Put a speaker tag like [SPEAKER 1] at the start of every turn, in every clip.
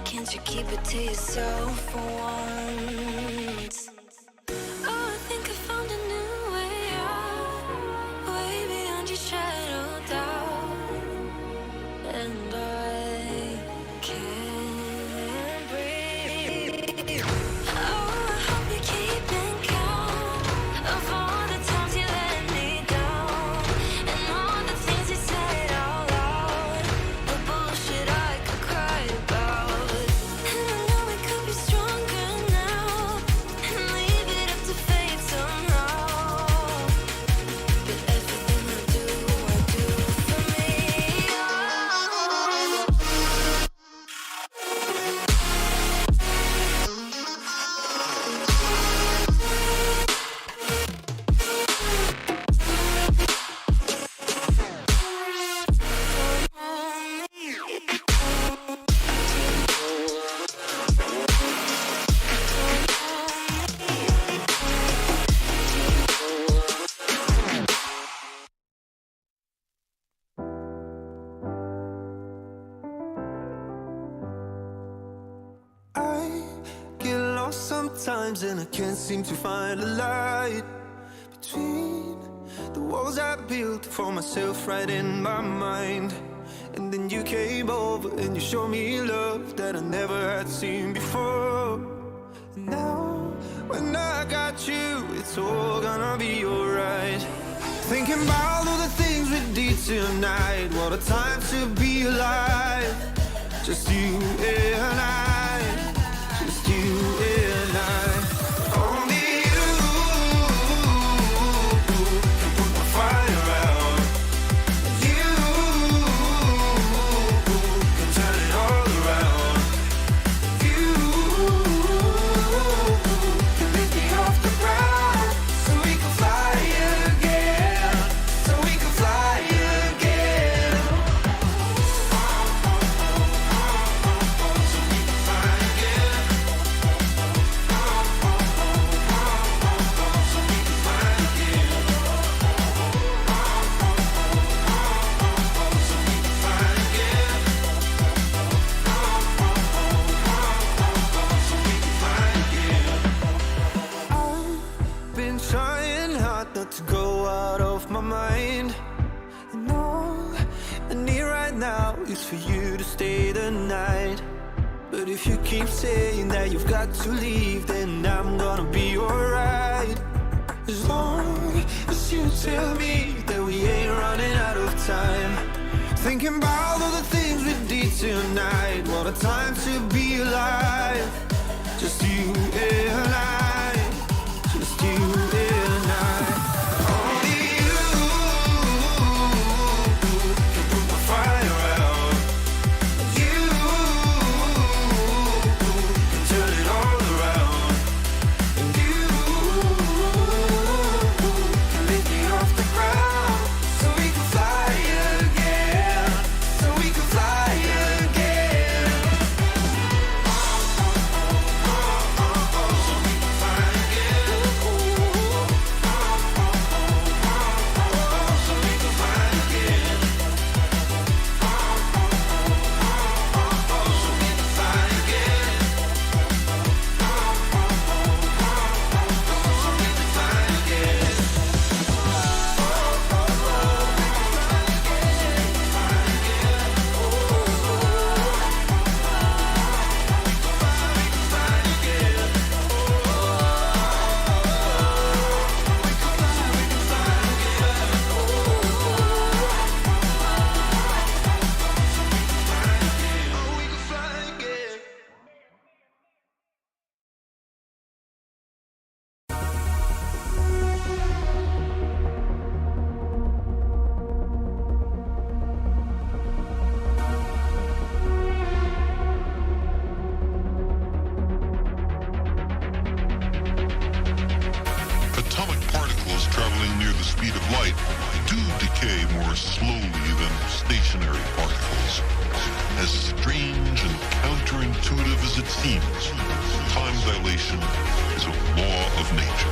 [SPEAKER 1] Can't you keep it to yourself for once? Oh, I think I found a new way out, way beyond your shadow doubt. And I can't breathe. Oh, I hope you're keeping count of all the times you let me down, and all the things you said out loud, the bullshit I could cry about. And I know we could be stronger now, and leave it up to fate somehow. But everything I do for me. Oh.
[SPEAKER 2] I get lost sometimes and I can't seem to find a light between the walls I built for myself right in my mind. And then you came over and you showed me love that I never had seen before. And now when I got you, it's all gonna be alright. Thinking about all the things we did tonight, what a time to be alive. Just you and I, just you and I. Only you can put my fire out. You can turn it all around. You can lift me off the ground, so we can fly again, so we can fly again. I've been trying hard not to go out of my mind, and all I need right now is for you to stay the night. But if you keep saying that you've got to leave, then I'm gonna be alright. As long as you tell me that we ain't running out of time. Thinking about all the things we did tonight, what a time to be alive. Just you and I, just you and I. Only you can put my fire out. You can turn it all around. And you can lift me off the ground, so we can fly again, so we can fly again. So we can fly again.
[SPEAKER 3] physics. As strange and counterintuitive as it seems, time dilation is a law of nature.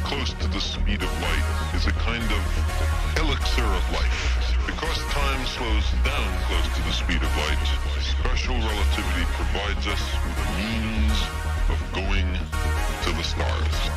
[SPEAKER 3] Close to the speed of light is a kind of elixir of life. Because time slows down close to the speed of light, special relativity provides us with a means of going to the stars.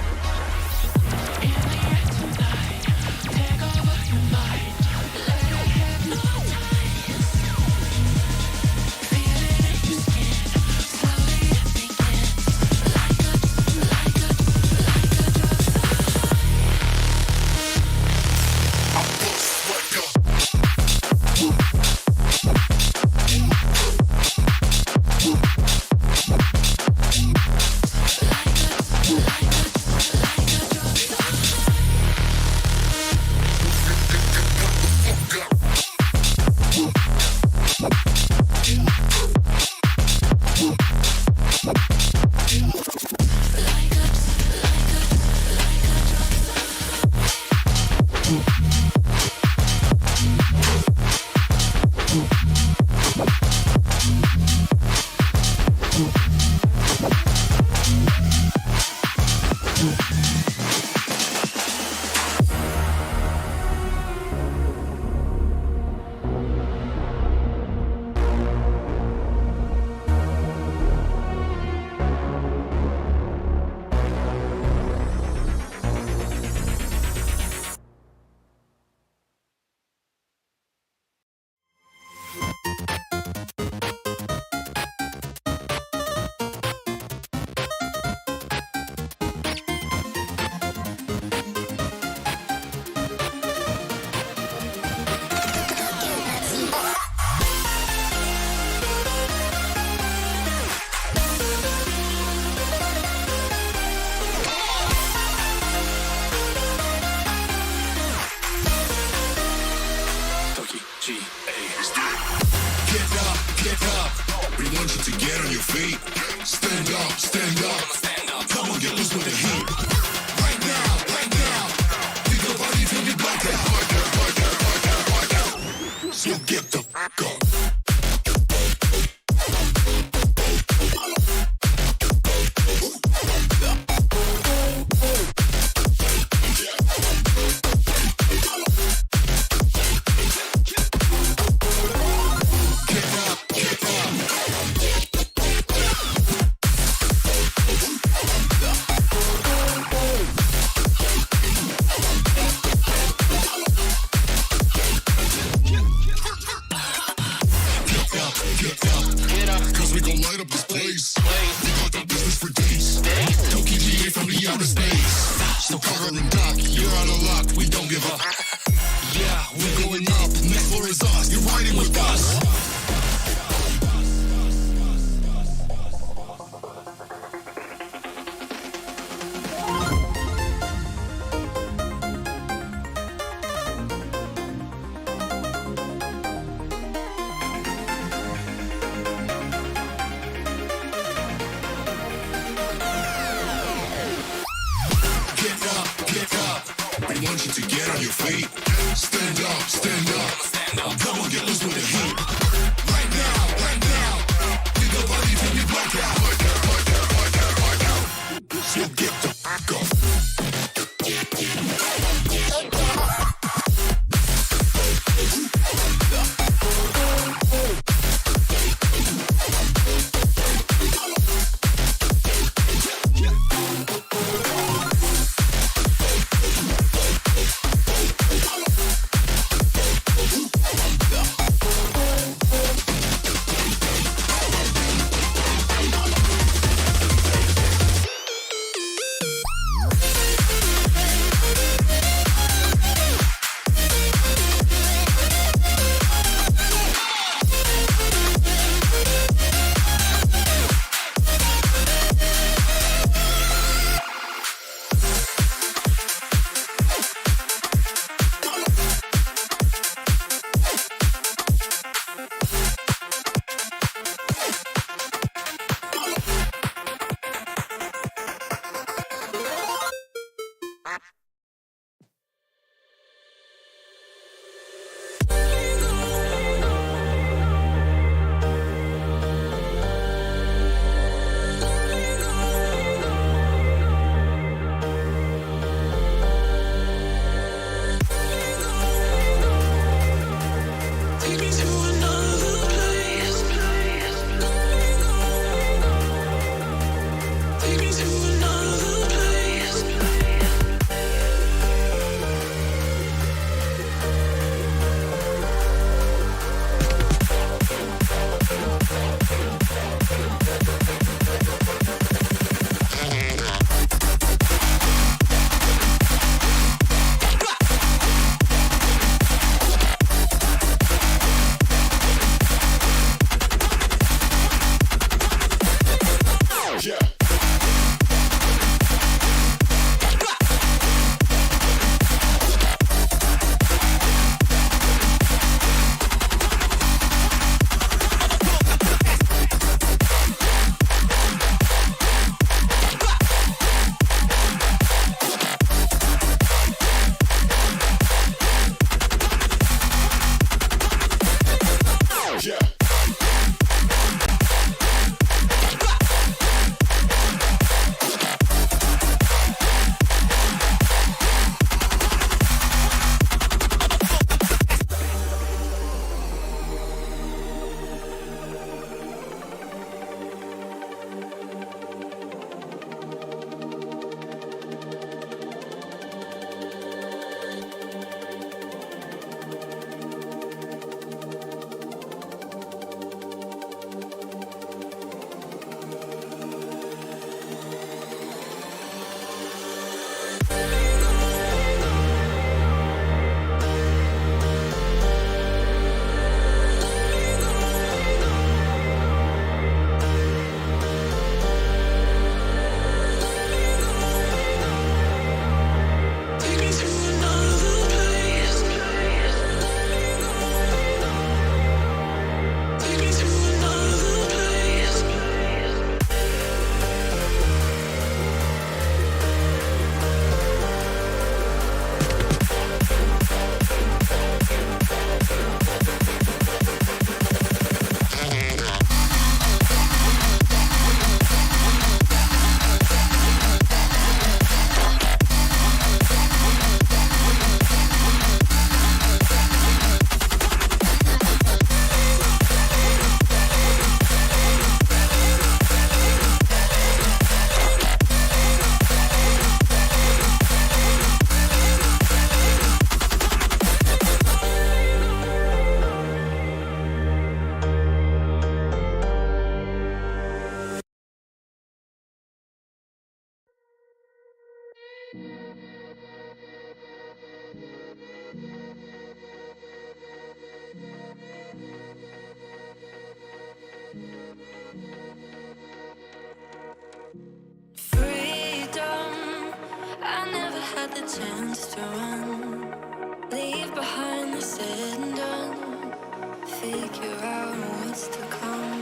[SPEAKER 1] figure out what's to come.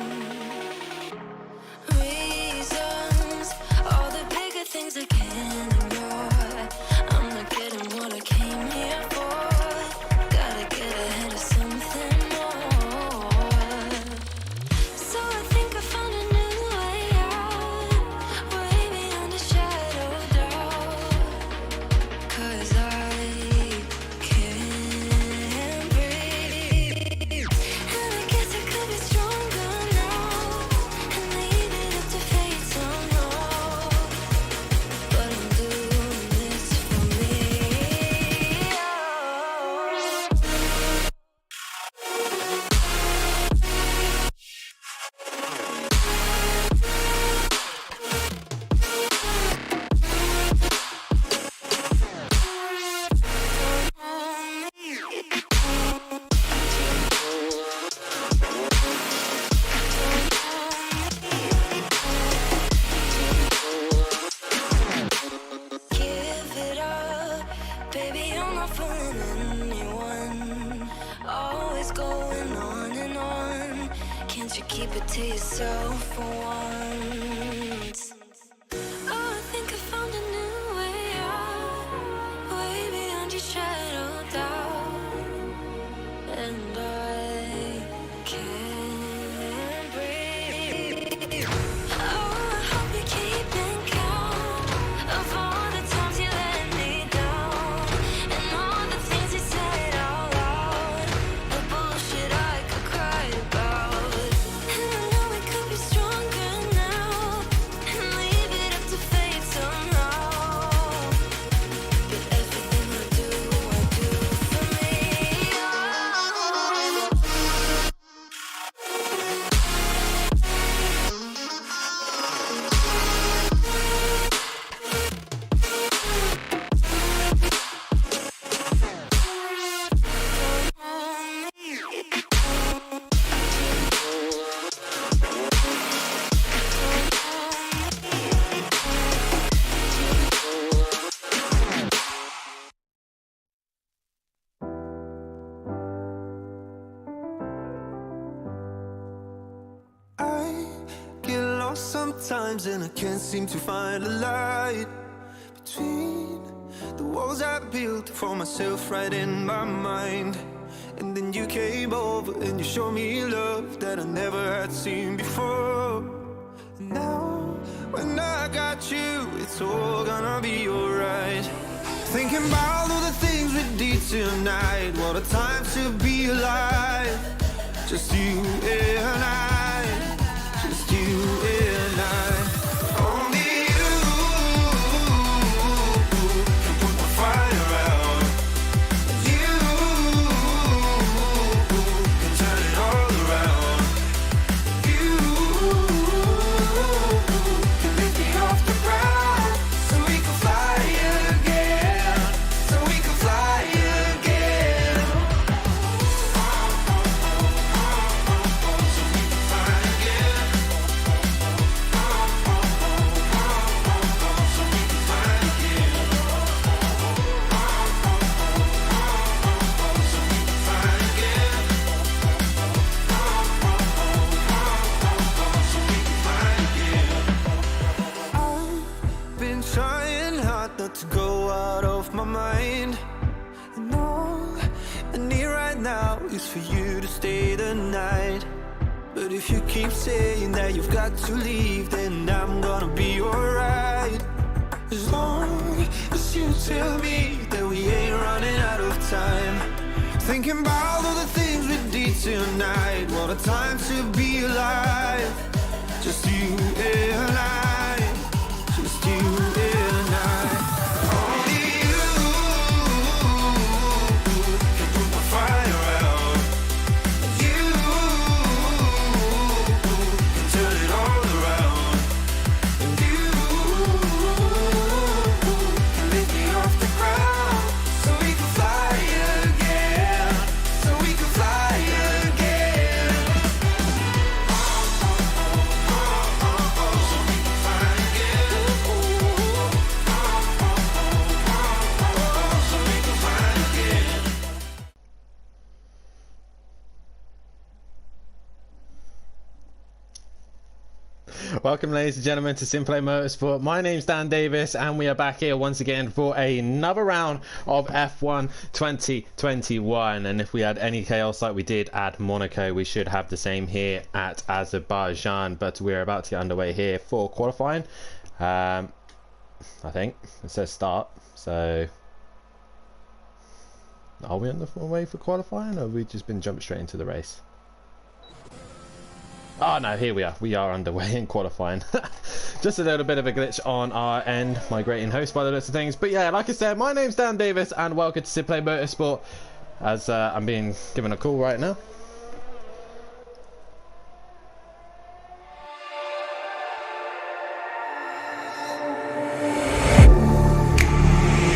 [SPEAKER 1] Reasons, all the bigger things I can't ignore. I'm not getting what I came here for. Gotta get ahead of something more. So I think I found a new way out, way beyond a shadow of doubt. 'Cause I can't breathe, and I guess I could be stronger now and leave it up to fate somehow. But I'm doing this for me. Give it up, baby, I'm not fooling anyone. Always going on and on. Can't you keep it to yourself for once? Oh, I think I found a new way out, way beyond your shadow of doubt. And I can't breathe. Oh, I hope you're keeping count of all the times you let me down, and all the things you said out loud, the bullshit I could cry about. And I know we could be stronger now and leave it up to fate somehow. But everything I do for me.
[SPEAKER 2] I get lost sometimes and I can't seem to find a light between the walls I built for myself right in my mind. And then you came over and you showed me love that I never had seen before. And now when I got you, it's all gonna be alright. Thinking about all the things we did tonight, what a time to be alive. Just you and I, just you and I. Only you can put the fire out. You can turn it all around. You can lift me off the ground, so we can fly again, so we can fly again. I've been trying hard not to go out of my mind, and all I need right now is for you to stay the night. But if you keep saying that you've got to leave, then I'm gonna be alright. As long as you tell me that we ain't running out of time. Thinking about all the things we did tonight, what a time to be alive. Just you and I, just you and I. Only you can put the fire out. You can turn it all around. And you can lift me off the ground, so we can fly again, so we can fly again. So we can fly again.
[SPEAKER 4] Welcome, ladies and gentlemen, to Simplay Motorsport. My name's Dan Davis, and we are back here once again for another round of F1 2021. And if we had any chaos like we did at Monaco, we should have the same here at Azerbaijan. But we're about to get underway here for qualifying. I think it says start. So, are we on the way for qualifying, or have we just been jumped straight into the race? Oh no, here we are. We are underway in qualifying. Just a little bit of a glitch on our end, migrating host by the looks of things. But yeah, like I said, my name's Dan Davis, and welcome to Simplay Motorsport, as I'm being given a call right now.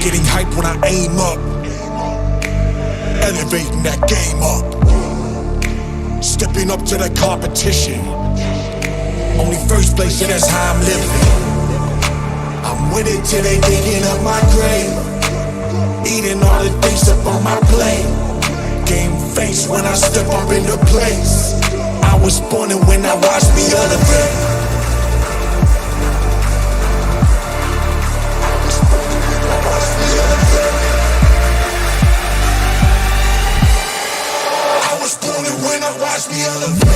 [SPEAKER 5] Getting hype when I aim up, elevating that game up. Stepping up to the competition. Only first place, and that's how I'm living. I'm with it till they digging up my grave. Eating all the things up on my plate. Game face when I step up into place. I was born and when I watched me elevate. When I watch me elevate.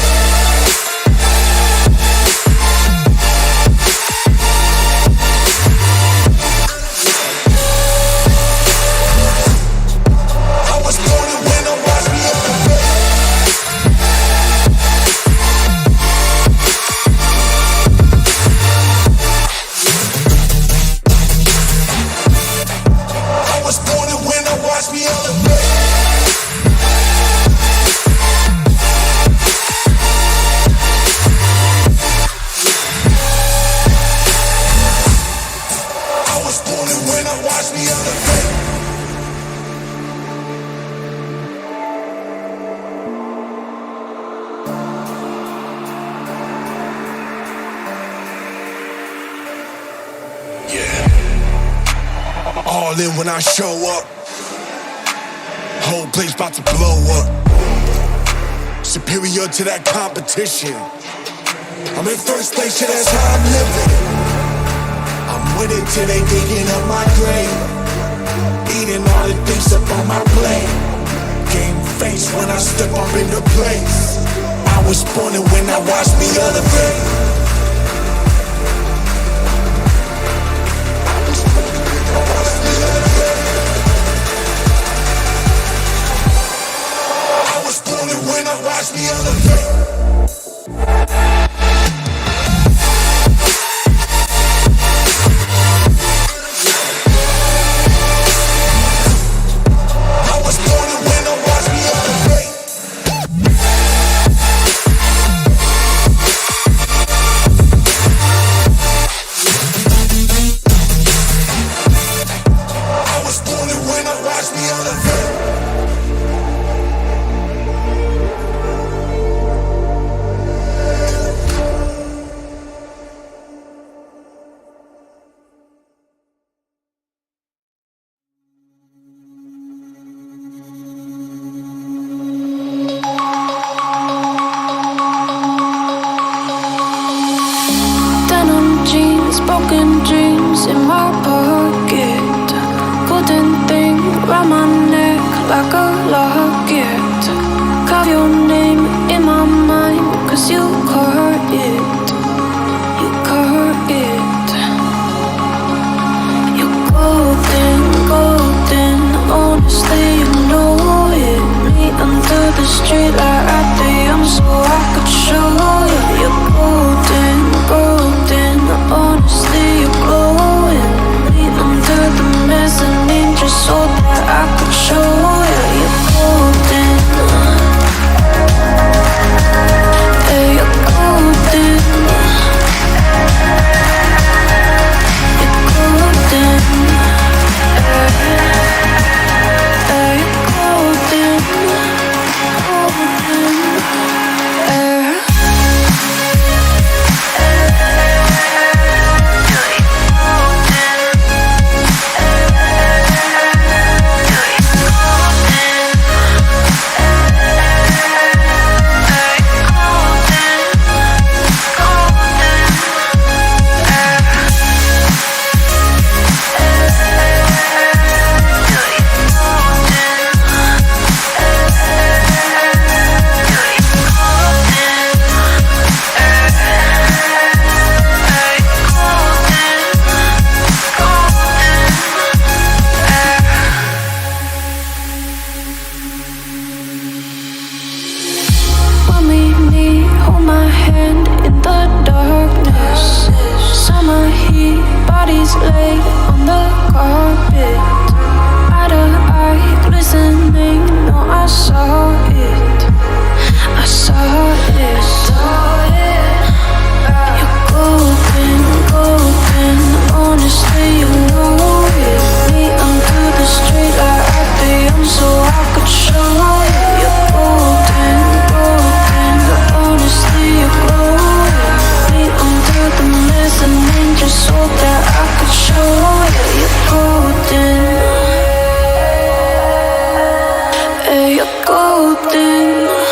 [SPEAKER 5] I was born and when I watch me elevate. I was born and when I watch me elevate. All in when I show up. Whole place about to blow up. Superior to that competition. I'm in first place, yeah, that's how I'm living. I'm with it till they digging up my grave. Eating all the things up on my plate. Game face when I step up into place. I was born and when I watched me elevate. When I watch me elevate. I was born and when I watch me elevate. I was born and when I watch me elevate.
[SPEAKER 1] Broken dreams in my pocket. Golden thing round my neck like a locket. Carve your name in my mind, cause you caught it. You caught it. You're golden, golden. Honestly, you know it. Me under the street light at the young, so I could show you. You're golden, golden. Honestly, you're glowing. Me under the mezzanine, just so that I could show you. You're golden. Yeah, you're golden. hand in the darkness. Summer heat, bodies laid on the carpet. Eye to eye, glistening, no, I saw it. I saw it. You're golden, golden, honestly you know it. Me under the street light at the end so I could show you. You're golden, golden, honestly you glow it. Me under the mezzanine just so that I could show you. You're golden, hey, you're golden.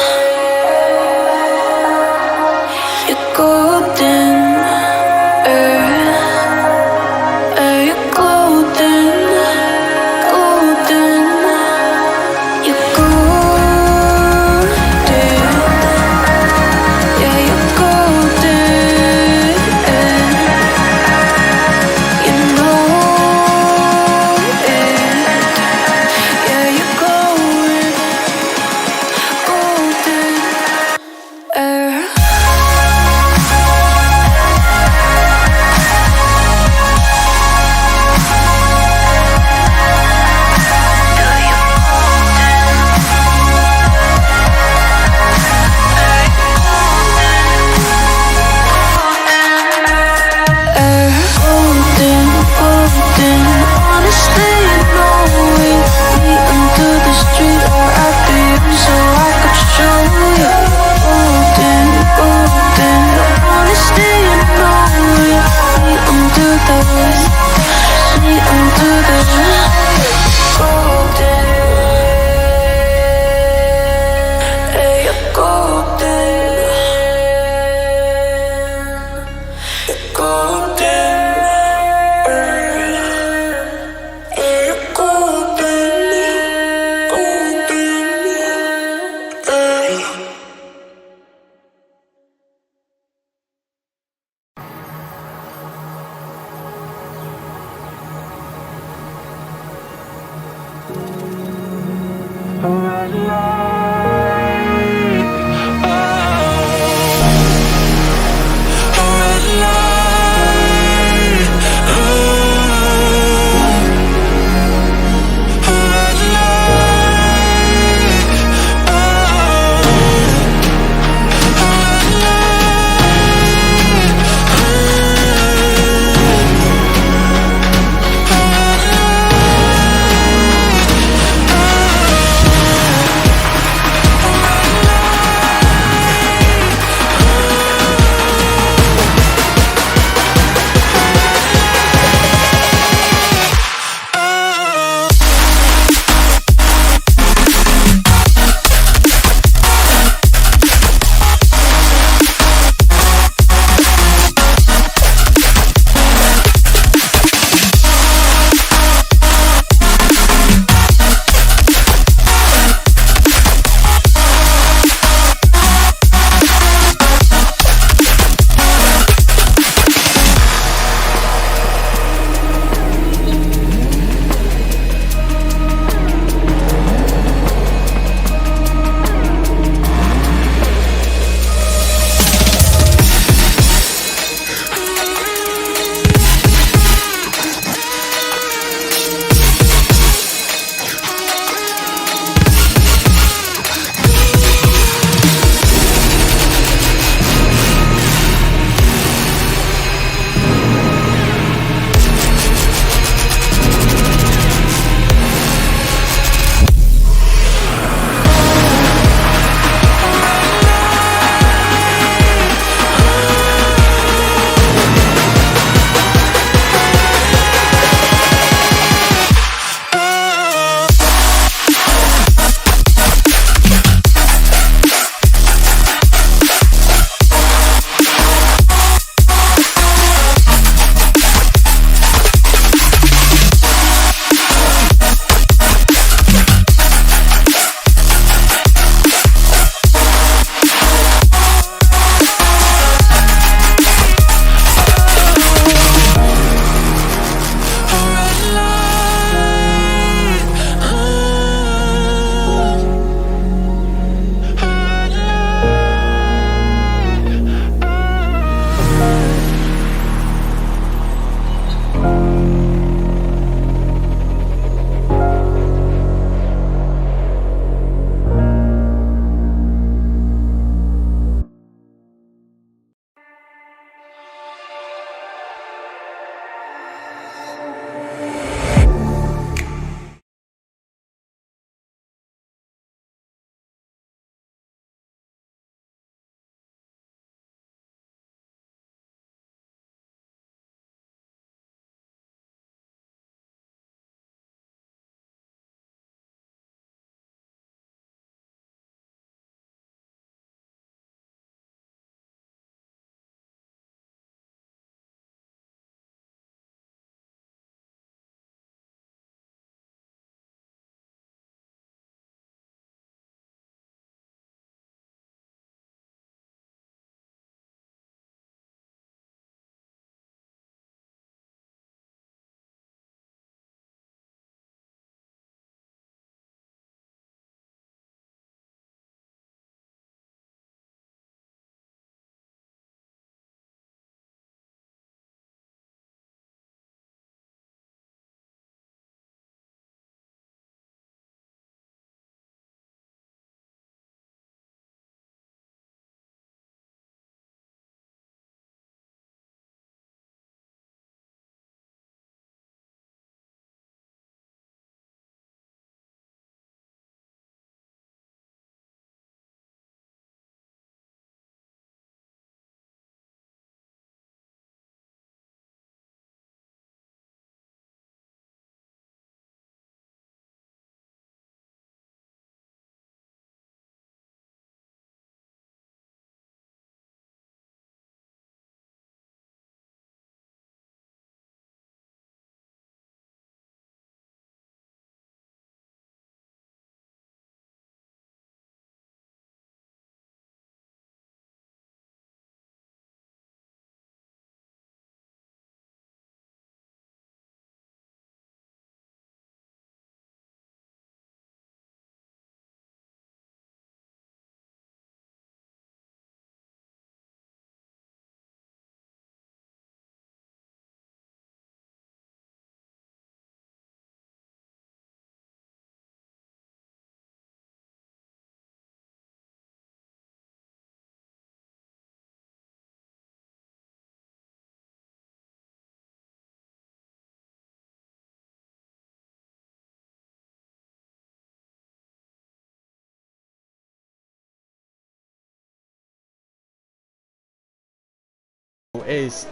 [SPEAKER 4] is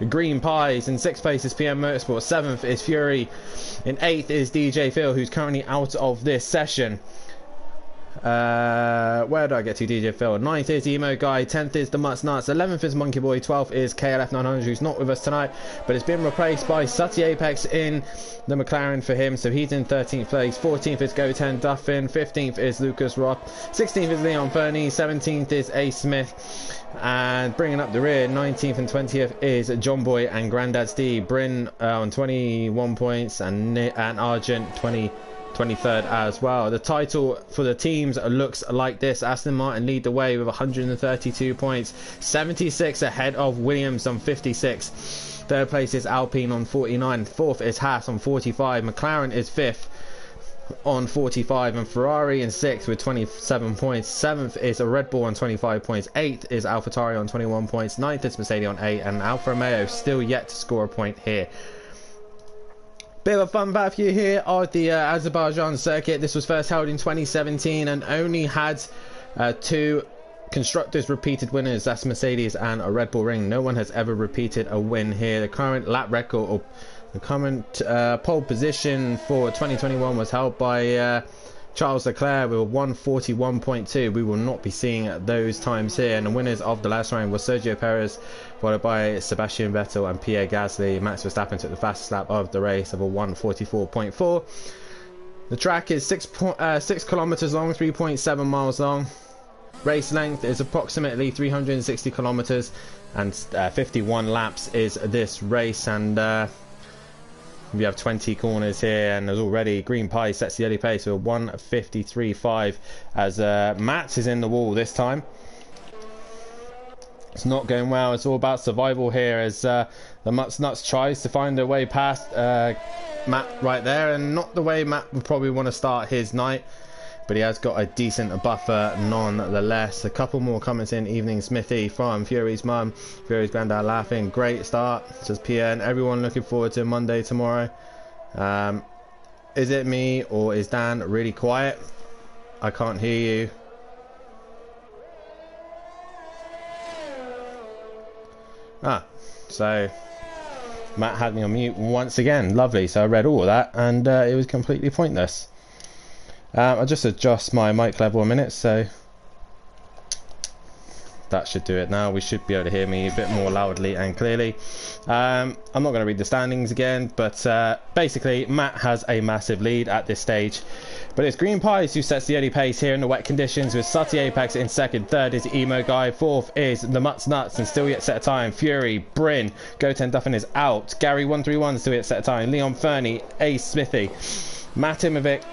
[SPEAKER 4] Green Pies. In 6th place is PM Motorsport. 7th is Fury. In 8th is DJ Phil, who's currently out of this session. Where do I get to? DJ Phil. 9th is Emo Guy. 10th is the Mutts Nuts. 11th is Monkey Boy. 12th is KLF 900, who's not with us tonight, but it's been replaced by Sutty Apex in the McLaren for him, so he's in 13th place. 14th is Goten Duffin. 15th is Lucas Roth. 16th is Leon Fernie. 17th is A Smith. And bringing up the rear, 19th and 20th is John Boy and Grandad Steve. Bryn on 21 points and Argent 23rd as well. The title for the teams looks like this. Aston Martin lead the way with 132 points, 76 ahead of Williams on 56. Third place is Alpine on 49. Fourth is Haas on 45. McLaren is 5th on 45, and Ferrari in 6th with 27 points. 7th is a Red Bull on 25 points. 8th is AlphaTauri on 21 points. 9th is Mercedes on 8, and Alfa Romeo still yet to score a point here. Bit of a fun fact for you here of the Azerbaijan circuit. This was first held in 2017 and only had 2 constructors repeated winners. That's Mercedes and a Red Bull Ring. No one has ever repeated a win here. The current lap record, or the current pole position for 2021 was held by Charles Leclerc with 141.2. We will not be seeing those times here. And the winners of the last round was Sergio Perez, followed by Sebastian Vettel and Pierre Gasly. Max Verstappen took the fastest lap of the race of a 144.4. The track is 6 kilometers long, 3.7 miles long. Race length is approximately 360 kilometers, and 51 laps is this race. And we have 20 corners here, and there's already Green Pie sets the early pace with 153.5 as Matt is in the wall this time. It's not going well. It's all about survival here as the Mutts Nuts tries to find a way past Matt right there, and not the way Matt would probably want to start his night, but he has got a decent buffer nonetheless. A couple more comments in. Evening Smithy from Fury's mum. Fury's granddad laughing. Great start, says Pierre, and everyone looking forward to Monday tomorrow. Is it me or is Dan really quiet? I can't hear you. So Matt had me on mute once again. Lovely. So I read all of that, and it was completely pointless. I'll just adjust my mic level a minute, so that should do it now. We should be able to hear me a bit more loudly and clearly. I'm not going to read the standings again, but basically Matt has a massive lead at this stage. But it's Green Pies who sets the early pace here in the wet conditions, with Sutty Apex in 2nd. 3rd is Emo Guy. 4th is the Mutts Nuts, and still yet set a time. Fury, Bryn, Goten Duffin is out. Gary 131 still yet set a time. Leon Fernie, A Smithy, Matt Imovic,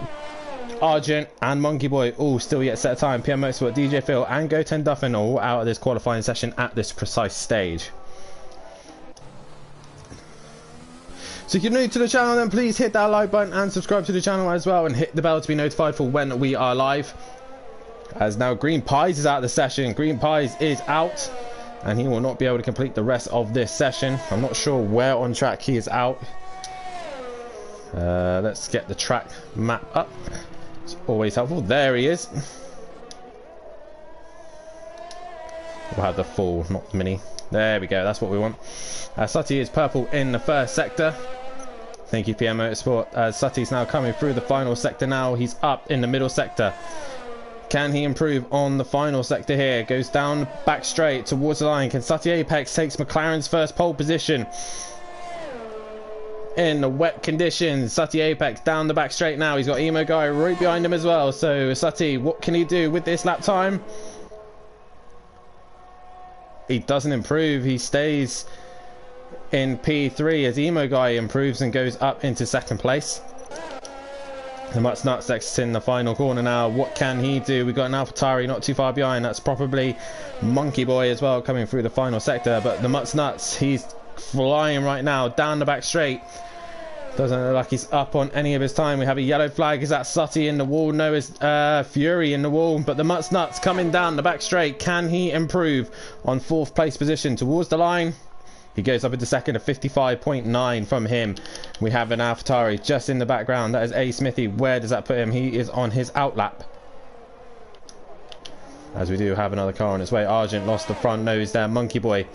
[SPEAKER 4] Argent and Monkey Boy all still yet set a time. PM Motorsport, DJ Phil and Goten Duffin are all out of this qualifying session at this precise stage. So if you're new to the channel, then please hit that like button and subscribe to the channel as well, and hit the bell to be notified for when we are live. As now Green Pies is out of the session. Green Pies is out, and he will not be able to complete the rest of this session. I'm not sure where on track he is out. Let's get the track map up. It's always helpful. There he is. We'll have the full, not the mini. There we go. That's what we want. Sutty is purple in the first sector. Thank you, PM Motorsport. Sutty's now coming through the final sector now. He's up in the middle sector. Can he improve on the final sector here? Goes down back straight towards the line. Can Sutty Apex takes McLaren's first pole position? In the wet conditions, Sutty Apex down the back straight now. He's got Emo Guy right behind him as well. So Sutty, what can he do with this lap time? He doesn't improve. He stays in P3 as Emo Guy improves and goes up into 2nd place. The Mutts Nuts next in the final corner now. What can he do? We've got an AlphaTauri not too far behind. That's probably Monkey Boy as well coming through the final sector. But the Mutts Nuts, he's flying right now down the back straight. Doesn't look like he's up on any of his time. We have a yellow flag. Is that Sutty in the wall? No, it's Fury in the wall. But the Mutts Nuts coming down the back straight. Can he improve on 4th place position towards the line? He goes up into 2nd at 55.9 from him. We have an AlphaTauri just in the background. That is A Smithy. Where does that put him? He is on his outlap. as we do have another car on its way. Argent lost the front nose there. Monkey Boy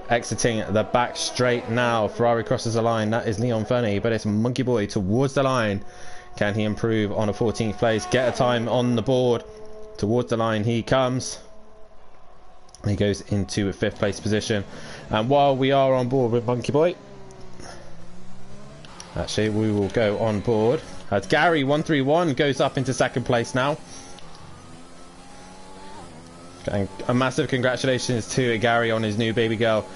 [SPEAKER 4] exiting the back straight now. Ferrari crosses the line. That is Leon Fernie, but it's Monkey Boy towards the line. Can he improve on a 14th place? Get a time on the board. Towards the line he comes. He goes into a 5th place position. And while we are on board with Monkey Boy, actually we will go on board as Gary 131 goes up into 2nd place now. And a massive congratulations to Gary on his new baby girl,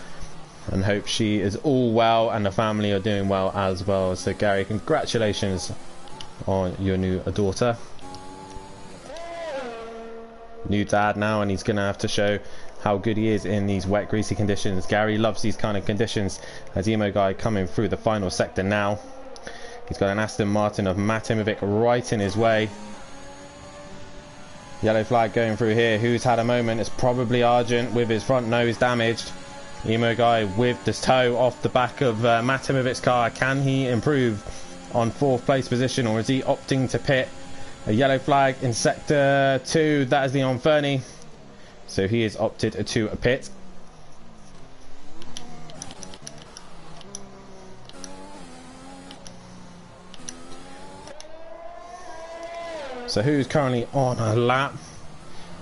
[SPEAKER 4] and hope she is all well and the family are doing well as well. So Gary, congratulations on your new daughter. New dad now, and he's gonna have to show how good he is in these wet greasy conditions. Gary loves these kind of conditions, as Emo Guy coming through the final sector now. He's got an Aston Martin of Matt Imovic right in his way. Yellow flag going through here. Who's had a moment? It's probably Argent with his front nose damaged. Emo Guy with the toe off the back of Matt Imovic's car. Can he improve on 4th place position, or is he opting to pit? A yellow flag in sector 2. That is Leon Fernie. So he is opted to a pit. So who's currently on a lap?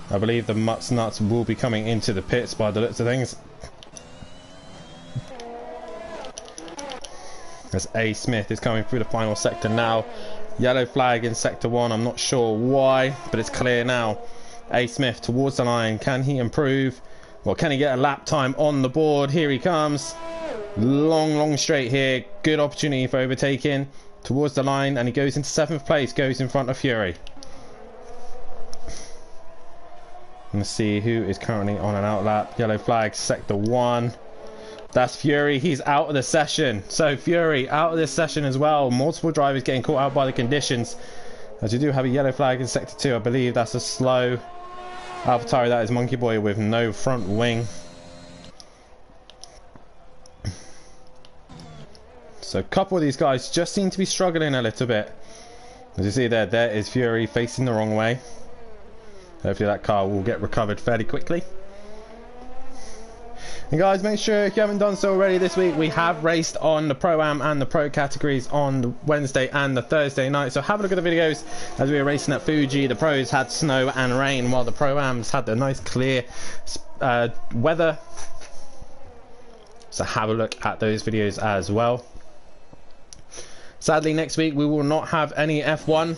[SPEAKER 4] I believe the Mutts Nuts will be coming into the pits by the looks of things. As A. Smith is coming through the final sector now. Yellow flag in sector 1. I'm not sure why, but it's clear now. A. Smith towards the line. Can he improve? Well, can he get a lap time on the board? Here he comes. Long straight here. Good opportunity for overtaking. Towards the line, and he goes into 7th place. Goes in front of Fury. Let's see who is currently on an outlap. Yellow flag, sector 1. That's Fury. He's out of the session. So Fury out of this session as well. Multiple drivers getting caught out by the conditions. As you do have a yellow flag in sector 2. I believe that's a slow AlphaTauri. That is Monkey Boy with no front wing. So a couple of these guys just seem to be struggling a little bit. As you see there, there is Fury facing the wrong way. Hopefully that car will get recovered fairly quickly. And guys, make sure if you haven't done so already this week, we have raced on the Pro-Am and the Pro categories on the Wednesday and the Thursday night. So have a look at the videos as we were racing at Fuji. The Pros had snow and rain, while the Pro-Ams had the nice clear weather. So have a look at those videos as well. Sadly, next week we will not have any F1.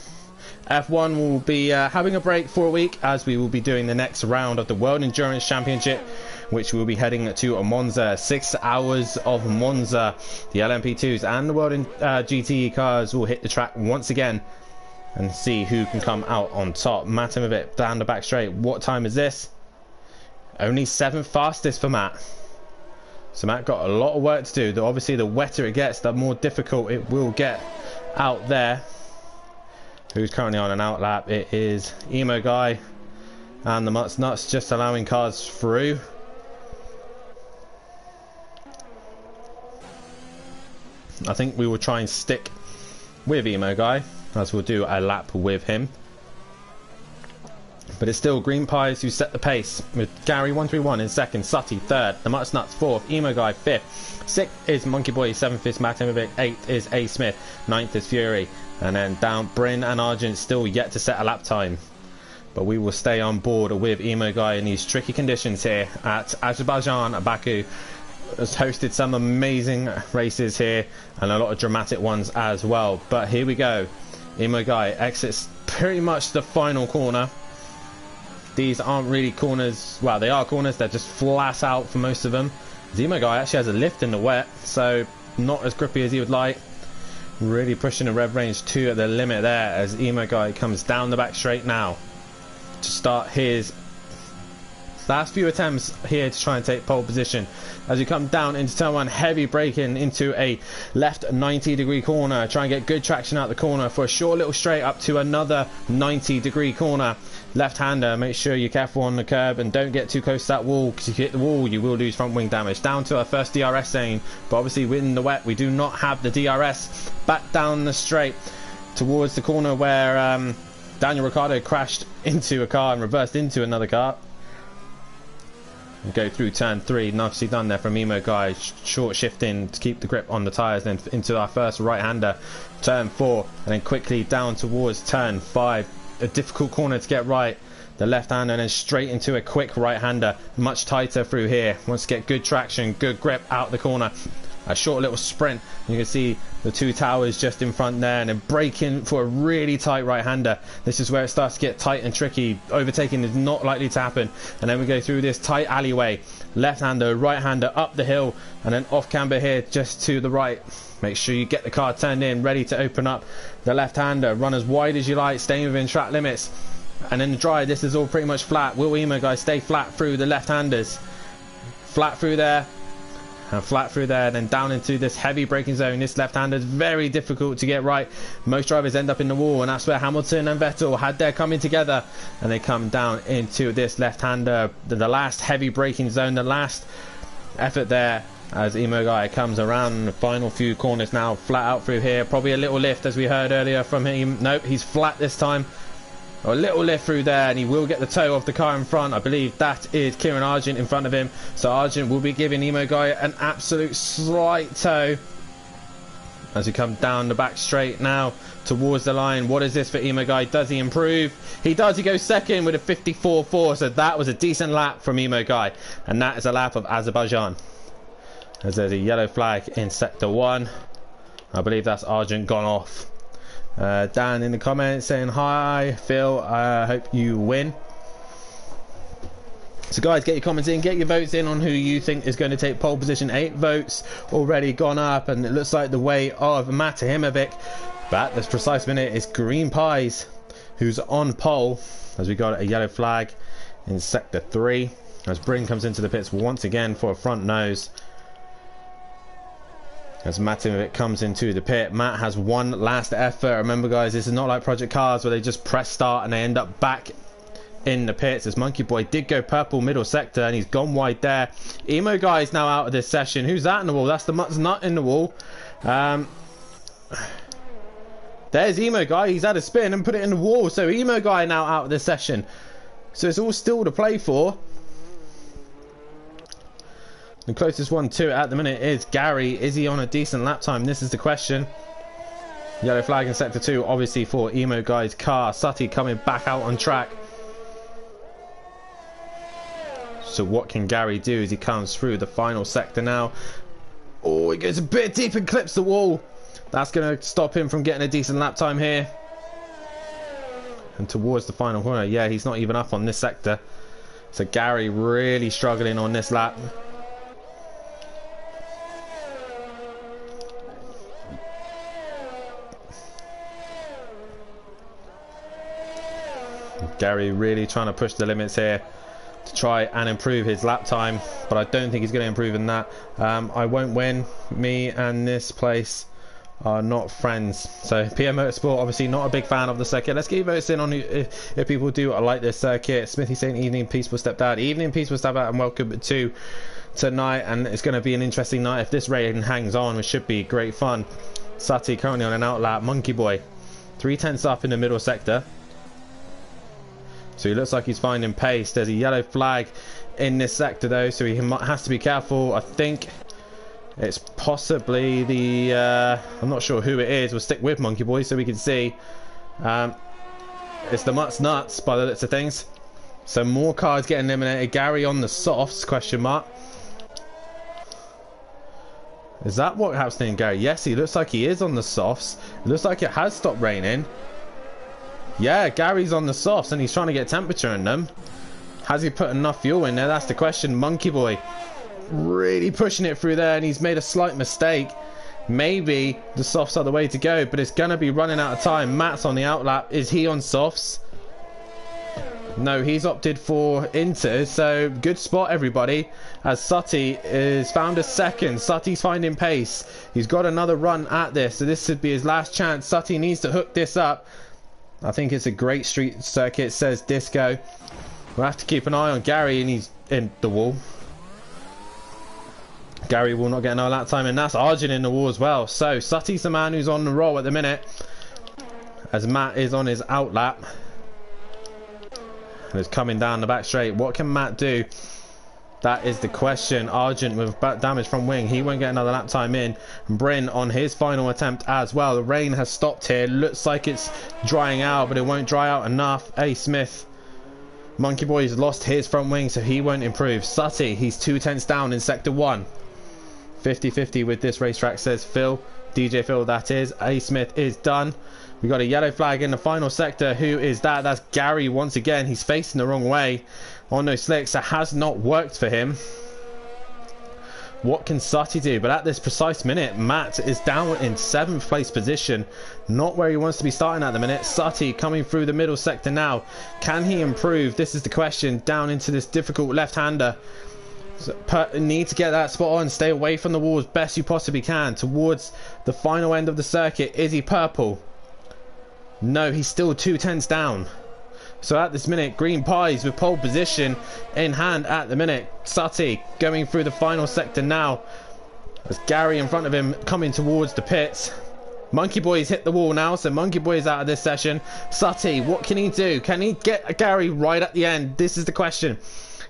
[SPEAKER 4] F1 will be having a break for a week, as we will be doing the next round of the World Endurance Championship, which will be heading to Monza. 6 hours of Monza. The LMP2s and the World GTE cars will hit the track once again and see who can come out on top. Matt Imovic down the back straight. What time is this? Only 7th fastest for Matt. So Matt got a lot of work to do. Obviously, the wetter it gets, the more difficult it will get out there. Who's currently on an outlap? It is Emo Guy and the Mutts Nuts just allowing cars through. I think we will try and stick with Emo Guy, as we'll do a lap with him. But it's still Green Pies who set the pace, with Gary 131 in 2nd, Sutty 3rd, the Mutts Nuts 4th, Emo Guy 5th, 6th is Monkey Boy, 7th is Matt Imovic, 8th is A. Smith, 9th is Fury, and then down Bryn and Argent still yet to set a lap time. But we will stay on board with Emo Guy in these tricky conditions here at Azerbaijan, Baku. Has hosted some amazing races here and a lot of dramatic ones as well. But here we go. Emo Guy exits pretty much the final corner. These aren't really corners. Well, they are corners. They're just flat out for most of them. Emo Guy actually has a lift in the wet, so not as grippy as he would like. Really pushing the rev range to the limit there as Emo Guy comes down the back straight now to start his last few attempts here to try and take pole position. As we come down into turn 1, heavy braking into a left 90-degree corner. Try and get good traction out the corner for a short little straight up to another 90-degree corner. Left-hander, make sure you're careful on the curb and don't get too close to that wall, because if you hit the wall you will lose front wing damage. Down to our first DRS lane, but obviously in the wet we do not have the DRS. Back down the straight towards the corner where Daniel Ricciardo crashed into a car and reversed into another car. And go through turn 3, nicely done there from Emo Guy, short shifting to keep the grip on the tyres, then into our first right-hander, turn 4, and then quickly down towards turn 5, a difficult corner to get right, the left-hander, and then straight into a quick right-hander, much tighter through here, wants to get good traction, good grip out the corner, a short little sprint, you can see the two towers just in front there, and then braking for a really tight right-hander. This is where it starts to get tight and tricky. Overtaking is not likely to happen, and then we go through this tight alleyway, left-hander, right-hander up the hill, and then off camber here just to the right. Make sure you get the car turned in, ready to open up the left-hander, run as wide as you like, staying within track limits, and in the dry this is all pretty much flat. Will Emo Guy stay flat through the left-handers, flat through there, and flat through there, and then down into this heavy braking zone. This left-hander is very difficult to get right. Most drivers end up in the wall, and that's where Hamilton and Vettel had their coming together, and they come down into this left-hander, the last heavy braking zone, the last effort there, as Emo Guy comes around the final few corners now, flat out through here. Probably a little lift as we heard earlier from him. Nope, he's flat this time. A little lift through there, and he will get the toe off the car in front. I believe that is Kieran Argent in front of him, so Argent will be giving Emo Guy an absolute slight toe as we come down the back straight now towards the line. What is this for Emo Guy? Does he improve? He does. He goes second with a 54.4, so that was a decent lap from Emo Guy, and that is a lap of Azerbaijan, as there's a yellow flag in sector 1. I believe that's Argent gone off. Dan in the comments saying hi Phil, I hope you win. So guys, get your comments in, get your votes in on who you think is going to take pole position. 8 votes already gone up, and it looks like the way of Matt Himovic, but this precise minute is Green Pies who's on pole, as we got a yellow flag in sector 3 as Bryn comes into the pits once again for a front nose. As Matt Himovic comes into the pit, Matt has one last effort. Remember guys, this is not like Project Cars where they just press start and they end up back in the pits, as Monkey Boy did go purple middle sector and he's gone wide there. Emo Guy is now out of this session. Who's that in the wall? That's the Mutt's Nut in the wall. There's Emo Guy. He's had a spin and put it in the wall, so Emo Guy now out of this session, so it's all still to play for. The closest one to it at the minute is Gary. Is he on a decent lap time? This is the question. Yellow flag in sector 2, obviously for Emo Guy's car. Sutty coming back out on track. So what can Gary do as he comes through the final sector now? Oh, he goes a bit deep and clips the wall. That's going to stop him from getting a decent lap time here. And towards the final corner, yeah, he's not even up on this sector. So Gary really struggling on this lap. Gary really trying to push the limits here to try and improve his lap time, but I don't think he's going to improve in that. I won't win. Me and this place are not friends. So PM Motorsport, obviously not a big fan of the circuit. Let's get your votes in on if people do like this circuit. Smithy saying evening peaceful stepdad. Evening peaceful stepdad, and welcome to tonight, and it's going to be an interesting night if this rain hangs on, which should be great fun. Sati currently on an outlap. Monkey Boy 3/10 up in the middle sector. So he looks like he's finding pace. There's a yellow flag in this sector though, so he has to be careful. I think it's possibly the I'm not sure who it is. We'll stick with Monkey Boy so we can see. It's the Mutt's Nuts by the looks of things. So more cars getting eliminated. Gary on the softs, question mark. Is that what happening, Gary? Yes, he looks like he is on the softs. It looks like it has stopped raining. Yeah, Gary's on the softs and he's trying to get temperature in them. Has he put enough fuel in there? That's the question. Monkey Boy really pushing it through there, and he's made a slight mistake. Maybe the softs are the way to go, but it's going to be running out of time. Matt's on the outlap. Is he on softs? No, he's opted for inters, so good spot everybody, as Sutty is found a second. Sutty's finding pace. He's got another run at this, so this should be his last chance. Sutty needs to hook this up. I think it's a great street circuit, says Disco. We'll have to keep an eye on Gary, and he's in the wall. Gary will not get no lap time, and that's Arjun in the wall as well. So Sutty's the man who's on the roll at the minute, as Matt is on his outlap. And it's coming down the back straight. What can Matt do? That is the question. Argent with damage from wing. He won't get another lap time in. Bryn on his final attempt as well. The rain has stopped here. Looks like it's drying out, but it won't dry out enough. A. Smith. Monkey Boy's lost his front wing, so he won't improve. Sutty, he's 2 tenths down in sector 1. 50-50 with this racetrack, says Phil. DJ Phil, that is. A. Smith is done. We got a yellow flag in the final sector. Who is that? That's Gary once again. He's facing the wrong way on those slicks. It has not worked for him. What can Sutty do? But at this precise minute, Matt is down in 7th place position. Not where he wants to be starting at the minute. Sutty coming through the middle sector now. Can he improve? This is the question. Down into this difficult left-hander. So, need to get that spot on. Stay away from the walls best you possibly can. Towards the final end of the circuit. Is he purple? No, he's still 2 tenths down. So at this minute, Green Pies with pole position in hand at the minute. Sutty going through the final sector now. There's Gary in front of him coming towards the pits. Monkey Boy's hit the wall now, so Monkey Boy's out of this session. Sutty, what can he do? Can he get Gary right at the end? This is the question.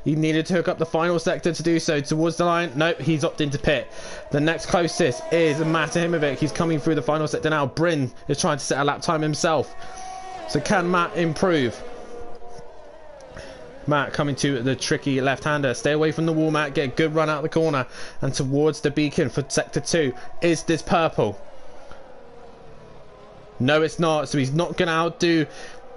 [SPEAKER 4] He needed to hook up the final sector to do so. Towards the line, nope, he's opted into pit. The next closest is Matt Himovic. He's coming through the final sector now. Bryn is trying to set a lap time himself. So can Matt improve? Matt coming to the tricky left-hander. Stay away from the wall, Matt. Get a good run out the corner. And towards the beacon for sector 2. Is this purple? No, it's not. So he's not going to outdo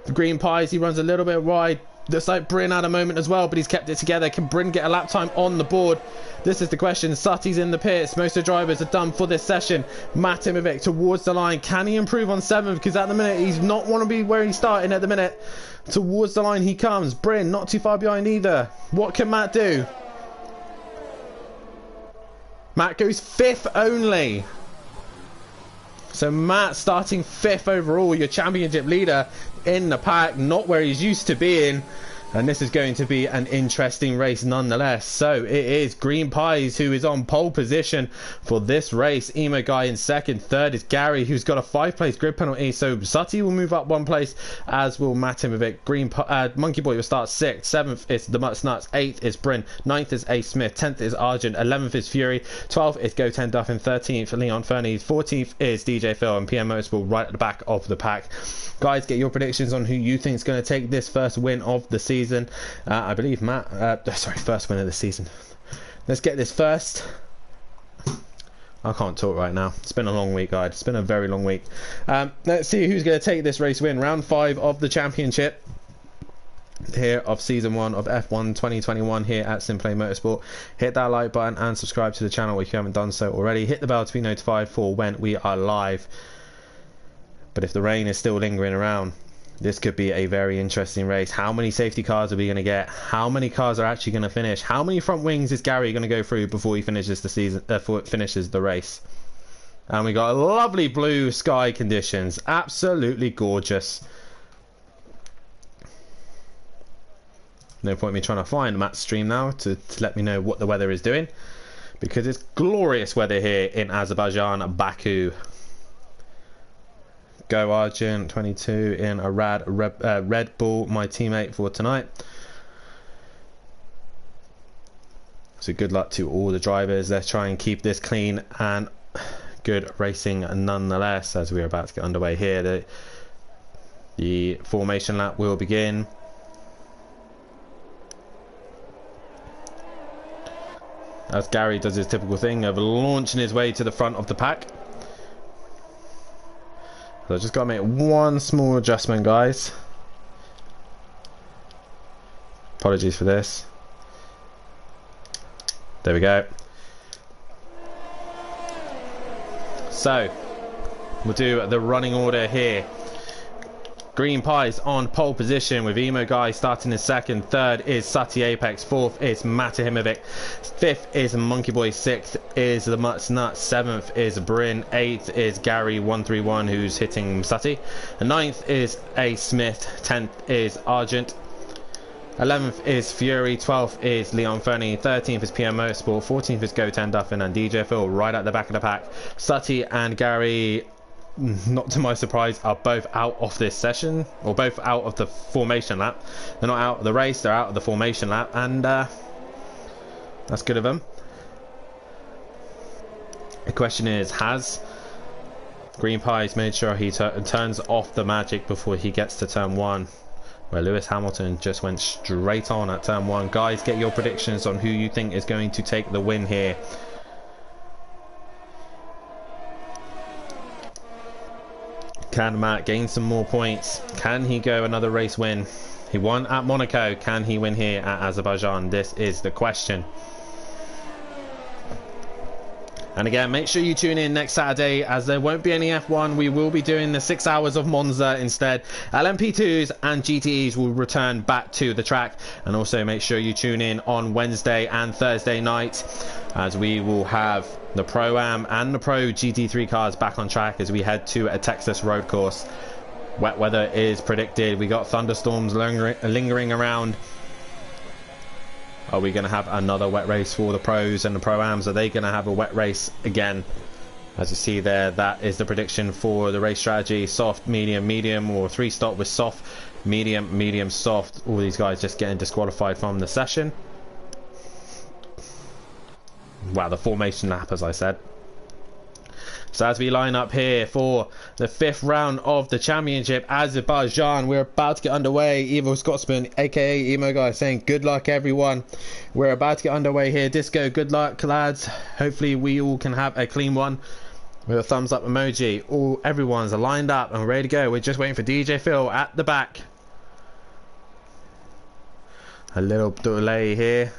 [SPEAKER 4] the Green Pies. He runs a little bit wide. Looks like Bryn had a moment as well, but he's kept it together. Can Bryn get a lap time on the board? This is the question. Sutty's in the pits. Most of the drivers are done for this session. Matt Imovic towards the line. Can he improve on 7th? Because at the minute, he's not want to be where he's starting at the minute. Towards the line he comes. Bryn not too far behind either. What can Matt do? Matt goes 5th only. So Matt starting 5th overall, your championship leader in the pack, not where he's used to being. And this is going to be an interesting race nonetheless. So it is Green Pies who is on pole position for this race. Emo Guy in 2nd. 3rd is Gary, who's got a 5-place grid penalty. So Sutty will move up 1 place, as will Matt Imovic. Monkey Boy will start 6th. 7th is the Mutts Nuts. 8th is Bryn. 9th is A. Smith. 10th is Argent. 11th is Fury. 12th is Go 10 Duffin. 13th Leon Fernie. 14th is DJ Phil, and PM Motorsport right at the back of the pack. Guys, get your predictions on who you think is going to take this first win of the season. I believe Matt, first win of the season. Let's get this first. I can't talk right now. It's been a long week, guys. It's been a very long week. Let's see who's going to take this race win. Round 5 of the championship here of season 1 of F1 2021 here at Simplay Motorsport. Hit that like button and subscribe to the channel if you haven't done so already. Hit the bell to be notified for when we are live. But if the rain is still lingering around, this could be a very interesting race. How many safety cars are we going to get? How many cars are actually going to finish? How many front wings is Gary going to go through before he finishes the season? Before it finishes the race? And we got lovely blue sky conditions. Absolutely gorgeous. No point me trying to find Matt's stream now to let me know what the weather is doing, because it's glorious weather here in Azerbaijan, Baku. Go Argent 22 in a Red Bull, my teammate for tonight. So good luck to all the drivers. Let's try and keep this clean and good racing nonetheless, as we're about to get underway here. The formation lap will begin. As Gary does his typical thing of launching his way to the front of the pack. So I've just got to make one small adjustment, guys. Apologies for this. There we go. So we'll do the running order here. Green Pies on pole position with Emo Guy starting in 2nd. 3rd is Sutty Apex. 4th is Matahimovic. 5th is Monkey Boy. 6th is the Mutts Nuts. 7th is Bryn. 8th is Gary 131, who's hitting Sutty. And 9th is A. Smith. 10th is Argent. 11th is Fury. 12th is Leon Fernie. 13th is PM Motorsport. 14th is Go 10 Duffin, and DJ Phil right at the back of the pack. Sutty and Gary not to my surprise, are both out of this session, or both out of the formation lap. They're not out of the race, they're out of the formation lap, and that's good of them. The question is, has Green Pies made sure he turns off the magic before he gets to turn 1, where Lewis Hamilton just went straight on at turn 1. Guys, get your predictions on who you think is going to take the win here. Can Matt gain some more points? Can he go another race win? He won at Monaco. Can he win here at Azerbaijan? This is the question. And again, make sure you tune in next Saturday, as there won't be any F1. We will be doing the 6 hours of Monza instead. LMP2s and GTEs will return back to the track. And also make sure you tune in on Wednesday and Thursday night, as we will have the Pro-Am and the Pro GT3 cars back on track as we head to a Texas road course. Wet weather is predicted. We got thunderstorms lingering around. Are we going to have another wet race for the pros and the pro-ams? Are they going to have a wet race again? As you see there, that is the prediction for the race strategy. Soft, medium, medium, or 3-stop with soft, medium, medium, soft. All these guys just getting disqualified from the session. Wow, the formation lap, as I said. So as we line up here for the 5th round of the championship, Azerbaijan, we're about to get underway. Evil Scotsman, aka Emo Guy, saying good luck everyone. We're about to get underway here. Disco, good luck lads. Hopefully we all can have a clean one with a thumbs up emoji. All everyone's lined up and ready to go. We're just waiting for DJ Phil at the back. A little delay here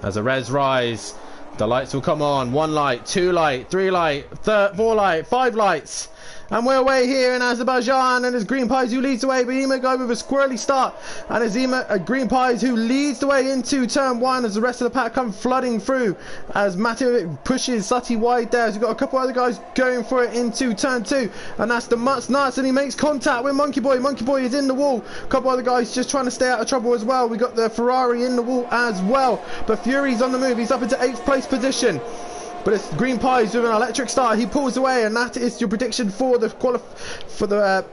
[SPEAKER 4] as the reds rise. The lights will come on. 1 light, 2 light, 3 light, 4 light, 5 lights. And we're away here in Azerbaijan, and it's Green Pies who leads the way, but Emo Guy with a squirrely start, and it's Green Pies who leads the way into turn 1 as the rest of the pack come flooding through, as Matovic pushes Sutty wide there. So we've got a couple other guys going for it into turn 2, and that's the Mutts Nuts, and he makes contact with Monkey Boy. Monkey Boy is in the wall. A couple other guys just trying to stay out of trouble as well. We got the Ferrari in the wall as well, but Fury's on the move. He's up into 8th place position. But it's Green Pies with an electric start. He pulls away, and that is your prediction for the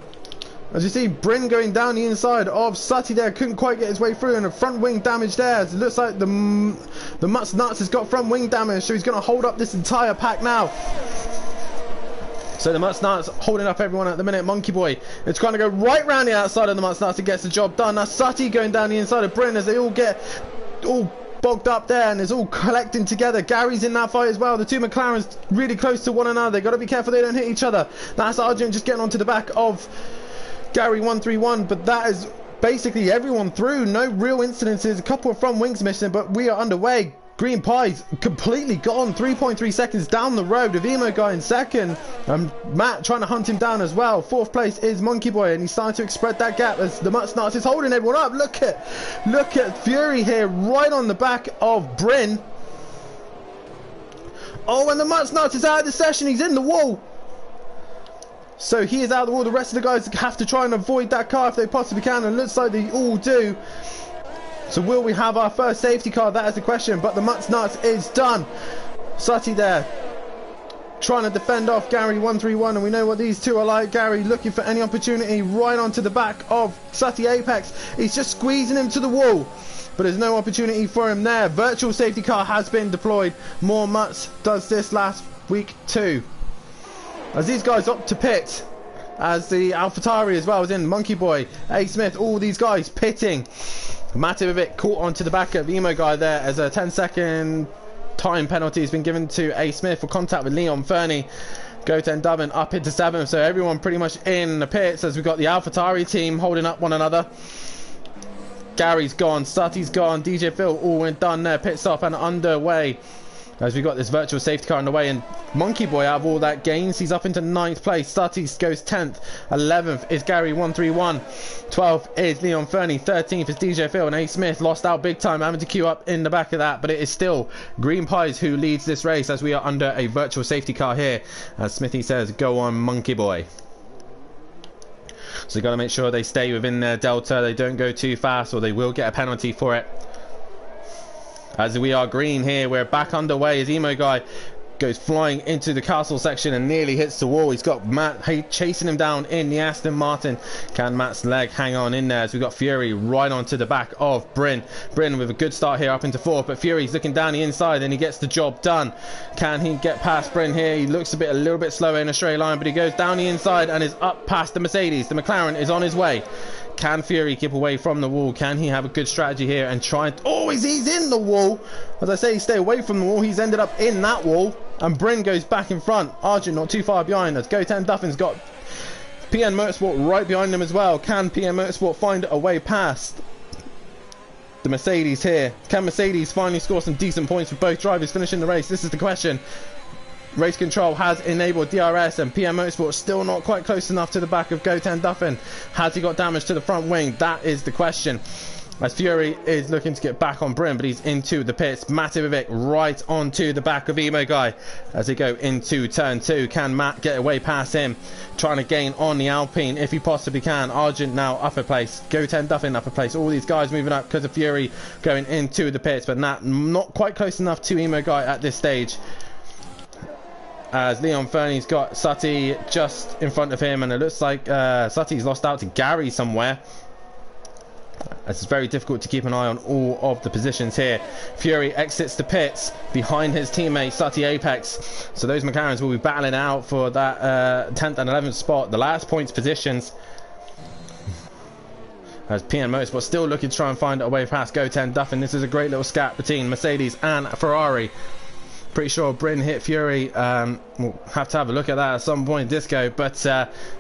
[SPEAKER 4] as you see, Bryn going down the inside of Sutty there. Couldn't quite get his way through, and a front wing damage there. It looks like the Mutts Nuts has got front wing damage, so he's going to hold up this entire pack now. So the Mutts Nuts holding up everyone at the minute. Monkey Boy, it's going to go right round the outside of the Mutts Nuts and gets the job done. That's Sutty going down the inside of Bryn as they all get bogged up there, and it's all collecting together. Gary's in that fight as well. The two McLarens really close to one another. They've got to be careful they don't hit each other. That's Argent just getting onto the back of Gary 131, but that is basically everyone through. No real incidences. A couple of front wings missing, but we are underway. Green Pies completely gone. 3.3 seconds down the road with Emo Guy in second. Matt trying to hunt him down as well. 4th place is Monkey Boy, and he's starting to spread that gap as the Mutts Nuts is holding everyone up. Look at Fury here right on the back of Bryn. Oh, and the Mutts Nuts is out of the session. He's in the wall. So he is out of the wall. The rest of the guys have to try and avoid that car if they possibly can, and it looks like they all do. So will we have our first safety car? That is the question, but the Mutts Nuts is done. Sutty there trying to defend off Gary 131, and we know what these two are like. Gary looking for any opportunity right onto the back of Sutty Apex. He's just squeezing him to the wall, but there's no opportunity for him there. Virtual safety car has been deployed. More Mutts does this last week too, as these guys opt to pit, as the AlphaTauri as well is in. Monkey Boy, A Smith, all these guys pitting. Matovic caught onto the back of Emo Guy there as a 10-second time penalty has been given to A Smith for contact with Leon Fernie. Goten Dubbin up into 7th, so everyone pretty much in the pits as we've got the AlphaTauri team holding up one another. Gary's gone, Sutty's gone, DJ Phil all went done there. Pit stop and underway as we got this virtual safety car underway, and Monkey Boy, out of all that gains, he's up into 9th place. Sutty goes 10th. 11th is Gary 131. 12th is Leon Fernie. 13th is DJ Phil, and A Smith lost out big time, having to queue up in the back of that, but it is still Green Pies who leads this race as we are under a virtual safety car here, as Smithy says, go on Monkey Boy. So you got to make sure they stay within their delta, they don't go too fast, or they will get a penalty for it. As we are green here, we're back underway as Emo Guy goes flying into the castle section and nearly hits the wall. He's got Matt chasing him down in the Aston Martin. Can Matt's leg hang on in there as we've got Fury right onto the back of Bryn. Bryn with a good start here up into fourth, but Fury's looking down the inside and he gets the job done. Can he get past Bryn here? He looks a little bit slower in a straight line, but he goes down the inside and is up past the Mercedes. The McLaren is on his way. Can Fury keep away from the wall? Can he have a good strategy here and try and... Oh, he's in the wall. As I say, stay away from the wall. He's ended up in that wall. And Bryn goes back in front. Argent not too far behind us. Goten Duffin's got PN Motorsport right behind him as well. Can PN Motorsport find a way past the Mercedes here? Can Mercedes finally score some decent points for both drivers finishing the race? This is the question. Race control has enabled DRS and PM Motorsport still not quite close enough to the back of Goten Duffin. Has he got damage to the front wing? That is the question. As Fury is looking to get back on Bryn, but he's into the pits. Mativic right onto the back of Emo Guy as they go into turn 2. Can Matt get away past him? Trying to gain on the Alpine if he possibly can. Argent now upper place. Goten Duffin upper place. All these guys moving up because of Fury going into the pits, but not quite close enough to Emo Guy at this stage. As Leon Fernie's got Sutty just in front of him, and it looks like Sutty's lost out to Gary somewhere. It's very difficult to keep an eye on all of the positions here. Fury exits the pits behind his teammate Sutty Apex. So those McLarens will be battling out for that 10th and 11th spot, the last points positions. As PN Motorsport still looking to try and find a way past Goten Duffin. This is a great little scat between Mercedes and Ferrari. Pretty sure Bryn hit Fury. We'll have to have a look at that at some point, Disco. But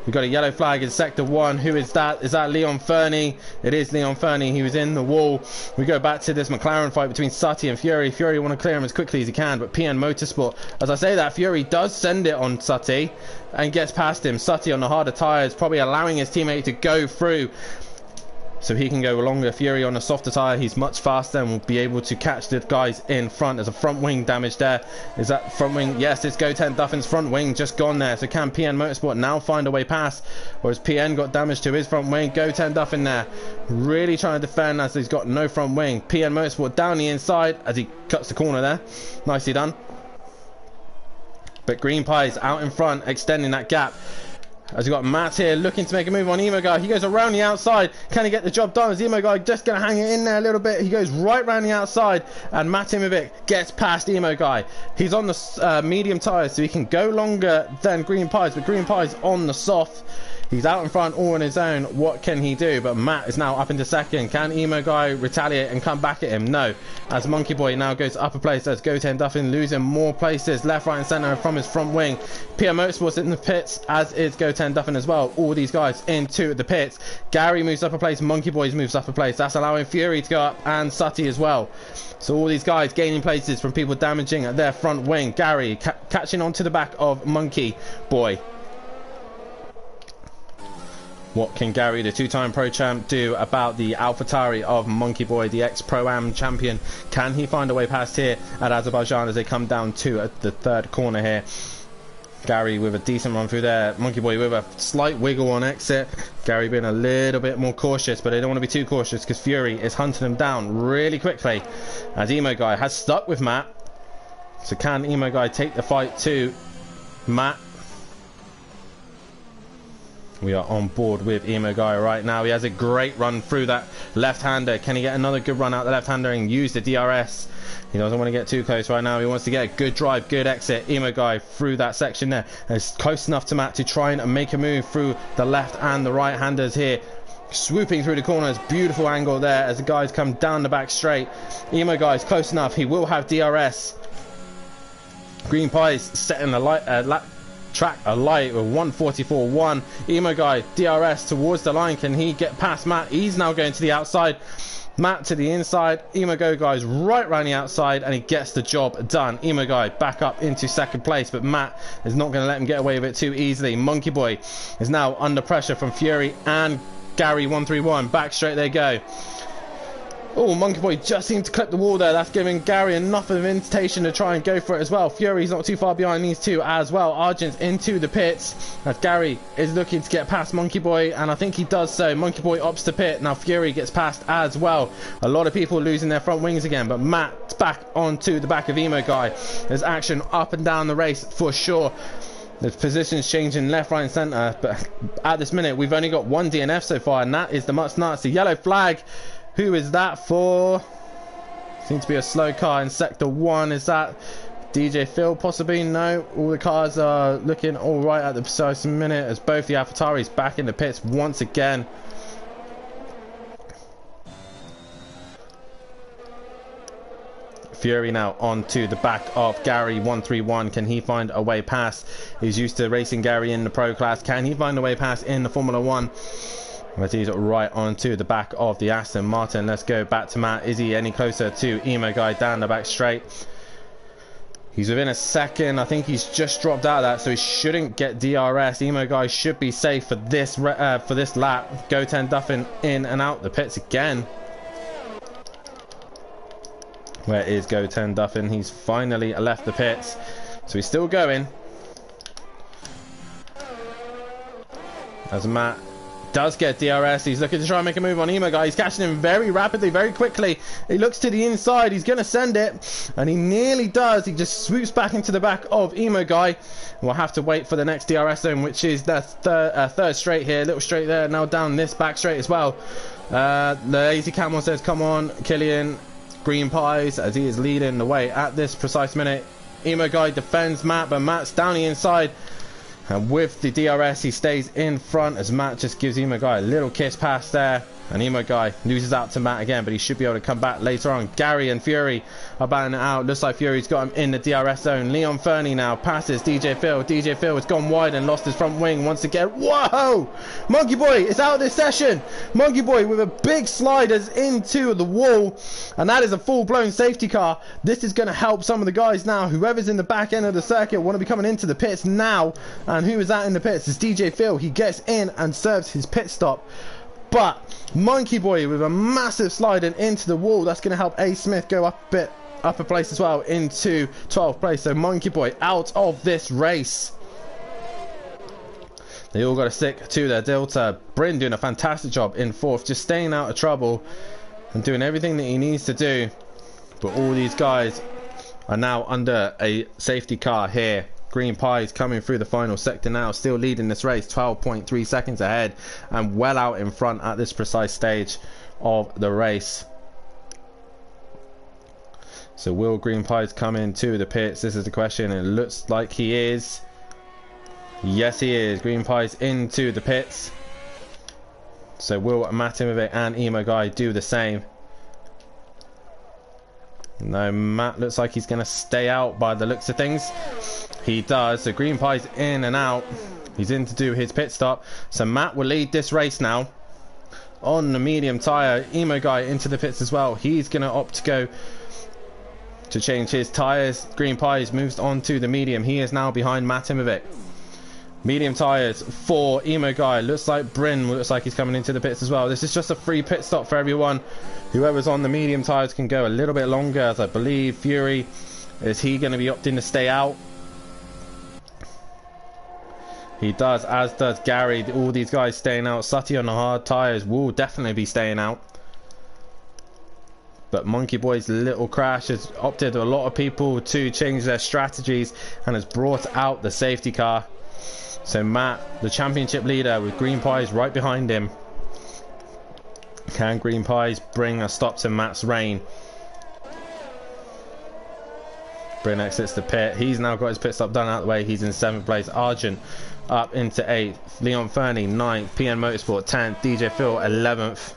[SPEAKER 4] we've got a yellow flag in Sector 1. Who is that? Is that Leon Fernie? It is Leon Fernie. He was in the wall. We go back to this McLaren fight between Sutty and Fury. Fury want to clear him as quickly as he can, but PN Motorsport, as I say that, Fury does send it on Sutty and gets past him. Sutty on the harder tyres, probably allowing his teammate to go through so he can go longer. Fury on a softer tyre, he's much faster and will be able to catch the guys in front. There's a front wing damage there. Is that front wing? Yes, it's Goten Duffin's front wing just gone there. So can PN Motorsport now find a way past, or has PN got damage to his front wing? Goten Duffin there really trying to defend as he's got no front wing. PN Motorsport down the inside as he cuts the corner there. Nicely done. But Green Pie's out in front, extending that gap. As we've got Matt here looking to make a move on Emo Guy. He goes around the outside. Can he get the job done? Is Emo Guy just going to hang it in there a little bit? He goes right around the outside, and Matt Imovic gets past Emo Guy. He's on the medium tyres, so he can go longer than Green Pies, but Green Pies on the soft. He's out in front all on his own. What can he do? But Matt is now up into second. Can Emo Guy retaliate and come back at him? No. As Monkey Boy now goes to upper place. As Goten Duffin losing more places left, right and centre from his front wing. PM Motorsport's in the pits, as is Goten Duffin as well. All these guys into the pits. Gary moves up a place. Monkey Boy moves up a place. That's allowing Fury to go up, and Sutty as well. So all these guys gaining places from people damaging at their front wing. Gary catching onto the back of Monkey Boy. What can Gary, the two-time Pro Champ, do about the AlphaTauri of Monkey Boy, the ex-Pro-Am champion? Can he find a way past here at Azerbaijan as they come down to the third corner here? Gary with a decent run through there. Monkey Boy with a slight wiggle on exit. Gary being a little bit more cautious, but they don't want to be too cautious because Fury is hunting him down really quickly. As Emo Guy has stuck with Matt. So can Emo Guy take the fight to Matt? We are on board with Emo Guy right now. He has a great run through that left-hander. Can he get another good run out the left-hander and use the DRS? He doesn't want to get too close right now. He wants to get a good drive, good exit. Emo Guy through that section there. And it's close enough to Matt to try and make a move through the left and the right-handers here. Swooping through the corners. Beautiful angle there as the guys come down the back straight. Emo Guy's close enough. He will have DRS. Green Pie's setting the lap track alight with 1:44.1. Emo Guy DRS towards the line. Can he get past Matt? He's now going to the outside. Matt to the inside. Emo Guy's right around the outside, and he gets the job done. Emo Guy back up into second place, but Matt is not going to let him get away with it too easily. Monkey Boy is now under pressure from Fury and Gary 131. Back straight they go. Oh, Monkey Boy just seemed to clip the wall there. That's giving Gary enough of an invitation to try and go for it as well. Fury's not too far behind these two as well. Argent's into the pits as Gary is looking to get past Monkey Boy, and I think he does so. Monkey Boy opts the pit. Now Fury gets past as well. A lot of people losing their front wings again, but Matt back onto the back of Emo Guy. There's action up and down the race for sure. The positions changing left, right and centre, but at this minute we've only got one DNF so far, and that is the Much Nazi yellow flag. Who is that for? Seems to be a slow car in sector 1. Is that DJ Phil possibly? No, all the cars are looking all right at the precise minute as both the AlphaTauris back in the pits once again. Fury now onto the back of Gary 131. Can he find a way past? He's used to racing Gary in the pro class. Can he find a way past in the Formula 1? But he's right onto the back of the Aston Martin. Let's go back to Matt. Is he any closer to Emo Guy down the back straight? He's within a second. I think he's just dropped out of that, so he shouldn't get DRS. Emo Guy should be safe for this lap. Goten Duffin in and out the pits again. Where is Goten Duffin? He's finally left the pits, so he's still going. As Matt does get DRS, he's looking to try and make a move on Emo Guy. He's catching him very rapidly, very quickly. He looks to the inside, he's going to send it, and he nearly does. He just swoops back into the back of Emo Guy. We'll have to wait for the next DRS zone, which is the third straight here. Little straight there, now down this back straight as well. The Lazy Camel says, come on, Killian. Green Pies as he is leading the way at this precise minute. Emo Guy defends Matt, but Matt's down the inside, and with the DRS he stays in front as Matt just gives Emo Guy a little kiss pass there, and Emo Guy loses out to Matt again, but he should be able to come back later on. Gary and Fury are battling it out. Looks like Fury's got him in the DRS zone. Leon Fernie now passes DJ Phil. DJ Phil has gone wide and lost his front wing once again. Whoa! Monkey Boy is out of this session. Monkey Boy with a big sliders into the wall, and that is a full-blown safety car. This is going to help some of the guys now. Whoever's in the back end of the circuit want to be coming into the pits now, and who is that in the pits? It's DJ Phil. He gets in and serves his pit stop. But Monkey Boy with a massive sliding into the wall. That's going to help A Smith go up a bit upper place as well into 12th place. So Monkey Boy out of this race. They all got to stick to their delta. Bryn doing a fantastic job in 4th, just staying out of trouble and doing everything that he needs to do. But all these guys are now under a safety car here. Green Pies coming through the final sector now, still leading this race, 12.3 seconds ahead and well out in front at this precise stage of the race. So will Green Pies come into the pits? This is the question. It looks like he is. Yes, he is. Green Pies into the pits. So will Matimovic and Emo Guy do the same? No, Matt looks like he's going to stay out by the looks of things. He does. So Green Pie's in and out. He's in to do his pit stop. So Matt will lead this race now on the medium tyre. Emo Guy into the pits as well. He's going to opt to go to change his tyres. Green Pies moves on to the medium. He is now behind Matimovic. Medium tyres for Emo Guy. Looks like Bryn looks like he's coming into the pits as well. This is just a free pit stop for everyone. Whoever's on the medium tyres can go a little bit longer, as I believe Fury, is he going to be opting to stay out? He does, as does Gary. All these guys staying out. Sutty on the hard tyres will definitely be staying out. But Monkey Boy's little crash has opted a lot of people to change their strategies and has brought out the safety car. So Matt, the championship leader, with Green Pies right behind him. Can Green Pies bring a stop to Matt's reign? Bryn exits the pit. He's now got his pit stop done out of the way. He's in 7th place. Argent up into 8th. Leon Fernie 9th. PN Motorsport 10th. DJ Phil 11th.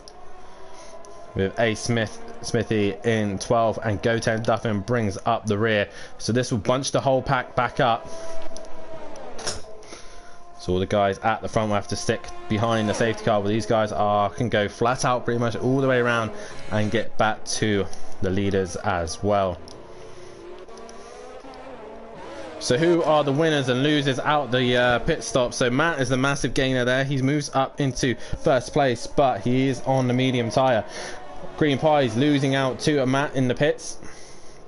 [SPEAKER 4] With A Smithy in 12th. And Goten Duffin brings up the rear. So this will bunch the whole pack back up. So all the guys at the front will have to stick behind the safety car, but these guys can go flat out pretty much all the way around and get back to the leaders as well. So who are the winners and losers out the pit stop? So Matt is the massive gainer there. He moves up into 1st place, but he is on the medium tyre. Green Pies losing out to a Matt in the pits.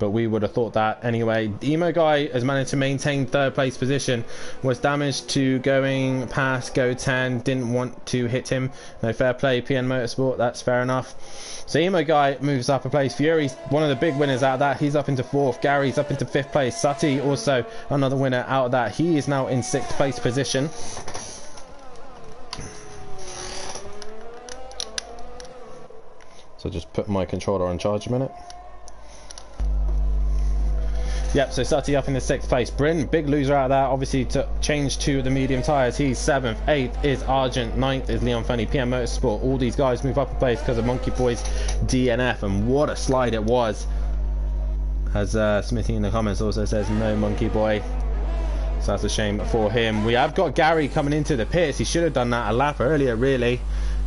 [SPEAKER 4] but we would have thought that anyway. The Emo guy has managed to maintain third place position, was damaged to going past Go 10, didn't want to hit him. No, fair play, PN Motorsport, that's fair enough. So Emo guy moves up a place. Fury's one of the big winners out of that, he's up into 4th. Gary's up into 5th place. Sutty also another winner out of that, he is now in 6th place position. So just put my controller on charge a minute. Yep, so Sutty up in the 6th place. Bryn, big loser out of that, obviously to change to the medium tyres. He's 7th, 8th is Argent, 9th is Leon Funny, PM Motorsport. All these guys move up a place because of Monkey Boy's DNF, and what a slide it was. As Smithy in the comments also says, no Monkey Boy. So that's a shame for him. We have got Gary coming into the pits. He should have done that a lap earlier, really.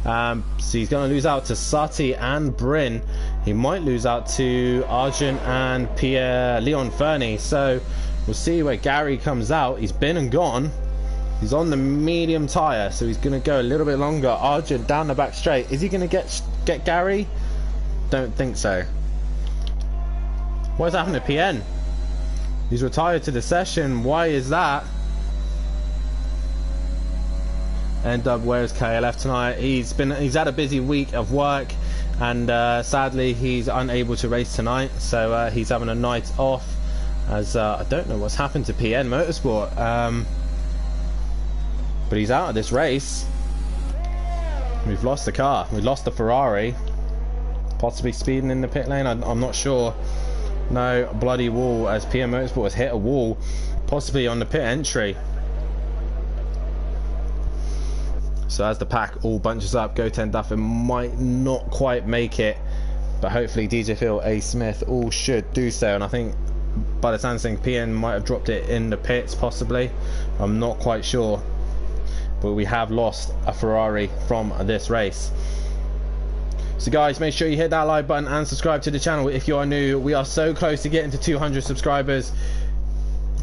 [SPEAKER 4] So he's going to lose out to Sutty and Bryn. He might lose out to Argent and Leon Fernie. So we'll see where Gary comes out. He's been and gone. He's on the medium tyre, so he's going to go a little bit longer. Argent down the back straight. Is he going to get Gary? Don't think so. What's happened to PN? He's retired to the session. Why is that? N-Dub, where's KLF tonight? He's had a busy week of work, and sadly he's unable to race tonight, so he's having a night off, as I don't know what's happened to PN Motorsport, but he's out of this race. We've lost the car, we lost the Ferrari, possibly speeding in the pit lane, I'm not sure. No, bloody wall, as PM Motorsport has hit a wall, possibly on the pit entry. So as the pack all bunches up, Go 10 Duffin might not quite make it, but hopefully DJ Phil, A Smith all should do so. And I think by the sounds of things, PN might have dropped it in the pits possibly, I'm not quite sure, but we have lost a Ferrari from this race. So guys, make sure you hit that like button and subscribe to the channel if you are new. We are so close to getting to 200 subscribers.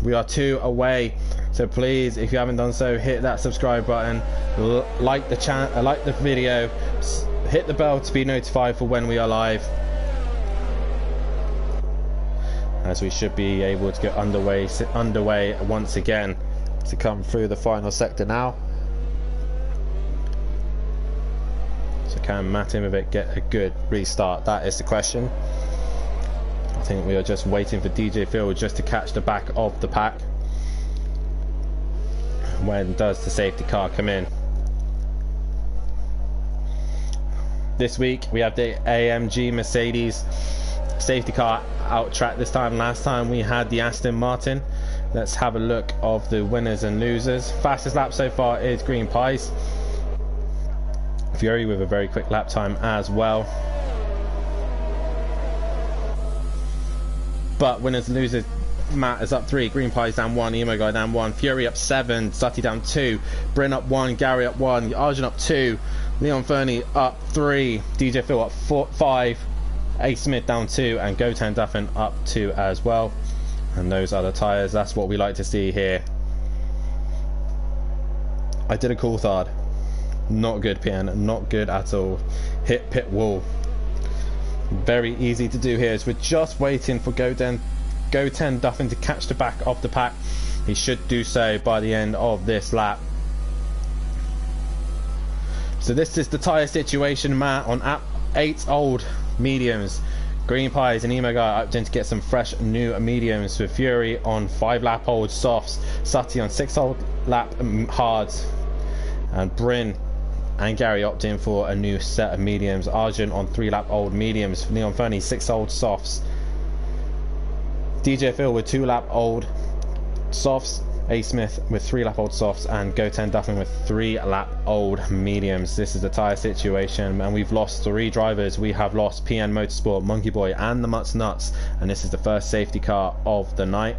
[SPEAKER 4] We are 2 away, so please, if you haven't done so, hit that subscribe button, like the channel, like the video, hit the bell to be notified for when we are live, as we should be able to get underway once again to come through the final sector now. So can Matt Imovic get a good restart? That is the question. I think we are just waiting for DJ Phil just to catch the back of the pack. When does the safety car come in? This week we have the AMG Mercedes safety car out track this time. Last time we had the Aston Martin. Let's have a look of the winners and losers. Fastest lap so far is Green Pies. Fury with a very quick lap time as well. But winners and losers, Matt is up 3, Green Pies down 1, Emo Guy down 1, Fury up 7, Sutty down 2, Bryn up 1, Gary up 1, Arjun up 2, Leon Fernie up 3, DJ Phil up 5, A Smith down 2, and Go 10 Duffin up 2 as well. And those are the tyres. That's what we like to see here. I did a coulthard. Not good, PN, not good at all. Hit pit wall. Very easy to do here, as we're just waiting for Go 10 Duffin to catch the back of the pack. He should do so by the end of this lap. So this is the tyre situation, Matt, on 8 old mediums. Green Pies and Emo Guy opting to get some fresh new mediums, with Fury on 5 lap old softs, Sutty on 6 old lap hards, and Bryn and Gary opting for a new set of mediums. Arjun on 3 lap old mediums, Leon Fernie 6 old softs, DJ Phil with 2 lap old softs, A Smith with 3 lap old softs, and Go 10 Duffin with 3 lap old mediums. This is the tyre situation, and we've lost 3 drivers. We have lost PN Motorsport, Monkey Boy and the Mutts Nuts, and this is the first safety car of the night.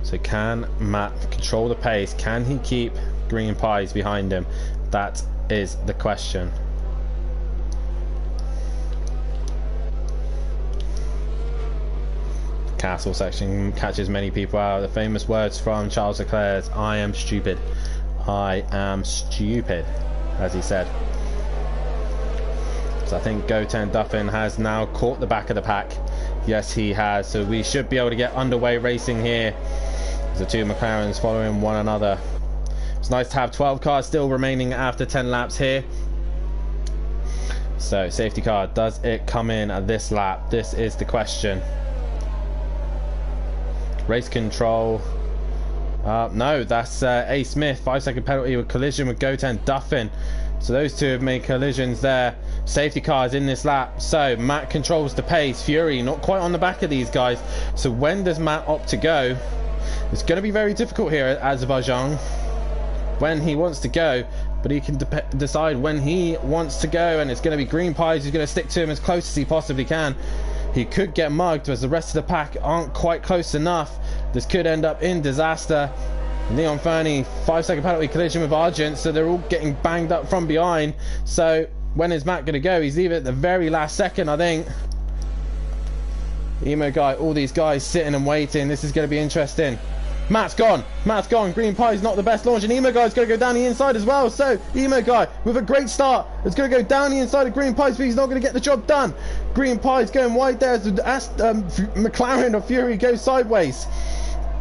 [SPEAKER 4] So can Matt control the pace? Can he keep Green Pies behind him? That is the question. Castle section catches many people out. The famous words from Charles Leclerc's "I am stupid. I am stupid," as he said. So I think Goten Duffin has now caught the back of the pack. Yes, he has. So we should be able to get underway racing here. The two McLarens following one another. It's nice to have 12 cars still remaining after 10 laps here. So safety car, does it come in at this lap? This is the question. Race control. No, that's A. Smith. 5-second penalty with collision with Goten Duffin. So those two have made collisions there. Safety cars in this lap. So Matt controls the pace. Fury not quite on the back of these guys. So when does Matt opt to go? It's going to be very difficult here at Azerbaijan when he wants to go, but he can decide when he wants to go, and it's going to be Green Pies who's going to stick to him as close as he possibly can. He could get mugged as the rest of the pack aren't quite close enough. This could end up in disaster. Leon Fernie, 5-second penalty collision with Argent, so they're all getting banged up from behind. So when is Matt going to go? He's leaving at the very last second, I think. Emo guy, all these guys sitting and waiting. This is going to be interesting. Matt's gone. Matt's gone. Green Pie's not the best launch, and Emo Guy's going to go down the inside as well. So Emo Guy with a great start is going to go down the inside of Green Pies, but he's not going to get the job done. Green Pie's going wide there as McLaren or Fury goes sideways.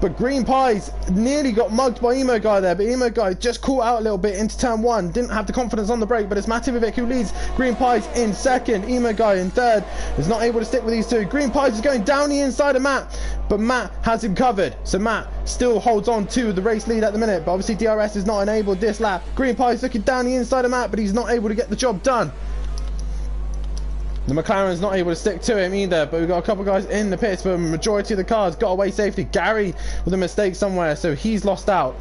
[SPEAKER 4] But Green Pies nearly got mugged by Emo Guy there, but Emo Guy just caught out a little bit into turn one. Didn't have the confidence on the brake, but it's Matimovic who leads Green Pies in second. Emo Guy in third. Is not able to stick with these two. Green Pies is going down the inside of Matt, but Matt has him covered. So Matt still holds on to the race lead at the minute, but obviously DRS is not enabled this lap. Green Pies looking down the inside of Matt, but he's not able to get the job done. The McLaren's not able to stick to him either, but we've got a couple of guys in the pits, but the majority of the cars got away safely. Gary with a mistake somewhere, so he's lost out.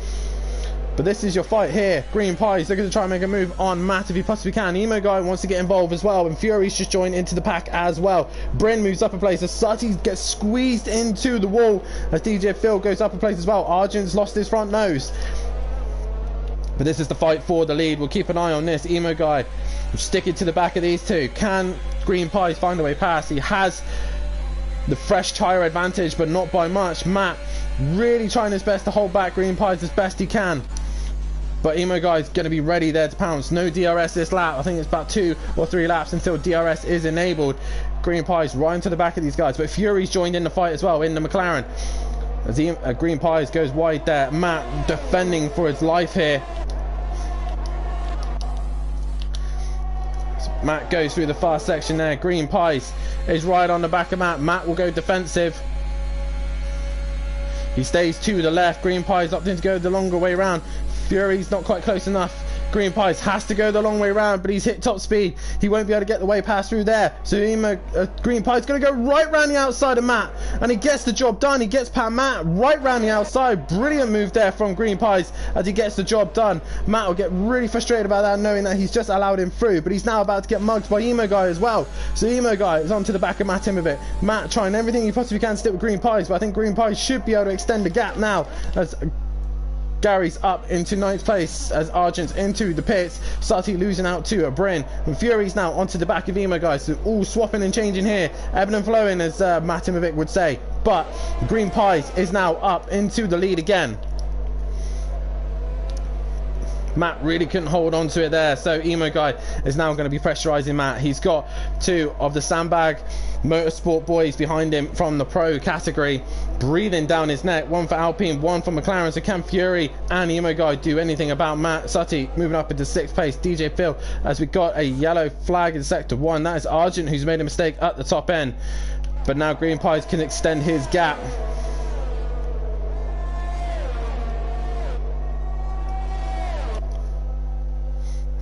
[SPEAKER 4] But this is your fight here. Green Pies looking to try and make a move on Matt if he possibly can. Emo Guy wants to get involved as well, and Fury's just joined into the pack as well. Bryn moves up a place as Sutty gets squeezed into the wall as DJ Phil goes up a place as well. Argent's lost his front nose. But this is the fight for the lead. We'll keep an eye on this. Emo Guy sticking to the back of these two. Can Green Pies find a way past? He has the fresh tyre advantage, but not by much. Matt really trying his best to hold back Green Pies as best he can. But Emo Guy's going to be ready there to pounce. No DRS this lap. I think it's about 2 or 3 laps until DRS is enabled. Green Pies right into the back of these guys. But Fury's joined in the fight as well in the McLaren. As Green Pies goes wide there. Matt defending for his life here. Matt goes through the fast section there. Green Pies is right on the back of Matt. Matt will go defensive. He stays to the left. Green Pies opting to go the longer way around. Fury's not quite close enough. Green Pies has to go the long way around, but he's hit top speed. He won't be able to get the way pass through there. So Green Pies going to go right round the outside of Matt, and he gets the job done. He gets past Matt right round the outside. Brilliant move there from Green Pies as he gets the job done. Matt will get really frustrated about that, knowing that he's just allowed him through, but he's now about to get mugged by Emo Guy as well. So Emo Guy is onto the back of Matt Timovic. Matt trying everything he possibly can to stick with Green Pies, but I think Green Pies should be able to extend the gap now as Gary's up into 9th place as Argent's into the pits. Sutty losing out to a Bryn, and Fury's now onto the back of Emo Guys. So all swapping and changing here, ebbing and flowing as Matimovic would say. But Green Pies is now up into the lead again. Matt really couldn't hold on to it there, so Emo Guy is now going to be pressurising Matt. He's got 2 of the Sandbag Motorsport boys behind him from the pro category, breathing down his neck. 1 for Alpine, 1 for McLaren. So can Fury and Emo Guy do anything about Matt? Sutty moving up into 6th place. DJ Phil, as we got a yellow flag in sector 1. That is Argent who's made a mistake at the top end, but now Green Pies can extend his gap.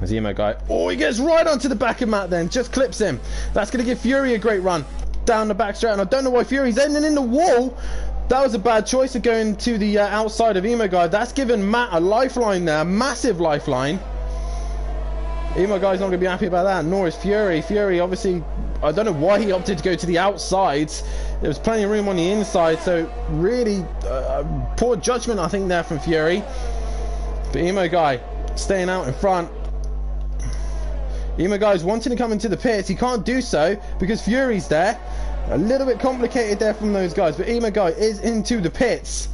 [SPEAKER 4] As Emo Guy, oh, he gets right onto the back of Matt then, just clips him. That's going to give Fury a great run down the back straight, and I don't know why Fury's ending in the wall. That was a bad choice of going to the outside of Emo Guy. That's given Matt a lifeline there, a massive lifeline. Emo Guy's not going to be happy about that, nor is Fury. Fury, obviously, I don't know why he opted to go to the outsides. There was plenty of room on the inside, so really poor judgment, I think, there from Fury. But Emo Guy staying out in front. Emo Guy's wanting to come into the pits. He can't do so because Fury's there. A little bit complicated there from those guys, but Emo Guy is into the pits.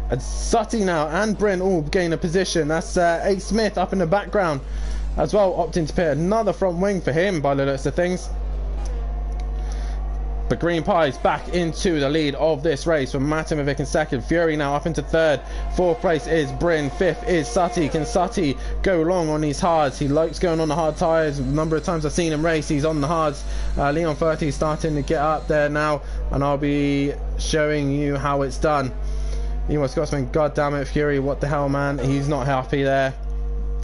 [SPEAKER 4] And Sutty now and Bryn all gain a position. That's A. Smith up in the background as well, opting to pit another front wing for him by the looks of things. But Green Pie's back into the lead of this race with Matimovic in second. Fury now up into third. Fourth place is Bryn. Fifth is Sutty. Can Sutty go long on these hards? He likes going on the hard tyres. A number of times I've seen him race, he's on the hards. Leon 30 is starting to get up there now, and I'll be showing you how it's done. Emo Scotsman, god damn it, Fury, what the hell, man? He's not happy there.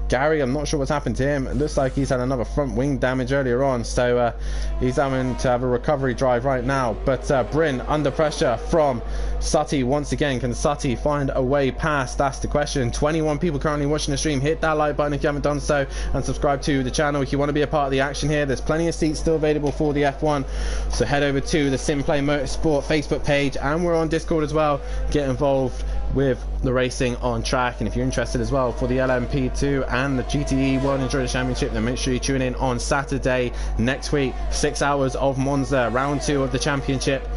[SPEAKER 4] Gary, I'm not sure what's happened to him. It looks like he's had another front wing damage earlier on, so he's having to have a recovery drive right now. But Bryn under pressure from Sutty once again. Can Sutty find a way past? That's the question. 21 people currently watching the stream. Hit that like button if you haven't done so, and subscribe to the channel if you want to be a part of the action here. There's plenty of seats still available for the F1, so head over to the Simplay Motorsport Facebook page, and we're on Discord as well. Get involved with the racing on track, and if you're interested as well for the LMP2 and the GTE World Endurance Championship, then make sure you tune in on Saturday next week. 6 hours of Monza, round 2 of the championship.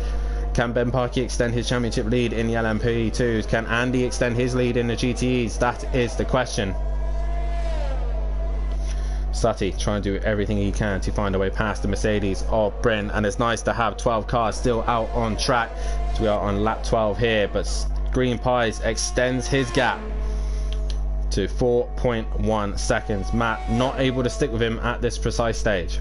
[SPEAKER 4] Can Ben Parkey extend his championship lead in the LMP2s? Can Andy extend his lead in the GTEs? That is the question. Sutty trying to do everything he can to find a way past the Mercedes of Bryn, and it's nice to have 12 cars still out on track. So we are on lap 12 here, but Green Pies extends his gap to 4.1 seconds. Matt not able to stick with him at this precise stage.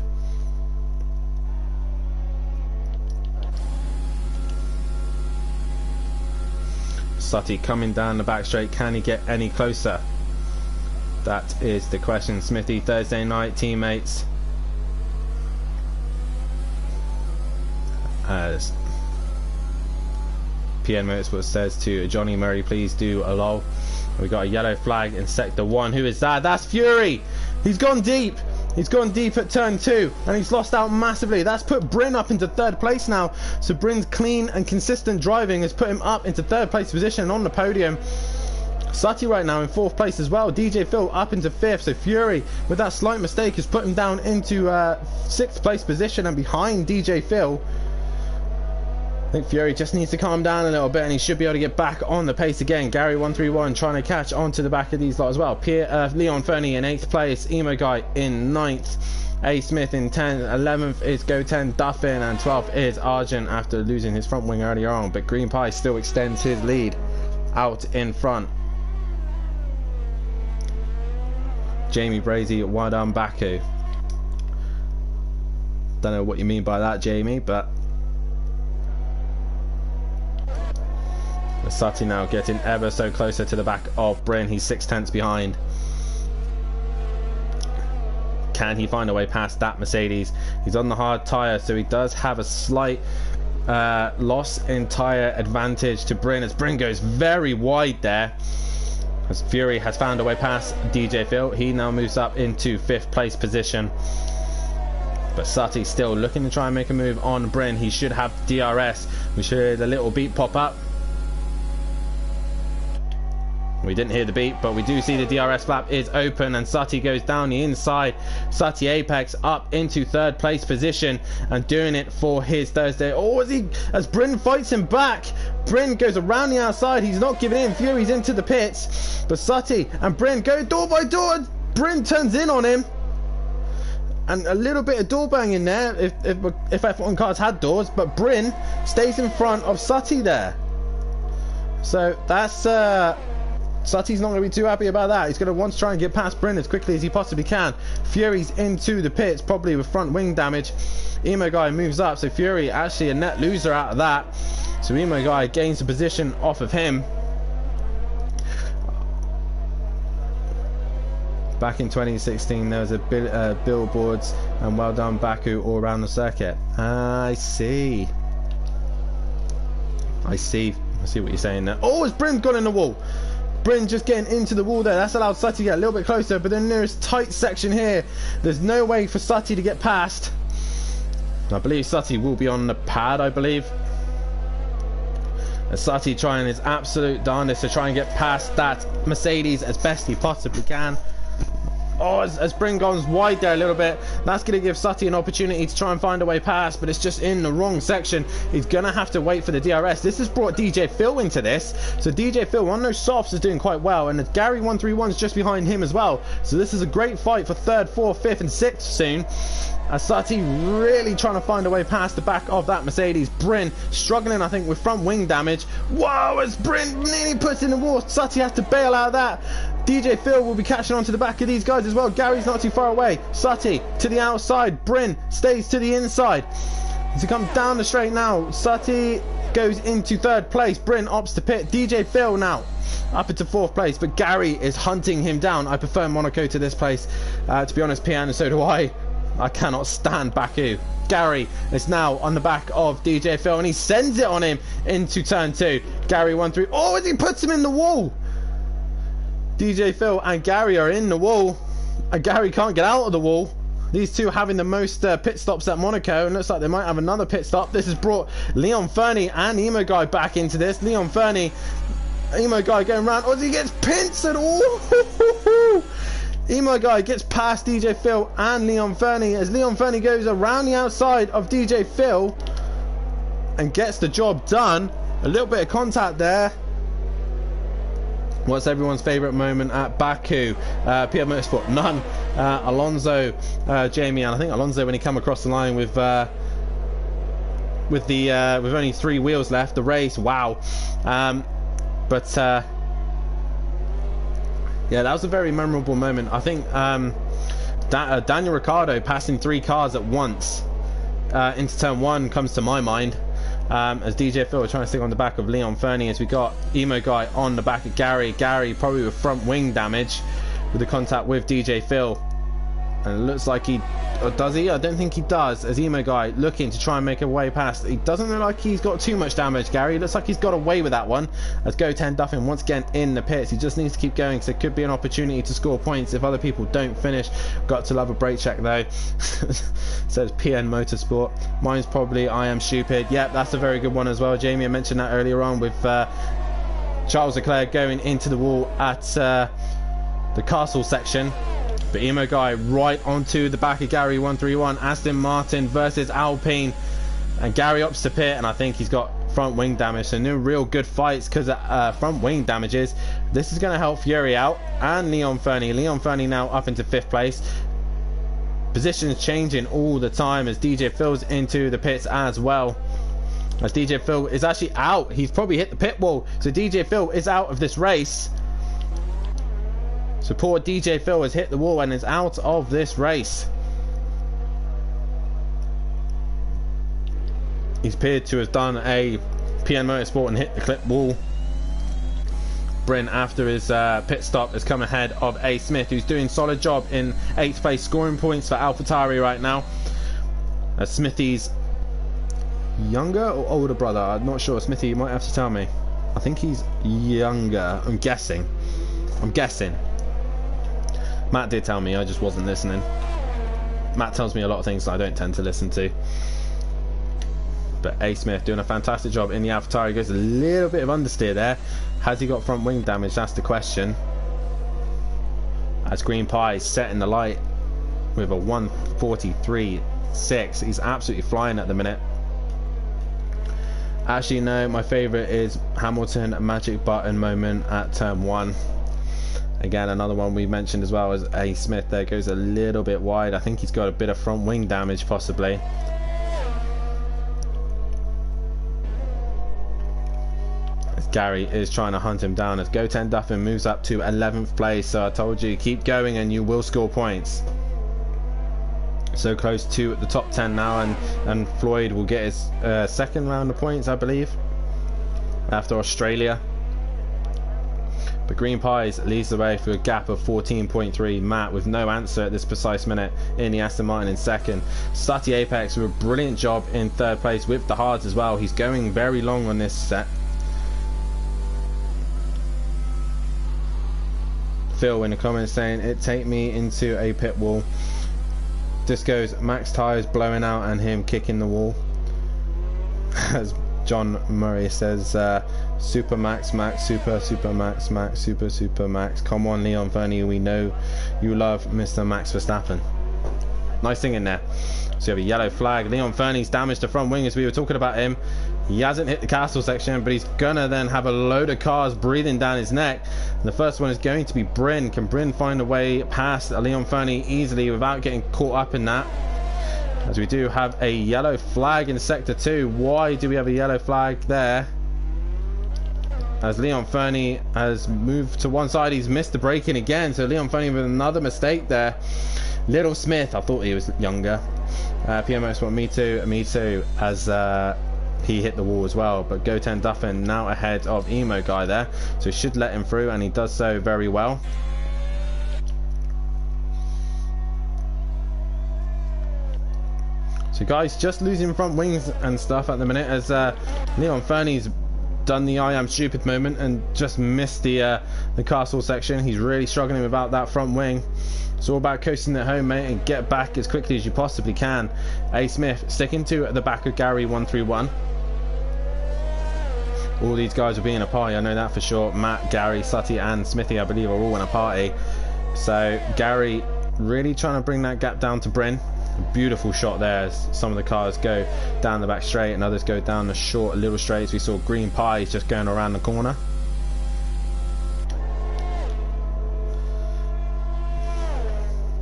[SPEAKER 4] Sutty coming down the back straight. Can he get any closer? That is the question. Smithy, Thursday night teammates. As PN Motorsport says to Johnny Murray, please do a lol. We got a yellow flag in sector 1. Who is that? That's Fury. He's gone deep. He's gone deep at turn 2, and he's lost out massively. That's put Bryn up into 3rd place now. So Bryn's clean and consistent driving has put him up into 3rd place position on the podium. Sutty right now in 4th place as well. DJ Phil up into 5th. So Fury, with that slight mistake, has put him down into 6th place position and behind DJ Phil. I think Fury just needs to calm down a little bit, and he should be able to get back on the pace again. Gary 131 trying to catch onto the back of these lot as well. Leon Fernie in 8th place. Emo Guy in 9th. A Smith in 10th. 11th is Go10 Duffin, and 12th is Argent after losing his front wing earlier on. But Green Pie still extends his lead out in front. Jamie Brazy, well done Baku. Don't know what you mean by that, Jamie, but Sutty now getting ever so closer to the back of Bryn. He's 6/10 behind. Can he find a way past that Mercedes? He's on the hard tyre, so he does have a slight loss in tyre advantage to Bryn, as Bryn goes very wide there. As Fury has found a way past DJ Phil, he now moves up into 5th place position. But Sutty still looking to try and make a move on Bryn. He should have DRS. We should hear the little beep pop up. We didn't hear the beep, but we do see the DRS flap is open, and Sutty goes down the inside. Sutty Apex up into 3rd place position and doing it for his Thursday. Oh, as Bryn fights him back. Bryn goes around the outside. He's not giving in. Fury's into the pits, but Sutty and Bryn go door by door. Bryn turns in on him, and a little bit of door banging there if F1 cars had doors, but Bryn stays in front of Sutty there. So that's Sutty's not going to be too happy about that. He's going to want to try and get past Bryn as quickly as he possibly can. Fury's into the pits, probably with front wing damage. Emo Guy moves up, so Fury actually a net loser out of that. So Emo Guy gains a position off of him. Back in 2016, there was a billboards and well done Baku all around the circuit. I see what you're saying there. Oh, has Bryn gone in the wall? Bryn just getting into the wall there. That's allowed Sutty to get a little bit closer, but then there's tight section here. There's no way for Sutty to get past. I believe Sutty will be on the pad, I believe. And Sutty trying his absolute darndest to try and get past that Mercedes as best he possibly can. Oh, as Bryn goes wide there a little bit, that's going to give Sutty an opportunity to try and find a way past, but it's just in the wrong section. He's going to have to wait for the DRS. This has brought DJ Phil into this. So DJ Phil on those softs is doing quite well, and Gary 131's just behind him as well. So this is a great fight for 3rd, 4th, 5th and 6th soon. As Sutty really trying to find a way past the back of that Mercedes. Bryn struggling, I think, with front wing damage. Whoa, as Bryn nearly puts in the wall, Sutty has to bail out of that. DJ Phil will be catching on to the back of these guys as well. Gary's not too far away. Sutty to the outside. Bryn stays to the inside. As he comes down the straight now, Sutty goes into 3rd place. Bryn opts to pit. DJ Phil now up into 4th place, but Gary is hunting him down. I prefer Monaco to this place, to be honest, Pian, and so do I. I cannot stand Baku. Gary is now on the back of DJ Phil, and he sends it on him into turn 2. Gary 1-3. Oh, as he puts him in the wall. DJ Phil and Gary are in the wall, and Gary can't get out of the wall. These two having the most pit stops at Monaco, and looks like they might have another pit stop. This has brought Leon Fernie and Emo Guy back into this. Leon Fernie, Emo Guy going round. Oh, he gets pinched and oh, Emo Guy gets past DJ Phil and Leon Fernie as Leon Fernie goes around the outside of DJ Phil and gets the job done. A little bit of contact there. What's everyone's favourite moment at Baku? PS Motorsport, none. Alonso, Jamie, and I think Alonso when he come across the line with only 3 wheels left, the race. Wow. Yeah, that was a very memorable moment. I think Daniel Ricciardo passing 3 cars at once into turn 1 comes to my mind. As DJ Phil trying to stick on the back of Leon Fernie, as we got Emo Guy on the back of Gary. Gary probably with front wing damage with the contact with DJ Phil. And it looks like he... Or does he? I don't think he does. As Emo Guy looking to try and make a way past. He doesn't look like he's got too much damage, Gary. Looks like he's got away with that one. As Go 10 Duffin once again in the pits. He just needs to keep going, so it could be an opportunity to score points if other people don't finish. Got to love a brake check though. Says PN Motorsport. Mine's probably I Am Stupid. Yep, that's a very good one as well. Jamie, I mentioned that earlier on with Charles Leclerc going into the wall at the castle section. But Emo Guy right onto the back of Gary 131. Aston Martin versus Alpine, and Gary opts to pit, and I think he's got front wing damage, so no real good fights because of front wing damages. This is going to help Fury out and Leon Fernie. Leon Fernie now up into 5th place. Positions changing all the time as DJ Phil's into the pits as well. As DJ Phil is actually out, he's probably hit the pit wall, so DJ Phil is out of this race. So poor DJ Phil has hit the wall and is out of this race. He's appeared to have done a PN Motorsport and hit the clip wall. Bryn, after his pit stop, has come ahead of A. Smith, who's doing a solid job in 8th place, scoring points for AlphaTauri right now. Smithy's younger or older brother? I'm not sure. Smithy, you might have to tell me. I think he's younger. I'm guessing. Matt did tell me, I just wasn't listening. Matt tells me a lot of things that I don't tend to listen to. But A. Smith doing a fantastic job in the AlphaTauri. Goes a little bit of understeer there. Has he got front wing damage? That's the question. As Green Pie setting the light with a 1:43.6. He's absolutely flying at the minute. Actually, no, my favourite is Hamilton magic button moment at turn 1. Again, another one we mentioned as well as A. Smith there goes a little bit wide. I think he's got a bit of front wing damage possibly. As Gary is trying to hunt him down as Go 10 Duffin moves up to 11th place. So I told you, keep going and you will score points. So close to the top 10 now, and Floyd will get his 2nd round of points, I believe, after Australia. But Green Pies leads the way through a gap of 14.3. Matt with no answer at this precise minute in the Aston Martin in 2nd. Sutty Apex with a brilliant job in 3rd place with the hards as well. He's going very long on this set. Phil in the comments saying it take me into a pit wall. This goes Max tyres blowing out and him kicking the wall. As John Murray says, Super max, max, super, super max, max, super, super max. Come on, Leon Fernie, we know you love Mr. Max Verstappen. Nice thing in there. So you have a yellow flag. Leon Fernie's damaged the front wing as we were talking about him. He hasn't hit the castle section, but he's gonna then have a load of cars breathing down his neck. And the first one is going to be Bryn. Can Bryn find a way past Leon Fernie easily without getting caught up in that? As we do have a yellow flag in sector 2. Why do we have a yellow flag there? As Leon Fernie has moved to one side, he's missed the braking again. So Leon Fernie with another mistake there. Little Smith, I thought he was younger. PM Motorsport, me too, as he hit the wall as well. But Goten Duffin now ahead of Emo Guy there. So he should let him through, and he does so very well. So guys, just losing front wings and stuff at the minute as Leon Fernie's done the I am stupid moment and just missed the castle section. He's really struggling without that front wing. It's all about coasting at home, mate, and get back as quickly as you possibly can. A Smith sticking to at the back of Gary 131. All these guys will be in a party, I know that for sure. Matt, Gary, Sutty and Smithy, I believe, are all in a party. So Gary really trying to bring that gap down to Bryn. Beautiful shot there as some of the cars go down the back straight and others go down the short little straights. We saw Green Pies just going around the corner.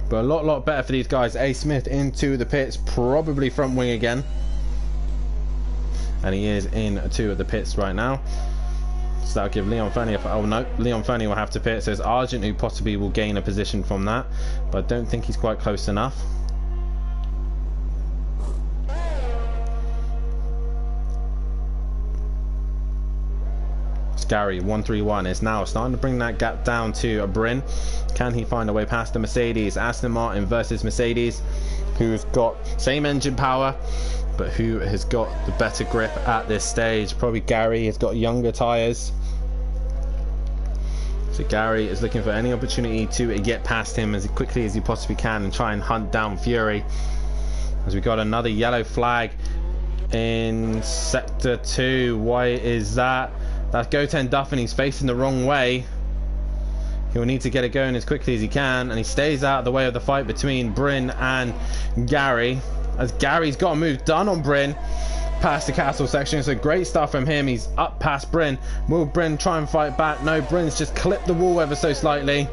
[SPEAKER 4] But a lot better for these guys. A Smith into the pits, probably front wing again, and he is into the pits right now. So that'll give Leon Fernie oh no, Leon Fernie will have to pit. So it's Argent who possibly will gain a position from that, but I don't think he's quite close enough. Gary 131 is now starting to bring that gap down to a Bryn. Can he find a way past the Mercedes? Aston Martin versus Mercedes, who's got same engine power, but who has got the better grip at this stage? Probably Gary has got younger tyres. So Gary is looking for any opportunity to get past him as quickly as he possibly can and try and hunt down Fury. As we got another yellow flag in sector 2. Why is that? That's Goten Duffin. He's facing the wrong way. He'll need to get it going as quickly as he can, and he stays out of the way of the fight between Bryn and Gary, as Gary's got a move done on Bryn past the castle section. So great stuff from him. He's up past Bryn. Will Bryn try and fight back? No, Bryn's just clipped the wall ever so slightly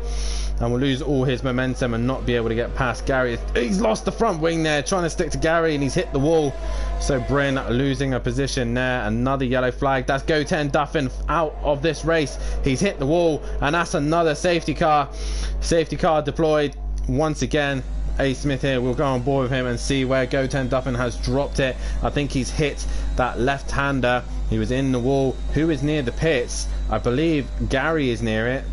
[SPEAKER 4] and will lose all his momentum and not be able to get past Gary. He's lost the front wing there, trying to stick to Gary, and he's hit the wall. So Bryn losing a position there. Another yellow flag. That's Goten Duffin out of this race. He's hit the wall, and that's another safety car. Safety car deployed once again. A Smith here, we'll go on board with him and see where Goten Duffin has dropped it. I think he's hit that left-hander. He was in the wall. Who is near the pits? I believe Gary is near it.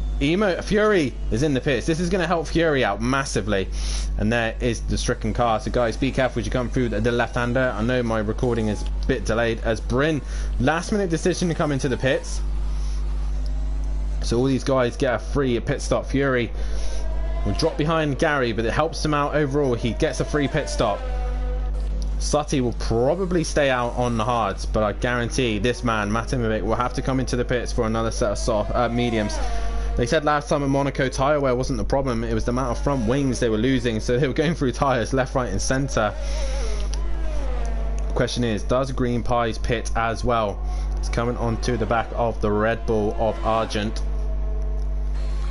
[SPEAKER 4] Fury is in the pits. This is going to help Fury out massively. And there is the stricken car. So guys, be careful as you come through the left-hander. I know my recording is a bit delayed as Bryn, last-minute decision to come into the pits. So all these guys get a free pit stop. Fury will drop behind Gary, but it helps him out overall. He gets a free pit stop. Sutty will probably stay out on the hards, but I guarantee this man, Matimovic, will have to come into the pits for another set of mediums. They said last time at Monaco tyre wear wasn't the problem, it was the amount of front wings they were losing, so they were going through tyres left, right and centre. The question is, does Green Pies pit as well? It's coming onto the back of the Red Bull of Argent.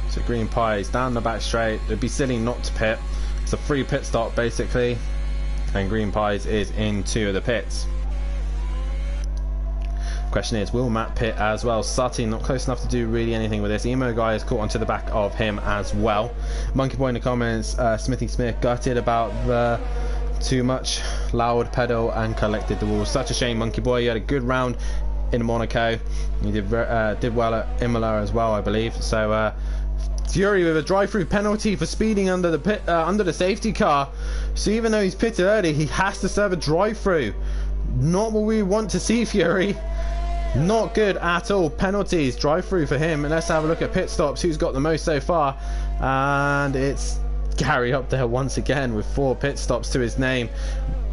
[SPEAKER 4] So Green Pies down the back straight. It'd be silly not to pit. It's a free pit stop basically, and Green Pies is into the pits. Question is, will Matt pit as well? Sutty not close enough to do really anything with this. Emo Guy is caught onto the back of him as well. Monkey Boy in the comments, Smithy Smith gutted about the too much loud pedal and collected the wall. Such a shame, Monkey Boy. You had a good round in Monaco. You did well at Imola as well, I believe. So Fury with a drive-through penalty for speeding under the safety car. So even though he's pitted early, he has to serve a drive-through. Not what we want to see, Fury. Not good at all. Penalties, drive-through for him. And let's have a look at pit stops. Who's got the most so far? And it's Gary up there once again with 4 pit stops to his name.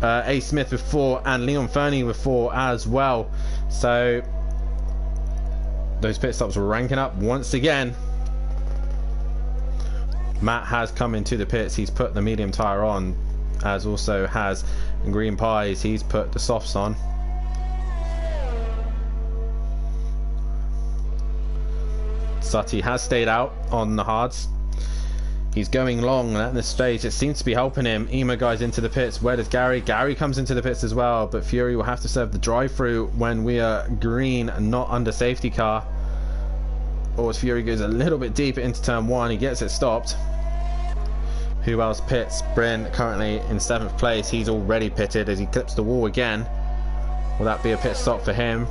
[SPEAKER 4] A Smith with 4 and Leon Fernie with 4 as well. So those pit stops ranking up once again. Matt has come into the pits. He's put the medium tyre on, as also has Green Pies. He's put the softs on. Sutty has stayed out on the hards. He's going long, and at this stage it seems to be helping him. Emo guys into the pits. Where does Gary? Gary comes into the pits as well, but Fury will have to serve the drive-through when we are green and not under safety car. Or as Fury goes a little bit deeper into turn 1, he gets it stopped. Who else pits? Bryn currently in 7th place. He's already pitted as he clips the wall again. Will that be a pit stop for him?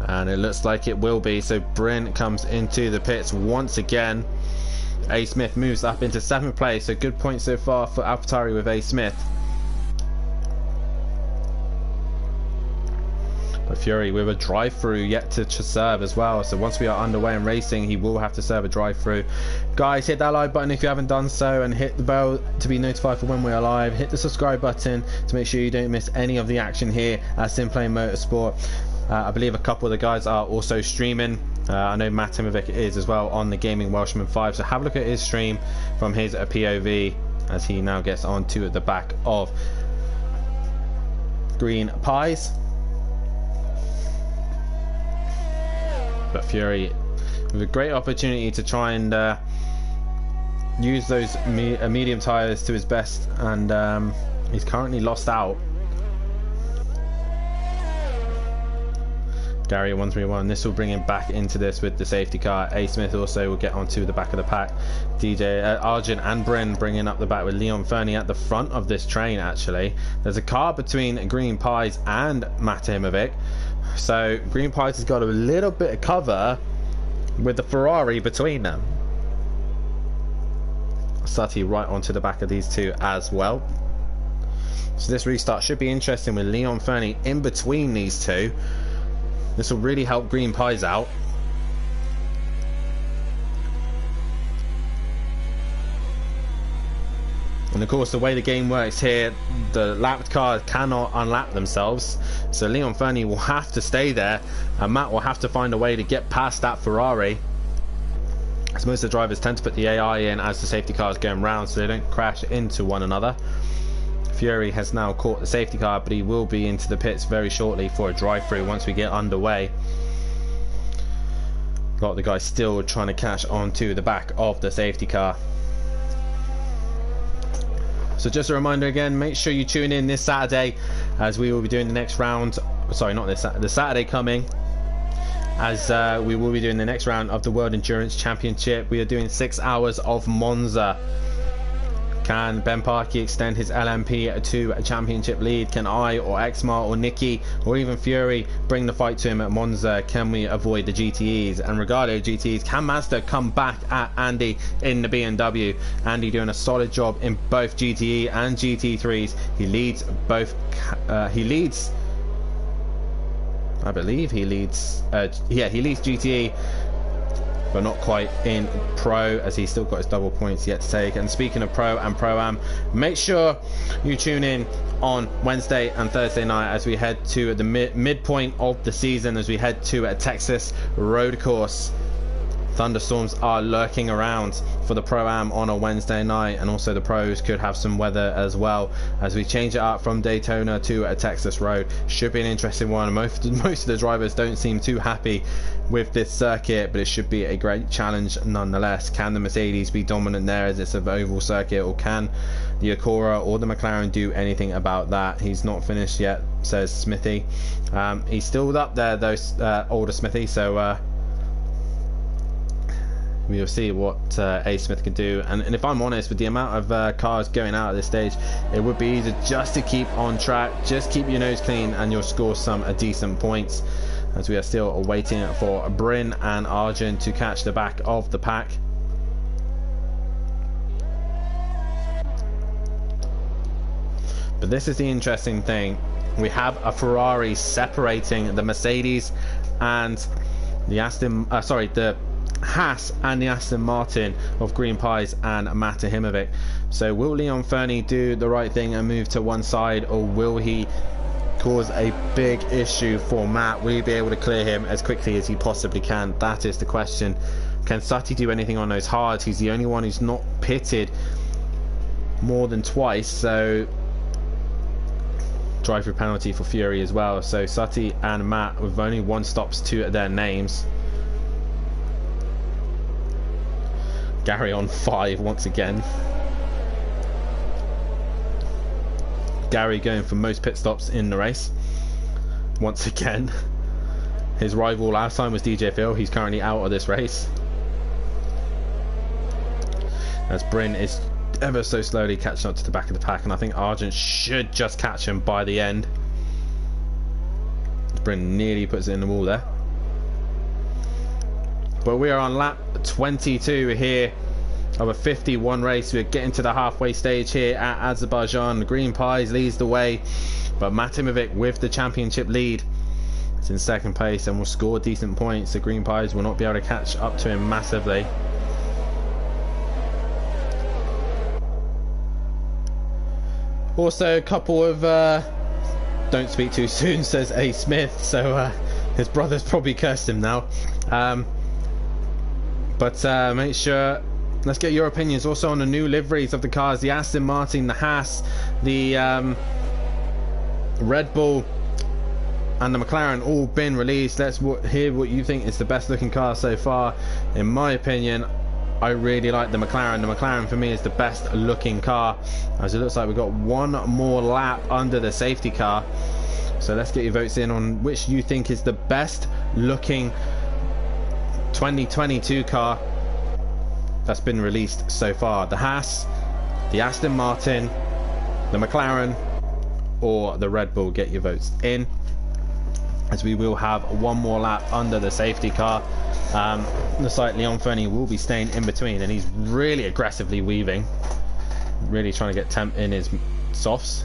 [SPEAKER 4] And it looks like it will be. So Bryn comes into the pits once again. A Smith moves up into 7th place. So good point so far for AlphaTauri with A Smith. But Fury with a drive-through yet to serve as well. So once we are underway and racing, he will have to serve a drive-through. Guys, hit that like button if you haven't done so, and hit the bell to be notified for when we are live. Hit the subscribe button to make sure you don't miss any of the action here at Simplay Motorsport. I believe a couple of the guys are also streaming. I know Matt Timovic is as well on the Gaming Welshman 5, so have a look at his stream from his POV as he now gets onto the back of Green Pies. But Fury with a great opportunity to try and use those medium tyres to his best, and he's currently lost out. Gary 131. This will bring him back into this with the safety car. A Smith also will get onto the back of the pack. DJ Arjun and Bryn bringing up the back with Leon Fernie at the front of this train. Actually, there's a car between Green Pies and Matimovic, so Green Pies has got a little bit of cover with the Ferrari between them. Sutty right onto the back of these two as well. So this restart should be interesting with Leon Fernie in between these two. This will really help Green Pies out. And of course, the way the game works here, the lapped cars cannot unlap themselves. So Leon Fernie will have to stay there, and Matt will have to find a way to get past that Ferrari. As most of the drivers tend to put the AI in as the safety cars going round so they don't crash into one another. Fury has now caught the safety car, but he will be into the pits very shortly for a drive-through once we get underway. Got the guy still trying to catch onto the back of the safety car. So just a reminder again, make sure you tune in this Saturday as we will be doing the next round. Sorry, not this Saturday, the Saturday coming, as we will be doing the next round of the World Endurance Championship. We are doing 6 hours of Monza. Can Ben Parkey extend his LMP to a championship lead? Can I or Exmar or Nicky or even Fury bring the fight to him at Monza? Can we avoid the GTEs? And regarding GTEs, can Mazda come back at Andy in the BMW? Andy doing a solid job in both GTE and GT3s. He leads both. I believe he leads. Yeah, he leads GTE, but not quite in Pro, as he's still got his double points yet to take. And speaking of Pro and Pro-Am, make sure you tune in on Wednesday and Thursday night as we head to the midpoint of the season, as we head to a Texas road course. Thunderstorms are lurking around for the Pro-Am on a Wednesday night, and also the Pros could have some weather as well as we change it up from Daytona to a Texas road. Should be an interesting one. Most of the drivers don't seem too happy with this circuit, but it should be a great challenge nonetheless. Can the Mercedes be dominant there as it's an oval circuit, or can the Acura or the McLaren do anything about that? He's not finished yet, says Smithy. He's still up there though, older Smithy, so we'll see what A Smith can do. And if I'm honest, with the amount of cars going out at this stage, it would be easy just to keep on track, just keep your nose clean, and you'll score some decent points, as we are still waiting for Bryn and Arjun to catch the back of the pack. But this is the interesting thing. We have a Ferrari separating the Mercedes and the the Haas and the Aston Martin of Green Pies and Matimovic. So will Leon Fernie do the right thing and move to one side, or will he cause a big issue for Matt. Will he be able to clear him as quickly as he possibly can? That is the question. Can Sutty do anything on those hards? He's the only one who's not pitted more than twice, so drive-through penalty for Fury as well. So Sutty and Matt with only 1 stops to their names. Gary on 5 once again. Gary going for most pit stops in the race once again. His rival last time was DJ Phil. He's currently out of this race, as Bryn is ever so slowly catching up to the back of the pack, and I think Argent should just catch him by the end. Bryn nearly puts it in the wall there. But we are on lap 22 here of a 51 race. We're getting to the halfway stage here at Azerbaijan. The Green Pies leads the way, but Matimovic with the championship lead is in second place and will score decent points. The Green Pies will not be able to catch up to him massively. Also a couple of don't speak too soon, says A Smith, so his brother's probably cursed him now. But make sure, let's get your opinions also on the new liveries of the cars: the Aston Martin, the Haas, the Red Bull and the McLaren, all been released. Let's hear what you think is the best looking car so far. In my opinion, I really like the McLaren. The McLaren for me is the best looking car, as it looks like we've got 1 more lap under the safety car. So let's get your votes in on which you think is the best looking 2022 car that's been released so far: the Haas, the Aston Martin, the McLaren, or the Red Bull. Get your votes in, as we will have 1 more lap under the safety car. Looks like Leon Fernie will be staying in between, and he's really aggressively weaving, really trying to get temp in his softs.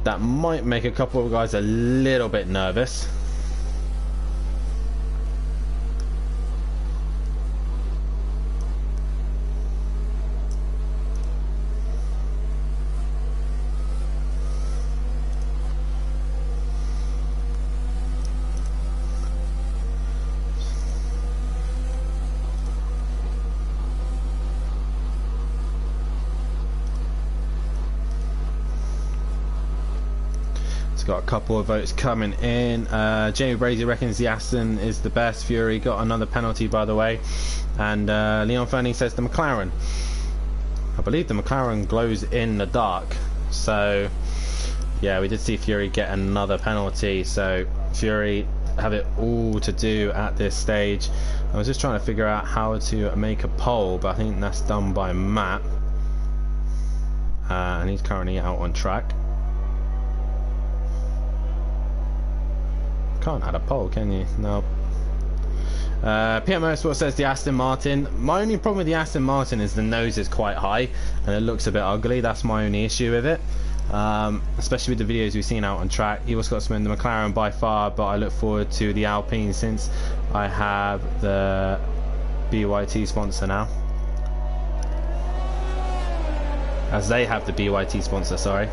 [SPEAKER 4] That might make a couple of guys a little bit nervous. Got a couple of votes coming in. Jamie Brady reckons the Aston is the best. Fury got another penalty, by the way, and Leon Fernie says the McLaren. I believe the McLaren glows in the dark, so yeah, we did see Fury get another penalty. So Fury have it all to do at this stage. I was just trying to figure out how to make a poll, but I think that's done by Matt, and he's currently out on track. Can't add a poll, can you? No. PM Motorsport says the Aston Martin. My only problem with the Aston Martin is the nose is quite high and it looks a bit ugly. That's my only issue with it, especially with the videos we've seen out on track. Evo Scotsman, the McLaren by far, but I look forward to the Alpine since I have the BYT sponsor now, as they have the BYT sponsor, sorry.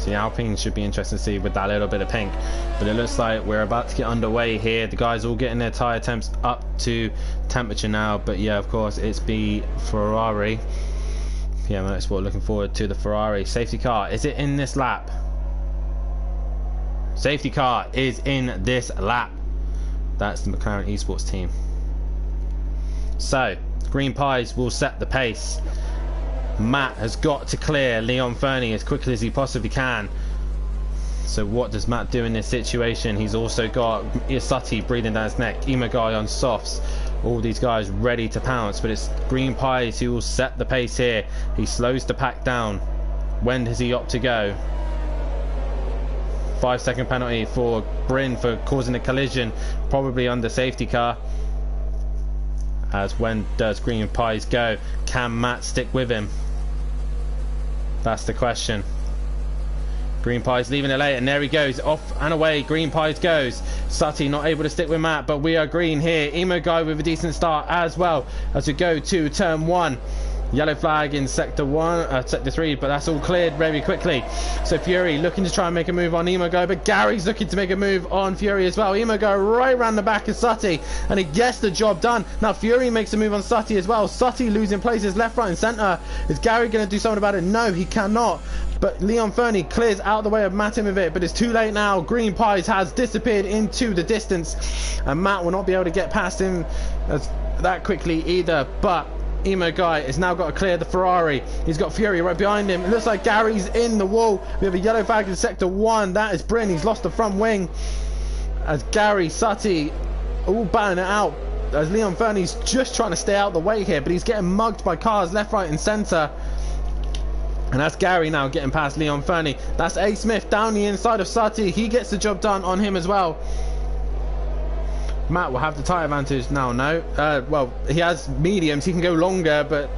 [SPEAKER 4] The Alpine should be interesting to see with that little bit of pink, but it looks like we're about to get underway here. The guys all getting their tyre temps up to temperature now, but yeah, of course it's the Ferrari. Yeah, Motorsport looking forward to the Ferrari. Safety car, is it in this lap? Safety car is in this lap. That's the McLaren Esports team. So Green Pies will set the pace. Matt has got to clear Leon Fernie as quickly as he possibly can. So what does Matt do in this situation? He's also got Sutty breathing down his neck, Imagai on softs, all these guys ready to pounce, but it's Green Pies who will set the pace here. He slows the pack down. When does he opt to go? 5-second penalty for Bryn for causing a collision, probably under safety car. As when does Green Pies go? Can Matt stick with him? That's the question. Green Pies leaving it late, and there he goes, off and away. Green Pies goes. Sutty not able to stick with Matt, but we are green here. Emo Guy with a decent start as well as we go to turn 1. Yellow flag in sector 3, but that's all cleared very quickly. So Fury looking to try and make a move on Emogo, but Gary's looking to make a move on Fury as well. Emogo right around the back of Sutty, and he gets the job done. Now Fury makes a move on Sutty as well. Sutty losing places left, right and centre. Is Gary going to do something about it? No, he cannot. But Leon Fernie clears out the way of Matt Imovic, but it's too late now. Green Pies has disappeared into the distance, and Matt will not be able to get past him that quickly either. But Emo Guy has now got to clear the Ferrari. He's got Fury right behind him. It looks like Gary's in the wall. We have a yellow flag in sector 1. That is Bryn. He's lost the front wing. As Gary, Sutty, all batting it out. As Leon Fernie's just trying to stay out the way here, but he's getting mugged by cars left, right and centre. And that's Gary now getting past Leon Fernie. That's A. Smith down the inside of Sutty. He gets the job done on him as well. Matt will have the tyre advantage now. No, well, he has mediums, he can go longer, but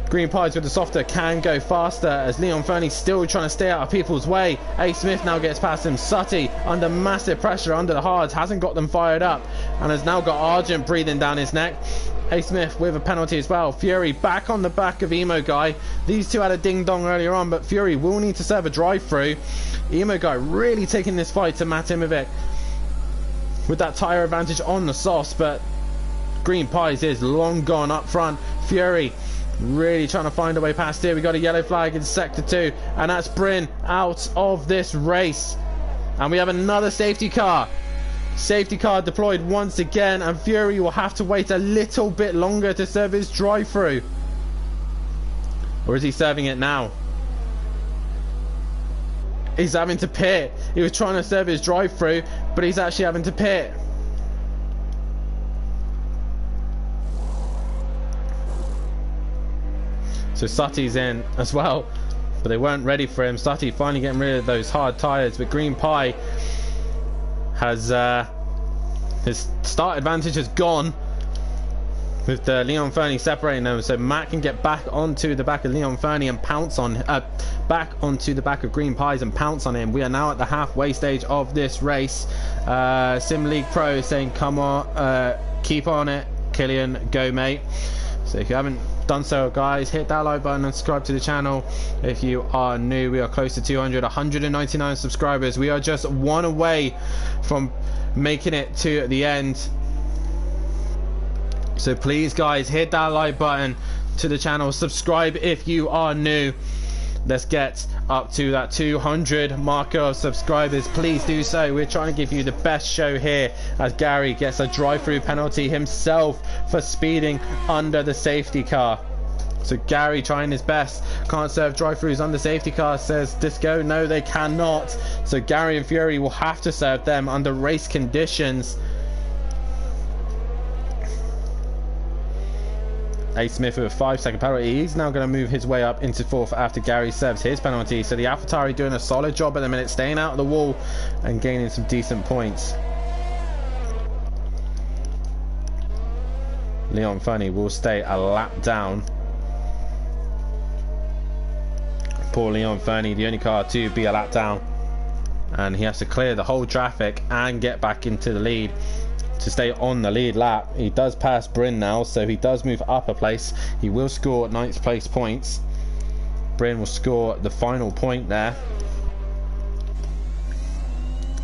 [SPEAKER 4] Green Pies with the softer can go faster, as Leon Fernie's still trying to stay out of people's way. A. Smith now gets past him. Sutty under massive pressure under the hards, hasn't got them fired up, and has now got Argent breathing down his neck. A. Smith with a penalty as well. Fury back on the back of Emo Guy. These two had a ding dong earlier on, but Fury will need to serve a drive through. Emo Guy really taking this fight to Matt Imovic with that tyre advantage on the softs, but Green Pies is long gone up front. Fury really trying to find a way past here. We got a yellow flag in sector 2, and that's Bryn out of this race. And we have another safety car. Safety car deployed once again, and Fury will have to wait a little bit longer to serve his drive through. Or is he serving it now? He's having to pit. He was trying to serve his drive through, but he's actually having to pit. So Sutty's in as well, but they weren't ready for him. Sutty finally getting rid of those hard tyres, but Green Pie has his start advantage has gone with Leon Fernie separating them, so Matt can get back onto the back of Leon Fernie and pounce on back onto the back of Green Pies and pounce on him. We are now at the halfway stage of this race. Sim League Pro saying come on, keep on it Killian, go mate. So if you haven't done so, guys, hit that like button and subscribe to the channel. If you are new, we are close to 199 subscribers. We are just one away from making it to the end. So please, guys, hit that like button to the channel, subscribe if you are new. Let's get up to that 200 marker of subscribers. Please do so. We're trying to give you the best show here, as Gary gets a drive-through penalty himself for speeding under the safety car. So Gary trying his best. Can't serve drive-throughs under safety car, says Disco. No, they cannot. So Gary and Fury will have to serve them under race conditions. A. Smith with a 5-second penalty. He's now going to move his way up into 4th after Gary serves his penalty. So the AlphaTauri doing a solid job at the minute, staying out of the wall and gaining some decent points. Leon Fernie will stay a lap down. Poor Leon Fernie, the only car to be a lap down, and he has to clear the whole traffic and get back into the lead to stay on the lead lap. He does pass Bryn now, so he does move up a place. He will score 9th place points. Bryn will score the final point there,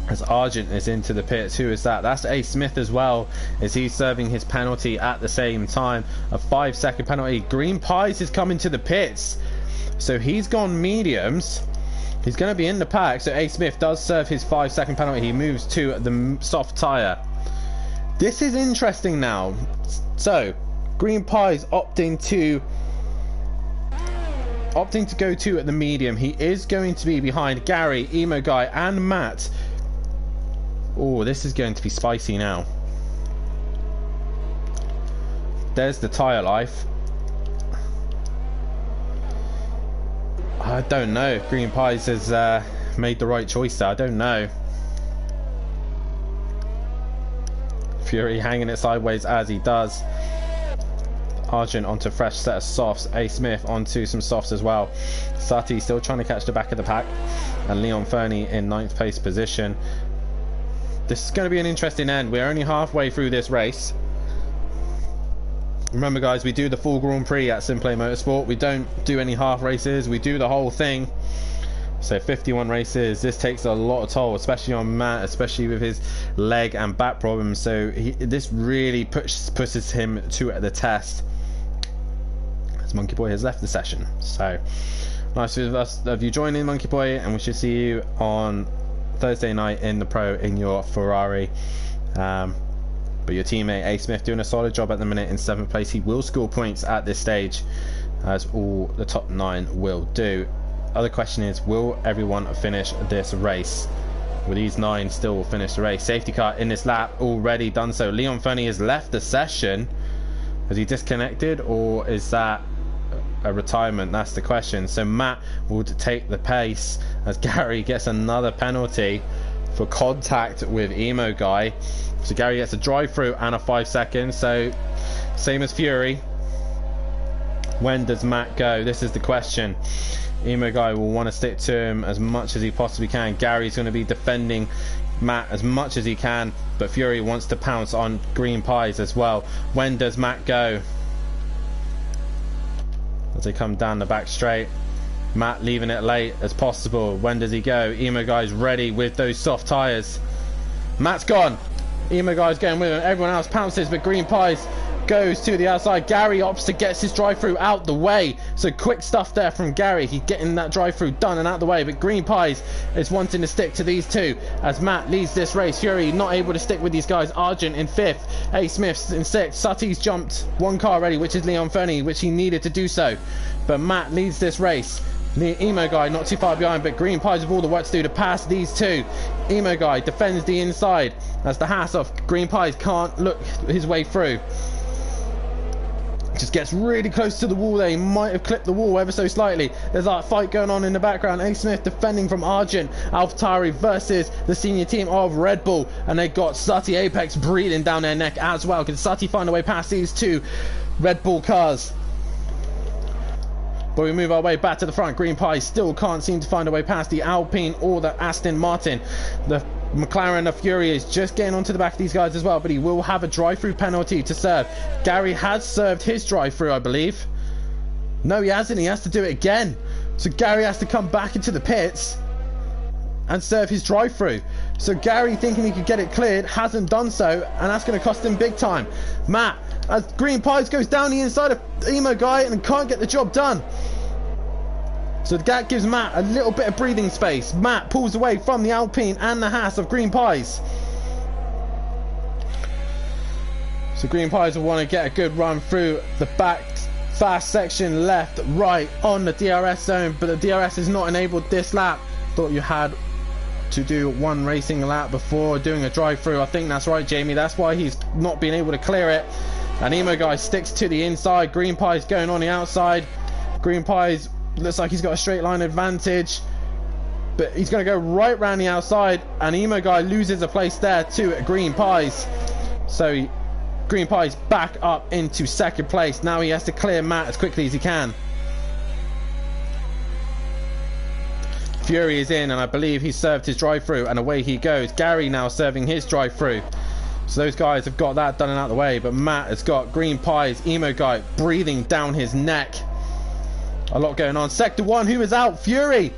[SPEAKER 4] as Argent is into the pits. Who is that? That's A. Smith as well, as he's serving his penalty at the same time. A 5-second penalty. Green Pies is coming to the pits, so he's gone mediums. He's going to be in the pack, so A. Smith does serve his 5-second penalty. He moves to the soft tyre. This is interesting now. So Green Pies opting to go to the medium. He is going to be behind Gary, Emo Guy and Matt. Oh, this is going to be spicy now. There's the tyre life. I don't know if Green Pies has made the right choice there. I don't know. Fury hanging it sideways as he does. Argent onto fresh set of softs. A. Smith onto some softs as well. Sutty still trying to catch the back of the pack, and Leon Fernie in 9th place position. This is going to be an interesting end. We're only halfway through this race. Remember guys, we do the full Grand Prix at Simplay Motorsport. We don't do any half races, we do the whole thing. So 51 races. This takes a lot of toll, especially on Matt, especially with his leg and back problems. So this really pushes him to the test, as Monkey Boy has left the session. So nice of you joining, Monkey Boy, and we should see you on Thursday night in the Pro in your Ferrari. But your teammate A Smith doing a solid job at the minute in 7th place. He will score points at this stage, as all the top 9 will do. Other question is, will everyone finish this race? Will these 9 still finish the race? Safety car in this lap, already done so. Leon Fernie has left the session. Has he disconnected, or is that a retirement? That's the question. So Matt will take the pace as Gary gets another penalty for contact with Emo Guy. So Gary gets a drive through and a 5 seconds. So same as Fury. When does Matt go? This is the question. Emo Guy will want to stick to him as much as he possibly can. Gary's going to be defending Matt as much as he can, but Fury wants to pounce on Green Pies as well. When does Matt go? As they come down the back straight, Matt leaving it late as possible. When does he go? Emo Guy's ready with those soft tyres. Matt's gone. Emo Guy's going with him. Everyone else pounces, but Green Pies goes to the outside. Gary opts to get his drive through out the way. So quick stuff there from Gary. He's getting that drive through done and out the way, but Green Pies is wanting to stick to these two as Matt leads this race. Fury not able to stick with these guys. Argent in 5th, A Smith's in 6th. Sutty's jumped one car already, which is Leon Fernie, which he needed to do so, but Matt leads this race. The Emo Guy not too far behind, but Green Pies with all the work to do to pass these two. Emo Guy defends the inside as the Haas off. Green Pies can't look his way through. Just gets really close to the wall there. He might have clipped the wall ever so slightly. There's that fight going on in the background. A Smith defending from Argent. AlphaTauri versus the senior team of Red Bull, and they got Sutty Apex breathing down their neck as well. Can Sutty find a way past these two Red Bull cars? But we move our way back to the front. Green Pie still can't seem to find a way past the Alpine or the Aston Martin. The McLaren, the Fury, is just getting onto the back of these guys as well, but he will have a drive-through penalty to serve. Gary has served his drive-through, I believe. No, he hasn't. He has to do it again. So Gary has to come back into the pits and serve his drive-through. So Gary, thinking he could get it cleared, hasn't done so, and that's going to cost him big time. Matt, as Green Pies goes down the inside of Emo Guy and can't get the job done. So that gives Matt a little bit of breathing space. Matt pulls away from the Alpine and the Haas of Green Pies. So Green Pies will want to get a good run through the back fast section, left, right on the DRS zone, but the DRS is not enabled this lap. Thought you had to do one racing lap before doing a drive-through. I think that's right, Jamie. That's why he's not been able to clear it. And Emo Guy sticks to the inside. Green Pies going on the outside. Green Pies looks like he's got a straight line advantage, but he's going to go right round the outside, and Emo Guy loses a place there to Green Pies. So Green Pies back up into 2nd place. Now he has to clear Matt as quickly as he can. Fury is in, and I believe he served his drive-through, and away he goes. Gary now serving his drive-through. So those guys have got that done and out of the way, but Matt has got Green Pies, Emo Guy breathing down his neck. A lot going on. Sector 1, who is out? Fury.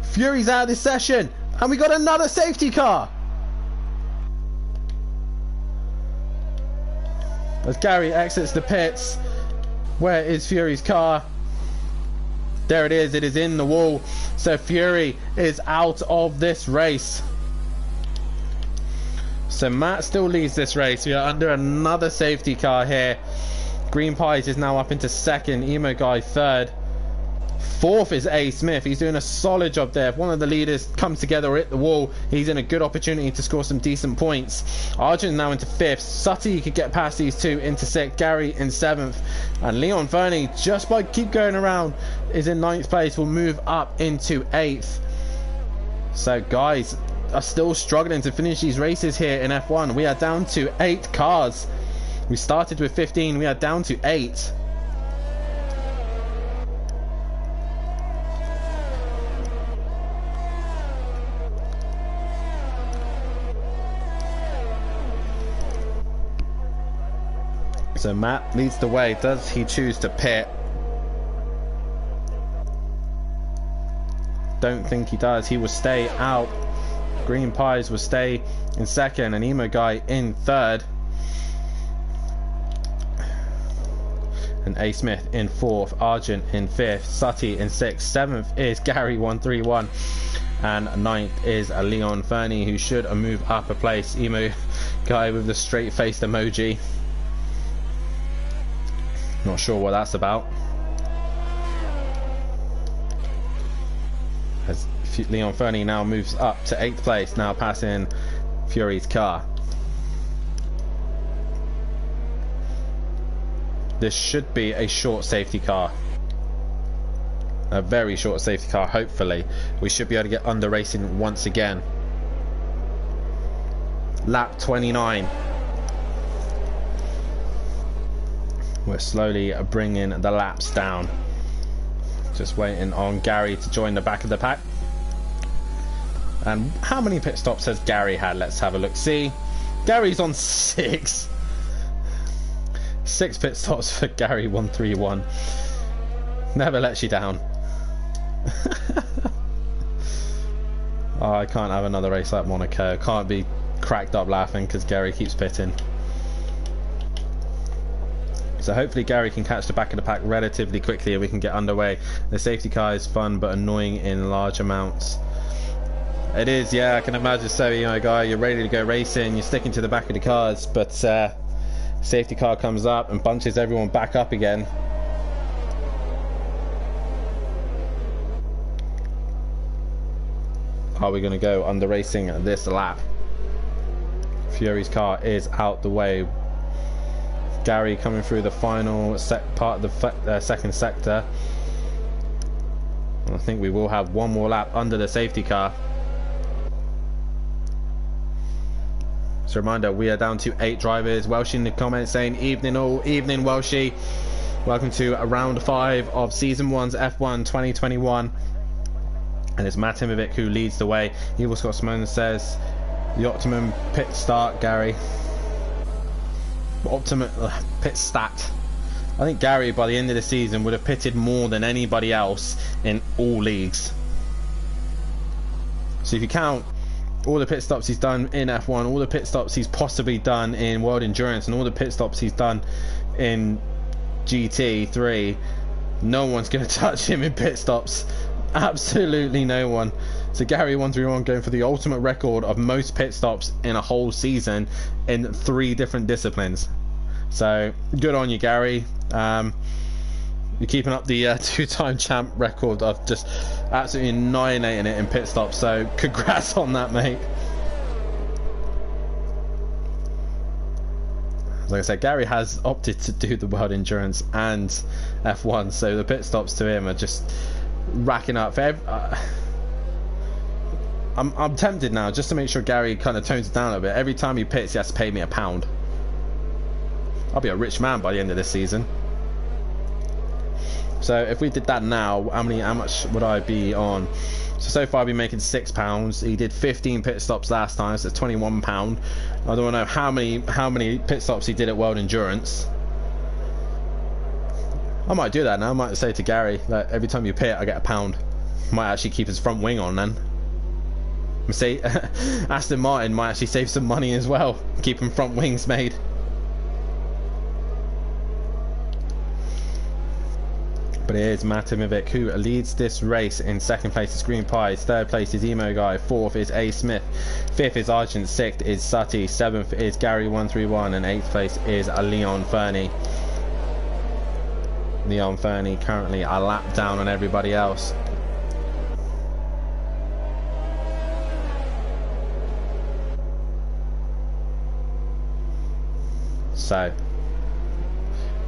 [SPEAKER 4] Fury's out of this session, and we got another safety car. As Gary exits the pits, where is Fury's car? There it is. It is in the wall. So Fury is out of this race. So Matt still leads this race. We are under another safety car here. Green Pies is now up into 2nd. Emo Guy 3rd. 4th is A Smith. He's doing a solid job there. If one of the leaders comes together or hit the wall, he's in a good opportunity to score some decent points. Argent now into 5th. Sutty could get past these two into 6th. Gary in 7th. And Leon Fernie, just by keep going around, is in 9th place. Will move up into 8th. So guys are still struggling to finish these races here in F1. We are down to 8 cars. We started with 15. We are down to 8. So Matt leads the way. Does he choose to pit? Don't think he does. He will stay out. Green Pies will stay in second, and Emo Guy in third. And A Smith in fourth, Argent in fifth, Sutty in sixth, seventh is Gary 131, and ninth is Leon Fernie, who should move up a place. Emo Guy with the straight faced emoji. Not sure what that's about. As Leon Fernie now moves up to 8th place, now passing Fury's car. This should be a short safety car. A very short safety car, hopefully. We should be able to get under racing once again. Lap 29. We're slowly bringing the laps down. Just waiting on Gary to join the back of the pack. And how many pit stops has Gary had? Let's have a look. See, Gary's on 6. 6 pit stops for Gary 131. Never lets you down. Oh, I can't have another race like Monaco. Can't be cracked up laughing because Gary keeps pitting. So hopefully Gary can catch the back of the pack relatively quickly and we can get underway. The safety car is fun but annoying in large amounts. It is, yeah, I can imagine so. You know, guy, you're ready to go racing, you're sticking to the back of the cars, but safety car comes up and bunches everyone back up again. Are we going to go under racing this lap? Fury's car is out the way. Gary coming through the final part of the second sector. I think we will have one more lap under the safety car. So reminder, we are down to 8 drivers. Welshie in the comments saying evening all, evening Welshie. Welcome to round 5 of season 1's F1 2021. And it's Matt Timovic who leads the way. Evil Scott Simone says the optimum pit start, Gary. Optimum pit stat. I think Gary by the end of the season would have pitted more than anybody else in all leagues. So if you count all the pit stops he's done in F1, all the pit stops he's possibly done in World Endurance, and all the pit stops he's done in GT3, no one's going to touch him in pit stops. Absolutely no one. So Gary 131 going for the ultimate record of most pit stops in a whole season in 3 different disciplines. So good on you, Gary. You're keeping up the 2-time champ record of just absolutely annihilating it in pit stops. So congrats on that, mate. Like I said, Gary has opted to do the World Endurance and F1, so the pit stops to him are just racking up. I'm tempted now, just to make sure Gary kind of tones it down a bit. Every time he pits, he has to pay me £1. I'll be a rich man by the end of this season. So if we did that now, how much would I be on? So far I've been making £6. He did 15 pit stops last time, so it's £21. I don't know how many pit stops he did at World Endurance. I might do that now. I might say to Gary that every time you pit, I get £1. Might actually keep his front wing on then. Say Aston Martin might actually save some money as well, keeping front wings made. But it is Matt Timovic who leads this race. In second place is Green Pies, third place is Emo Guy, fourth is A Smith, fifth is Argent, sixth is Sutty, seventh is Gary 131, and 8th place is Leon Fernie. Leon Fernie currently a lap down on everybody else. So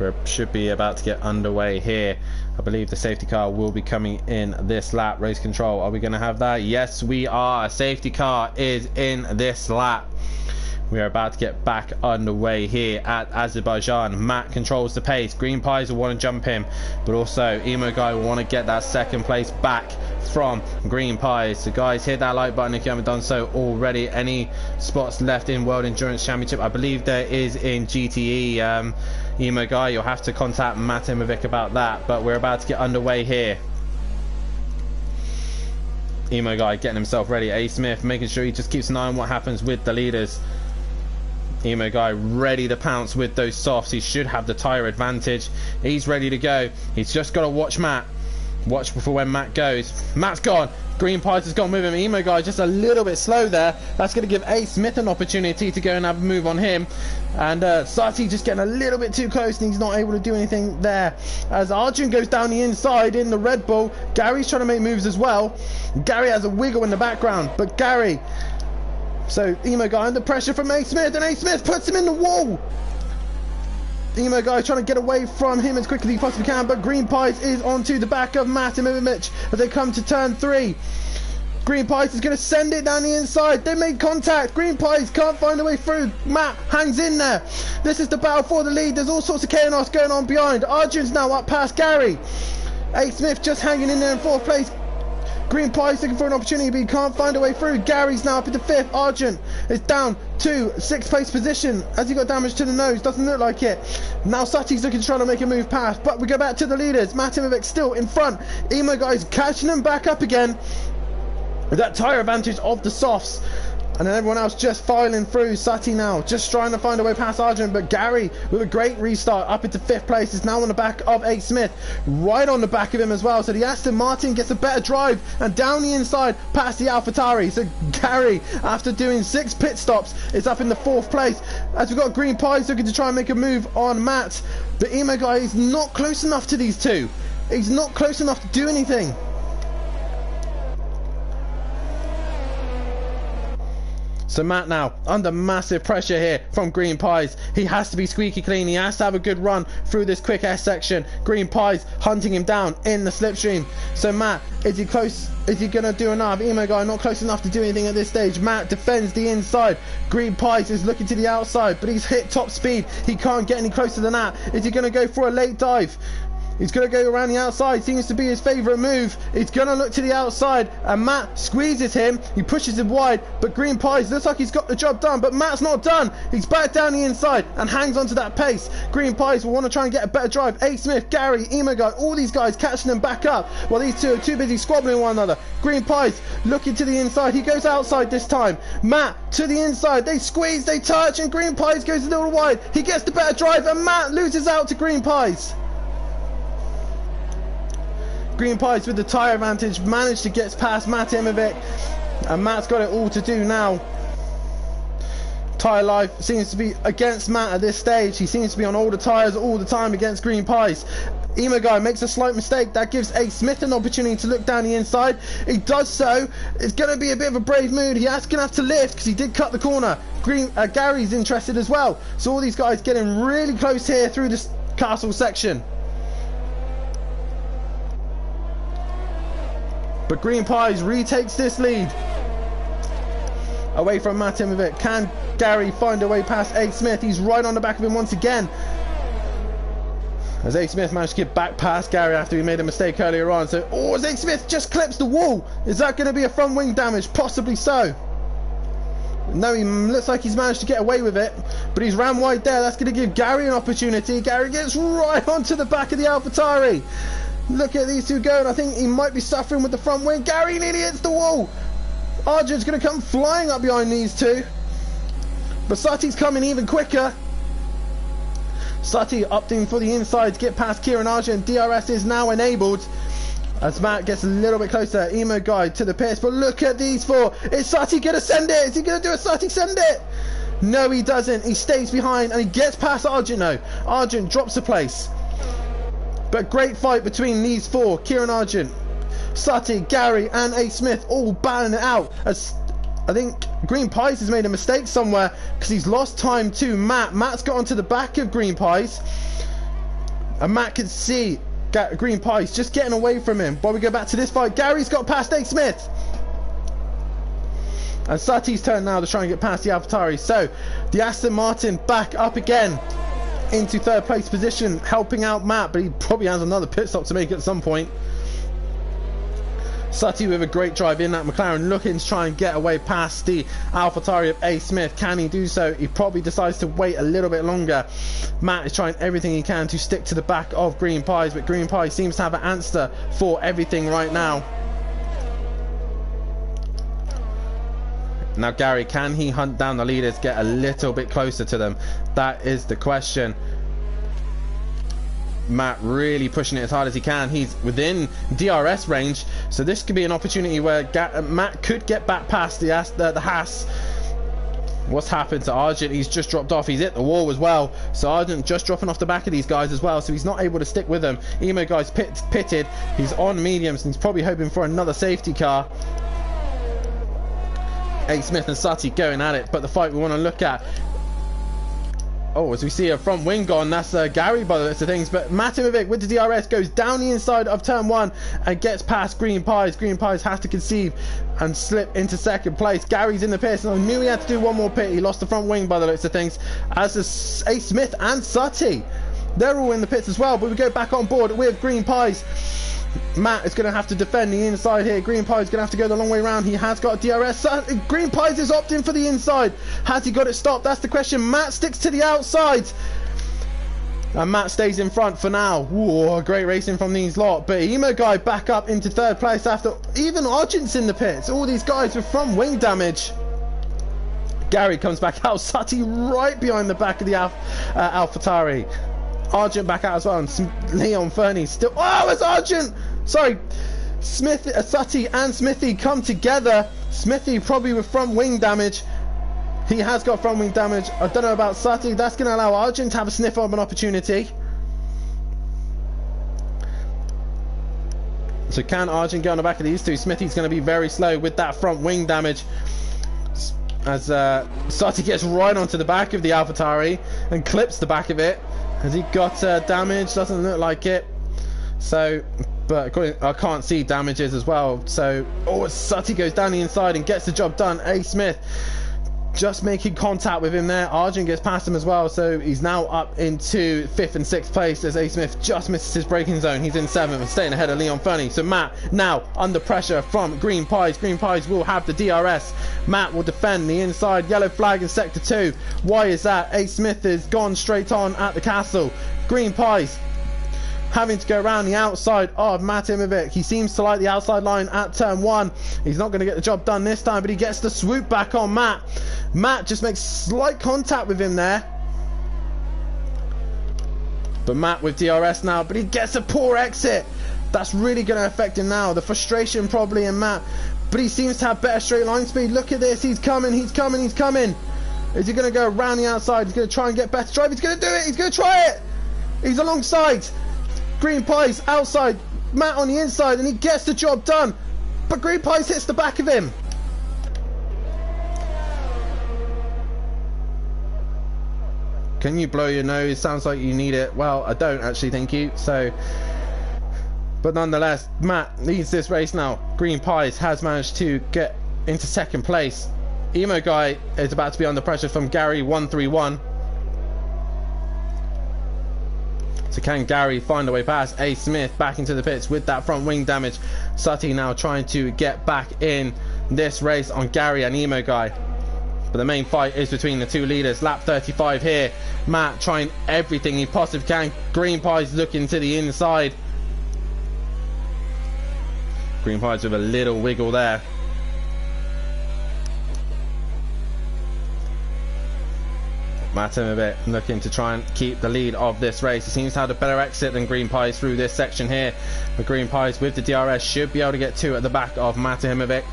[SPEAKER 4] we should be about to get underway here. I believe the safety car will be coming in this lap. Race control, are we going to have that? Yes, we are. A safety car is in this lap. We are about to get back underway here at Azerbaijan. Matt controls the pace. Green Pies will want to jump him, but also Emo Guy will want to get that second place back from Green Pies. So guys, hit that like button if you haven't done so already. Any spots left in World Endurance Championship? I believe there is in GTE. Emo Guy, you'll have to contact Matt Imovic about that, but we're about to get underway here. Emo Guy getting himself ready. A Smith making sure he just keeps an eye on what happens with the leaders. Emo Guy ready to pounce with those softs. He should have the tyre advantage. He's ready to go. He's just got to watch Matt. Watch for when Matt goes. Matt's gone. Green Pies has gone with him. Emo Guy just a little bit slow there. That's going to give A Smith an opportunity to go and have a move on him. And Sati just getting a little bit too close, and he's not able to do anything there. As Arjun goes down the inside in the Red Bull, Gary's trying to make moves as well. Gary has a wiggle in the background, but Gary... So Emo Guy under pressure from A Smith, and A Smith puts him in the wall. Emo Guy trying to get away from him as quickly as he possibly can, but Green Pies is onto the back of Matt Imovic as they come to turn 3. Green Pies is going to send it down the inside. They made contact. Green Pies can't find a way through. Matt hangs in there. This is the battle for the lead. There's all sorts of chaos going on behind. Arjun's now up past Gary. A Smith just hanging in there in 4th place. Green Pies looking for an opportunity, but he can't find a way through. Gary's now up into 5th. Argent is down to 6th place position. Has he got damage to the nose? Doesn't look like it. Now Sati's looking to try to make a move past, but we go back to the leaders. Matt Imovic still in front. Emo Guy's catching him back up again with that tyre advantage of the softs. And then everyone else just filing through. Sati now just trying to find a way past Arjun, but Gary with a great restart up into 5th place is now on the back of A Smith, right on the back of him as well. So the Aston Martin gets a better drive and down the inside past the AlphaTauri. So Gary, after doing 6 pit stops, is up in the 4th place as we've got Green Pies looking to try and make a move on Matt. But Emo Guy is not close enough to these two. He's not close enough to do anything. So Matt now under massive pressure here from Green Pies. He has to be squeaky clean. He has to have a good run through this quick S section. Green Pies hunting him down in the slipstream. So Matt, is he close? Is he going to do enough? Emo Guy not close enough to do anything at this stage. Matt defends the inside. Green Pies is looking to the outside, but he's hit top speed. He can't get any closer than that. Is he going to go for a late dive? He's going to go around the outside, seems to be his favourite move. He's going to look to the outside, and Matt squeezes him. He pushes him wide, but Green Pies looks like he's got the job done, but Matt's not done. He's back down the inside and hangs onto that pace. Green Pies will want to try and get a better drive. A Smith, Gary, Emo Guy, all these guys catching them back up while these two are too busy squabbling one another. Green Pies looking to the inside. He goes outside this time. Matt to the inside. They squeeze, they touch, and Green Pies goes a little wide. He gets the better drive, and Matt loses out to Green Pies. Green Pies with the tyre advantage managed to get past Matt Imovic, and Matt's got it all to do now. Tyre life seems to be against Matt at this stage. He seems to be on all the tyres all the time against Green Pies. Emo Guy makes a slight mistake. That gives A Smith an opportunity to look down the inside. He does so. It's going to be a bit of a brave move. He's going to have to lift because he did cut the corner. Gary's interested as well. So all these guys getting really close here through this castle section. But Green Pies retakes this lead away from Matt Imovic. Can Gary find a way past A Smith? He's right on the back of him once again, as A Smith managed to get back past Gary after he made a mistake earlier on. So, as A Smith just clips the wall. Is that going to be a front wing damage? Possibly so. No, he looks like he's managed to get away with it, but he's ran wide there. That's going to give Gary an opportunity. Gary gets right onto the back of the AlphaTauri. Look at these two going. I think he might be suffering with the front wing. Gary nearly hits the wall. Arjun's going to come flying up behind these two. But Sati's coming even quicker. Sati opting for the inside to get past Kieran Arjun. DRS is now enabled as Matt gets a little bit closer. Emo Guy to the pits. But look at these four. Is Sati going to send it? Is he going to do a Sati send it? No, he doesn't. He stays behind and he gets past Arjun. No, Arjun drops a place. But great fight between these four. Kieran Arjun, Sati, Gary and A Smith all battling it out. As I think Green Pies has made a mistake somewhere because he's lost time to Matt. Matt's got onto the back of Green Pies, and Matt can see Green Pies just getting away from him. While we go back to this fight, Gary's got past A Smith. And Sati's turn now to try and get past the AlphaTauri. So the Aston Martin back up again into 3rd place position, helping out Matt, but he probably has another pit stop to make at some point. Sutty with a great drive in that McLaren, looking to try and get away past the AlphaTauri of A. Smith. Can he do so? He probably decides to wait a little bit longer. Matt is trying everything he can to stick to the back of Green Pies, but Green Pies seems to have an answer for everything right now. Now Gary, can he hunt down the leaders, get a little bit closer to them? That is the question. Matt really pushing it as hard as he can. He's within DRS range, so this could be an opportunity where Matt could get back past the Haas. What's happened to Argent? He's just dropped off. He's hit the wall as well. So Argent just dropping off the back of these guys as well, so he's not able to stick with them. Emo guy's pitted. He's on mediums and he's probably hoping for another safety car. A. Smith and Sutty going at it, but the fight we want to look at, oh, as we see a front wing gone, that's Gary by the looks of things, but Matimovic with the DRS goes down the inside of turn 1 and gets past Green Pies. Green Pies has to concede and slip into second place. Gary's in the pits, and I knew he had to do one more pit. He lost the front wing by the looks of things, as is A. Smith and Sutty. They're all in the pits as well, but we go back on board with Green Pies. Matt is going to have to defend the inside here. Green Pies is going to have to go the long way around. He has got DRS. Green Pies is opting for the inside. Has he got it stopped? That's the question. Matt sticks to the outside. And Matt stays in front for now. Whoa, great racing from these lot. But Emo guy back up into third place after even Argent's in the pits. All these guys with front wing damage. Gary comes back out. Sutty right behind the back of the AlphaTauri. Argent back out as well, and Leon Fernie still. Oh, it's Argent! Sorry, Smith, Sutty and Smithy come together. Smithy probably with front wing damage. He has got front wing damage. I don't know about Sutty. That's going to allow Argent to have a sniff of an opportunity. So can Argent get on the back of these two? Smithy's going to be very slow with that front wing damage, as Sutty gets right onto the back of the AlphaTauri and clips the back of it. Has he got damage? Doesn't look like it. So, but I can't see damages as well. So, oh, Sutty goes down the inside and gets the job done. A. Smith just making contact with him there. Argent gets past him as well, so he's now up into 5th and 6th place as A. Smith just misses his braking zone. He's in 7th and staying ahead of Leon Fernie. So Matt now under pressure from Green Pies. Green Pies will have the DRS. Matt will defend the inside. Yellow flag in sector 2. Why is that? A. Smith is gone straight on at the castle. Green Pies having to go around the outside of Matimovic. He seems to like the outside line at turn 1. He's not going to get the job done this time, but he gets the swoop back on Matt. Matt just makes slight contact with him there. But Matt with DRS now, but he gets a poor exit. That's really going to affect him now. The frustration probably in Matt, but he seems to have better straight line speed. Look at this. He's coming. He's coming. He's coming. Is he going to go around the outside? He's going to try and get better drive. He's going to do it. He's going to try it. He's alongside Green Pies outside, Matt on the inside, and he gets the job done. But Green Pies hits the back of him. Can you blow your nose? Sounds like you need it. Well, I don't actually, thank you. So, but nonetheless, Matt leads this race now. Green Pies has managed to get into 2nd place. Emo guy is about to be under pressure from Gary 131. So can Gary find a way past A. Smith back into the pits with that front wing damage? Sutty now trying to get back in this race on Gary and Emo guy. But the main fight is between the two leaders. Lap 35 here. Matt trying everything he possibly can. Green Pies looking to the inside. Green Pies with a little wiggle there. Matimovic looking to try and keep the lead of this race. He seems to have a better exit than Green Pies through this section here. But Green Pies with the DRS should be able to get 2 at the back of Matimovic.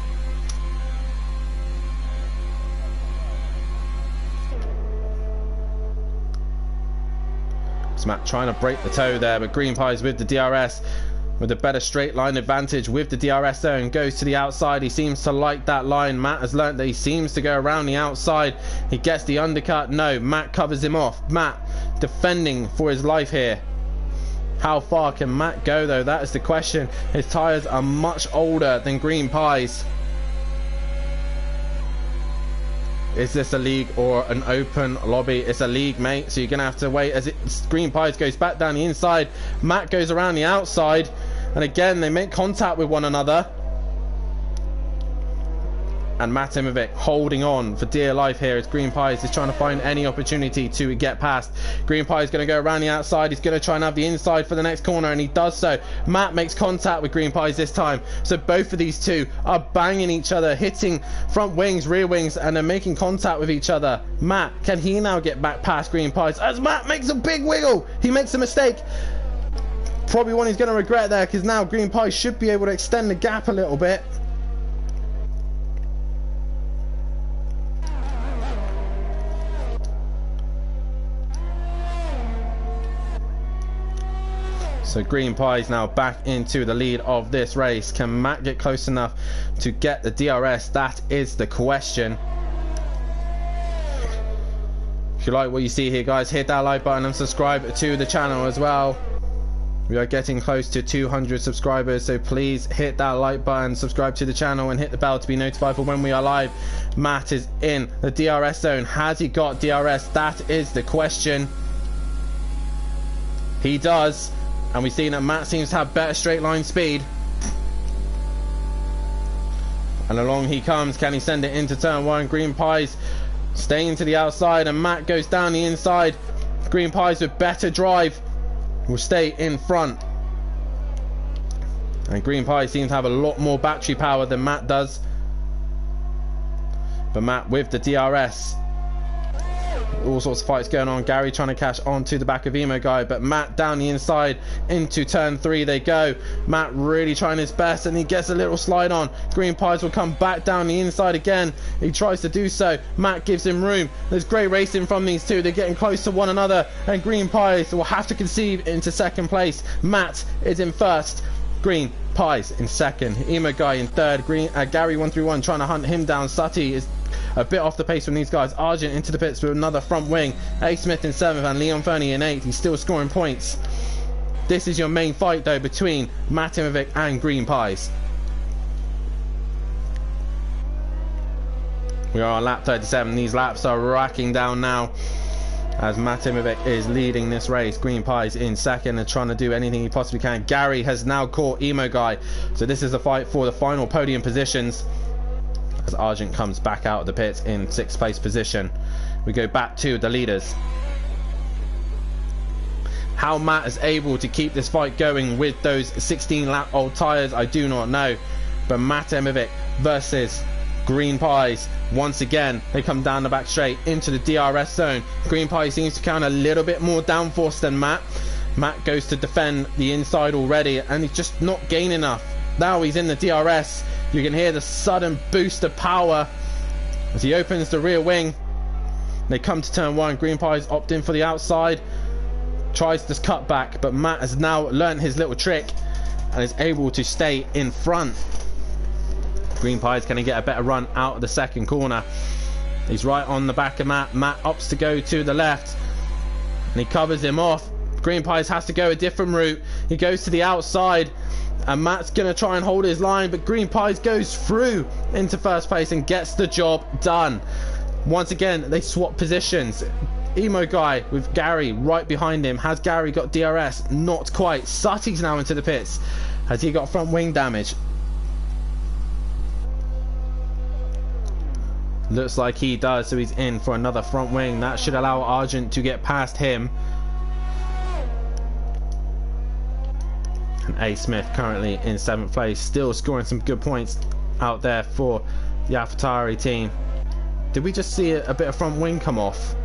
[SPEAKER 4] So Matt trying to break the toe there, but Green Pies with the DRS with a better straight line advantage with the DRS zone, goes to the outside. He seems to like that line. Matt has learnt that he seems to go around the outside. He gets the undercut. No, Matt covers him off. Matt defending for his life here. How far can Matt go though? That is the question. His tyres are much older than Green Pies. Is this a league or an open lobby? It's a league, mate, so you're gonna have to wait as Green Pies goes back down the inside. Matt goes around the outside, and again they make contact with one another. And Matimovic holding on for dear life here as Green Pies is trying to find any opportunity to get past. Green Pie is going to go around the outside. He's going to try and have the inside for the next corner, and he does so. Matt makes contact with Green Pies this time. So both of these two are banging each other, hitting front wings, rear wings, and they're making contact with each other. Matt, can he now get back past Green Pies? As Matt makes a big wiggle, he makes a mistake. Probably one he's going to regret there, because now Green Pies should be able to extend the gap a little bit. So Green Pies now back into the lead of this race. Can Matt get close enough to get the DRS? That is the question. If you like what you see here, guys, hit that like button and subscribe to the channel as well. We are getting close to 200 subscribers, so please hit that like button, subscribe to the channel, and hit the bell to be notified for when we are live. Matt is in the DRS zone. Has he got DRS? That is the question. He does. And we've seen that Matt seems to have better straight line speed. And along he comes. Can he send it into turn one? Green Pies staying to the outside, and Matt goes down the inside. Green Pies with better drive will stay in front. And Green Pies seems to have a lot more battery power than Matt does. But Matt with the DRS. All sorts of fights going on. Gary trying to cash onto the back of Emo Guy, but Matt down the inside into turn 3 they go. Matt really trying his best, and he gets a little slide on. Green Pies will come back down the inside again. He tries to do so. Matt gives him room. There's great racing from these two. They're getting close to one another, and Green Pies will have to concede into second place. Matt is in first. Green Pies in second. Emo Guy in third. Gary 131 trying to hunt him down. Sutty is a bit off the pace from these guys. Argent into the pits with another front wing. A. Smith in 7th and Leon Fernie in 8th. He's still scoring points. This is your main fight though between Matimovic and Green Pies. We are on lap 37. These laps are racking down now as Matimovic is leading this race. Green Pies in second and trying to do anything he possibly can. Gary has now caught Emo Guy, so this is a fight for the final podium positions as Argent comes back out of the pits in 6th place position. We go back to the leaders. How Matt is able to keep this fight going with those 16 lap old tyres, I do not know. But Matimovic versus Green Pies. Once again, they come down the back straight into the DRS zone. Green Pies seems to count a little bit more downforce than Matt. Matt goes to defend the inside already, and he's just not gaining enough. Now he's in the DRS. You can hear the sudden boost of power as he opens the rear wing. They come to turn 1. Green Pies opt in for the outside. Tries to cut back, but Matt has now learned his little trick and is able to stay in front. Green Pies can get a better run out of the second corner. He's right on the back of Matt. Matt opts to go to the left and he covers him off. Green Pies has to go a different route. He goes to the outside and Matt's gonna try and hold his line, but Green Pies goes through into first place and gets the job done. Once again, they swap positions. Emo Guy with Gary right behind him. Has Gary got DRS? Not quite. Sutty's now into the pits. Has he got front wing damage? Looks like he does, so he's in for another front wing. That should allow Argent to get past him. And A. Smith currently in 7th place, still scoring some good points out there for the AlphaTauri team. Did we just see a bit of front wing come off?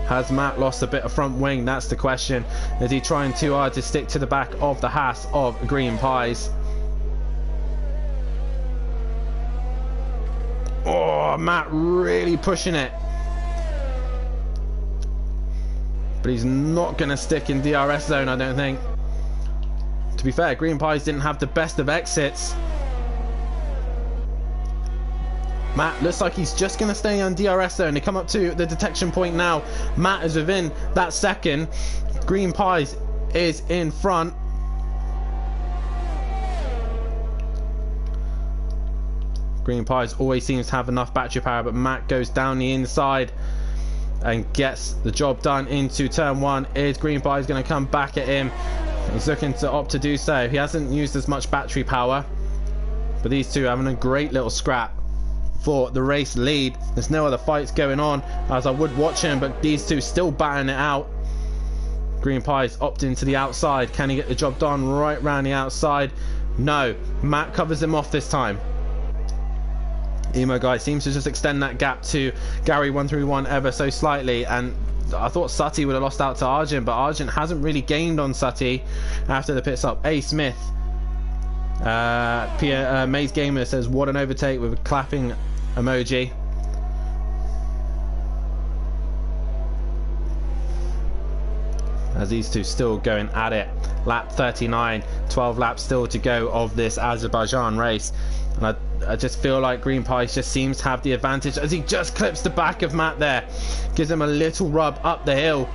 [SPEAKER 4] Has Matt lost a bit of front wing? That's the question. Is he trying too hard to stick to the back of the Haas of Green Pies? Oh, Matt really pushing it. But he's not going to stick in DRS zone, I don't think. To be fair, Green Pies didn't have the best of exits. Matt looks like he's just going to stay on DRS zone. They come up to the detection point now. Matt is within that second. Green Pies is in front. Green Pies always seems to have enough battery power, but Matt goes down the inside and gets the job done into turn 1. Is Green Pies going to come back at him? He's looking to opt to do so. He hasn't used as much battery power. But these two having a great little scrap for the race lead. There's no other fights going on as I would watch him, but these two still batting it out. Green Pies opting to the outside. Can he get the job done right round the outside? No. Matt covers him off this time. Emo Guy seems to just extend that gap to Gary 131 ever so slightly, and I thought Sutty would have lost out to Argent, but Argent hasn't really gained on Sutty after the pit stop. A Smith, Maze Gamer says what an overtake with a clapping emoji. As these two still going at it. Lap 39, 12 laps still to go of this Azerbaijan race, and I just feel like Green Pies just seems to have the advantage as he just clips the back of Matt there, gives him a little rub up the hill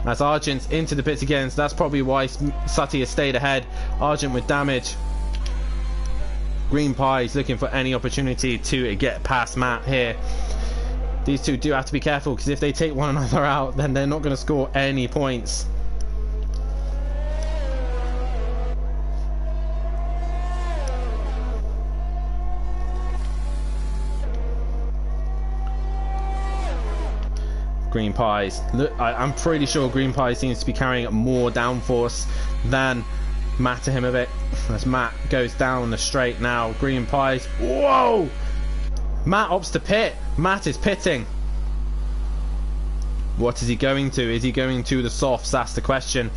[SPEAKER 4] as Argent's into the pits again, so that's probably why Sutty has stayed ahead. Argent with damage. Green Pies looking for any opportunity to get past Matt here. These two do have to be careful, because if they take one another out, then they're not going to score any points. Green Pies, look, I'm pretty sure Green Pies seems to be carrying more downforce than Matahimovic as Matt goes down the straight now. Green Pies, whoa! Matt opts to pit. Matt is pitting. What is he going to? Is he going to the softs? That's the question.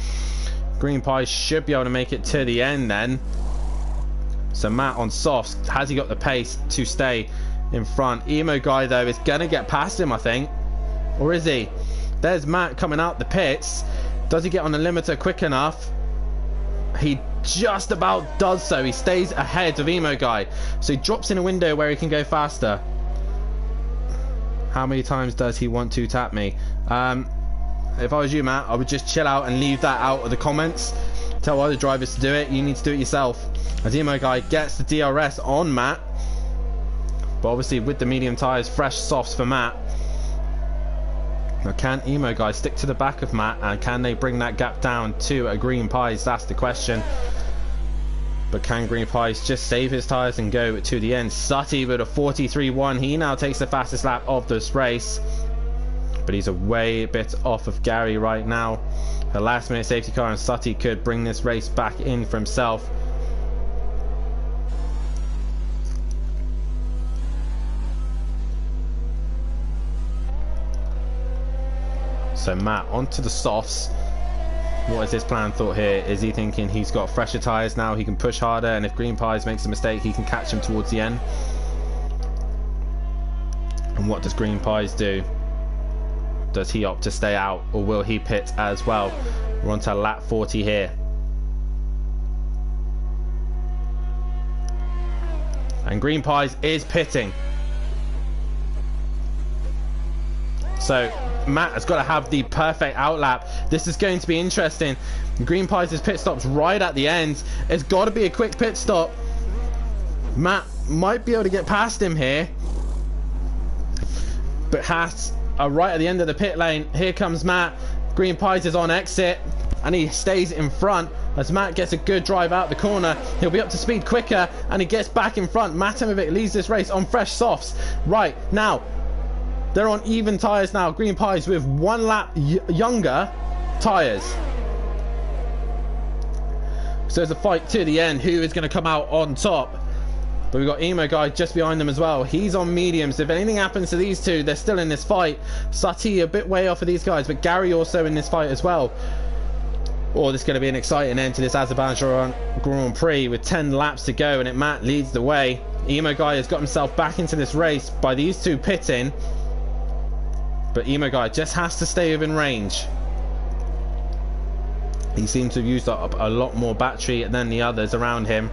[SPEAKER 4] Green Pies should be able to make it to the end then. So Matt on softs. Has he got the pace to stay in front? Emo Guy though is going to get past him, I think. Or is he? There's Matt coming out the pits. Does he get on the limiter quick enough? He just about does so. He stays ahead of Emo Guy. So he drops in a window where he can go faster. How many times does he want to tap me? If I was you, Matt, I would just chill out and leave that out of the comments. Tell other drivers to do it. You need to do it yourself. As Emo Guy gets the DRS on Matt. But obviously with the medium tyres, fresh softs for Matt. Now can Emo Guy stick to the back of Matt, and can they bring that gap down to a Green Pies? That's the question. But can Green Pies just save his tyres and go to the end? Sutty with a 43.1. He now takes the fastest lap of this race. But he's a way bit off of Gary right now. The last minute safety car, and Sutty could bring this race back in for himself. So Matt onto the softs. What is his plan thought here? Is he thinking he's got fresher tyres now, he can push harder, and if Green Pies makes a mistake he can catch him towards the end? And what does Green Pies do? Does he opt to stay out, or will he pit as well? We're on to lap 40 here. And Green Pies is pitting. So Matt has got to have the perfect outlap. This is going to be interesting. Green Pies' pit stop's right at the end. It's got to be a quick pit stop. Matt might be able to get past him here. But Haas are right at the end of the pit lane. Here comes Matt. Green Pies is on exit. And he stays in front. As Matt gets a good drive out the corner. He'll be up to speed quicker. And he gets back in front. Matimovic leads this race on fresh softs. Right, now they're on even tyres now. Green Pies with 1 lap younger tyres. So it's a fight to the end. Who is going to come out on top? But we've got Emo Guy just behind them as well. He's on mediums. If anything happens to these two, they're still in this fight. Sutty a bit way off of these guys, but Gary also in this fight as well. Oh, this is going to be an exciting end to this Azerbaijan Grand Prix with 10 laps to go, and Matt leads the way. Emo Guy has got himself back into this race by these two pitting. But Emo Guy just has to stay within range. He seems to have used up a lot more battery than the others around him.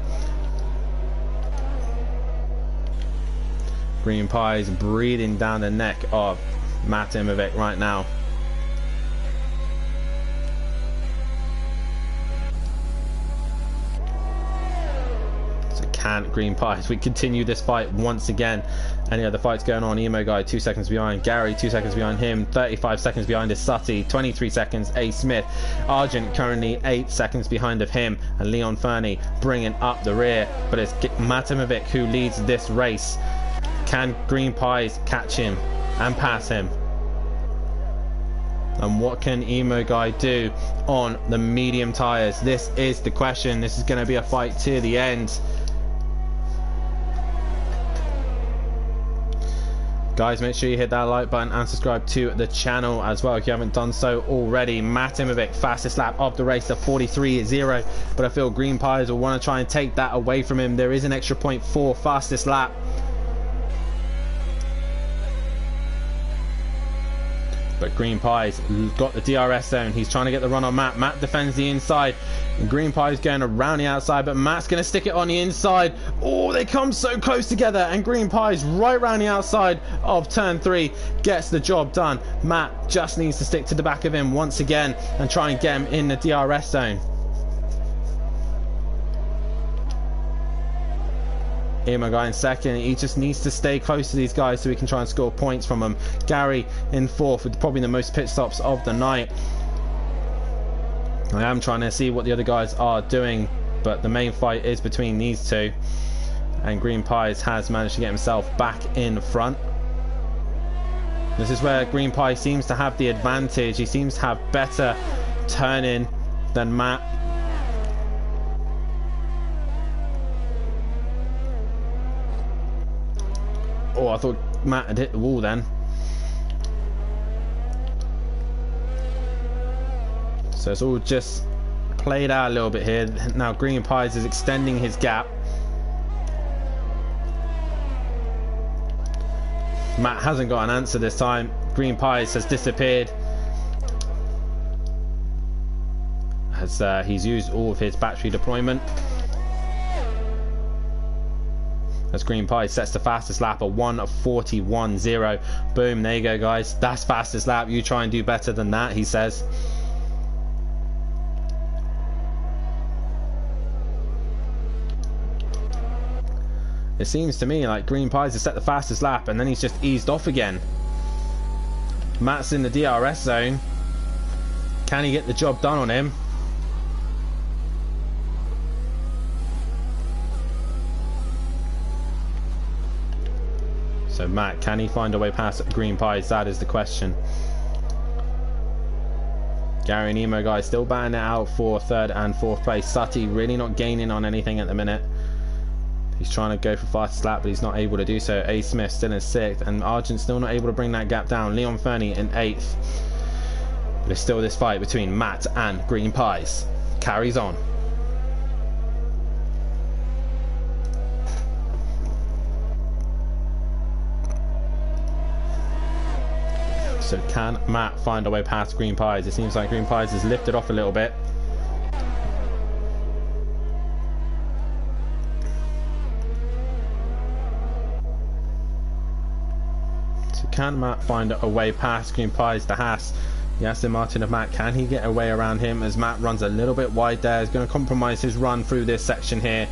[SPEAKER 4] Green Pies breathing down the neck of Matimovic right now. So can Green Pies we continue this fight once again? any other fights going on. Emo Guy 2 seconds behind, Gary 2 seconds behind him, 35 seconds behind is Sutty, 23 seconds A Smith, Argent currently 8 seconds behind of him, and Leon Fernie bringing up the rear. But it's Matimovic who leads this race. Can Green Pies catch him and pass him? And what can Emo Guy do on the medium tyres? This is the question. This is going to be a fight to the end. Guys, make sure you hit that like button and subscribe to the channel as well if you haven't done so already. Matimovic, fastest lap of the race, to 43.0. But I feel Green Pies will want to try and take that away from him. There is an extra point for fastest lap. But Green Pies got the DRS zone. He's trying to get the run on Matt. Matt defends the inside. And Green Pies going around the outside, but Matt's going to stick it on the inside. Oh, they come so close together, and Green Pies right around the outside of turn 3 gets the job done. Matt just needs to stick to the back of him once again and try and get him in the DRS zone. Emo Guy in second. He just needs to stay close to these guys so he can try and score points from them. Gary in fourth with probably the most pit stops of the night. I am trying to see what the other guys are doing, but the main fight is between these two, and Green Pies has managed to get himself back in front. This is where Green Pie seems to have the advantage. He seems to have better turning than Matt. Oh, I thought Matt had hit the wall then. So it's all just played out a little bit here. Now Green Pies is extending his gap. Matt hasn't got an answer this time. Green Pies has disappeared as he's used all of his battery deployment. As Green Pie sets the fastest lap of 1:41.0. Boom, there you go, guys. That's fastest lap. You try and do better than that, he says. It seems to me like Green Pies has set the fastest lap and then he's just eased off again. Matt's in the DRS zone. Can he get the job done on him? So Matt, can he find a way past Green Pies? That is the question. Gary and Emo Guy still batting it out for third and fourth place. Sutty really not gaining on anything at the minute. He's trying to go for fastest lap, but he's not able to do so. A Smith still in sixth, and Argent still not able to bring that gap down. Leon Fernie in eighth. But there's still this fight between Matt and Green Pies. Carries on. So can Matt find a way past Green Pies? It seems like Green Pies has lifted off a little bit. So can Matt find a way past Green Pies to Haas? The Aston Martin of Matt, can he get a way around him as Matt runs a little bit wide there? He's going to compromise his run through this section here.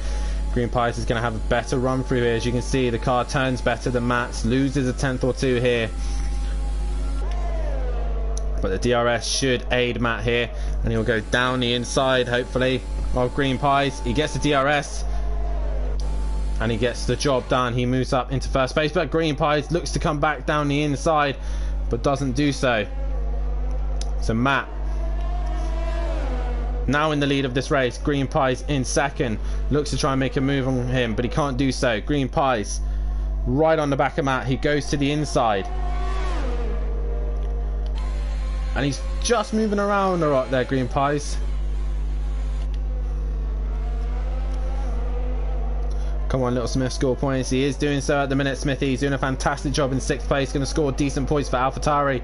[SPEAKER 4] Green Pies is going to have a better run through here. As you can see, the car turns better than Matt's, loses a tenth or two here. But the DRS should aid Matt here, and he'll go down the inside hopefully of Green Pies. He gets the DRS and he gets the job done. He moves up into first place, but Green Pies looks to come back down the inside but doesn't do so. So Matt now in the lead of this race. Green Pies in second, looks to try and make a move on him, but he can't do so. Green Pies right on the back of Matt. He goes to the inside and he's just moving around a lot there, Green Pies. Come on, little Smith, score points. He is doing so at the minute. Smithy, he's doing a fantastic job in sixth place. Going to score decent points for AlphaTauri.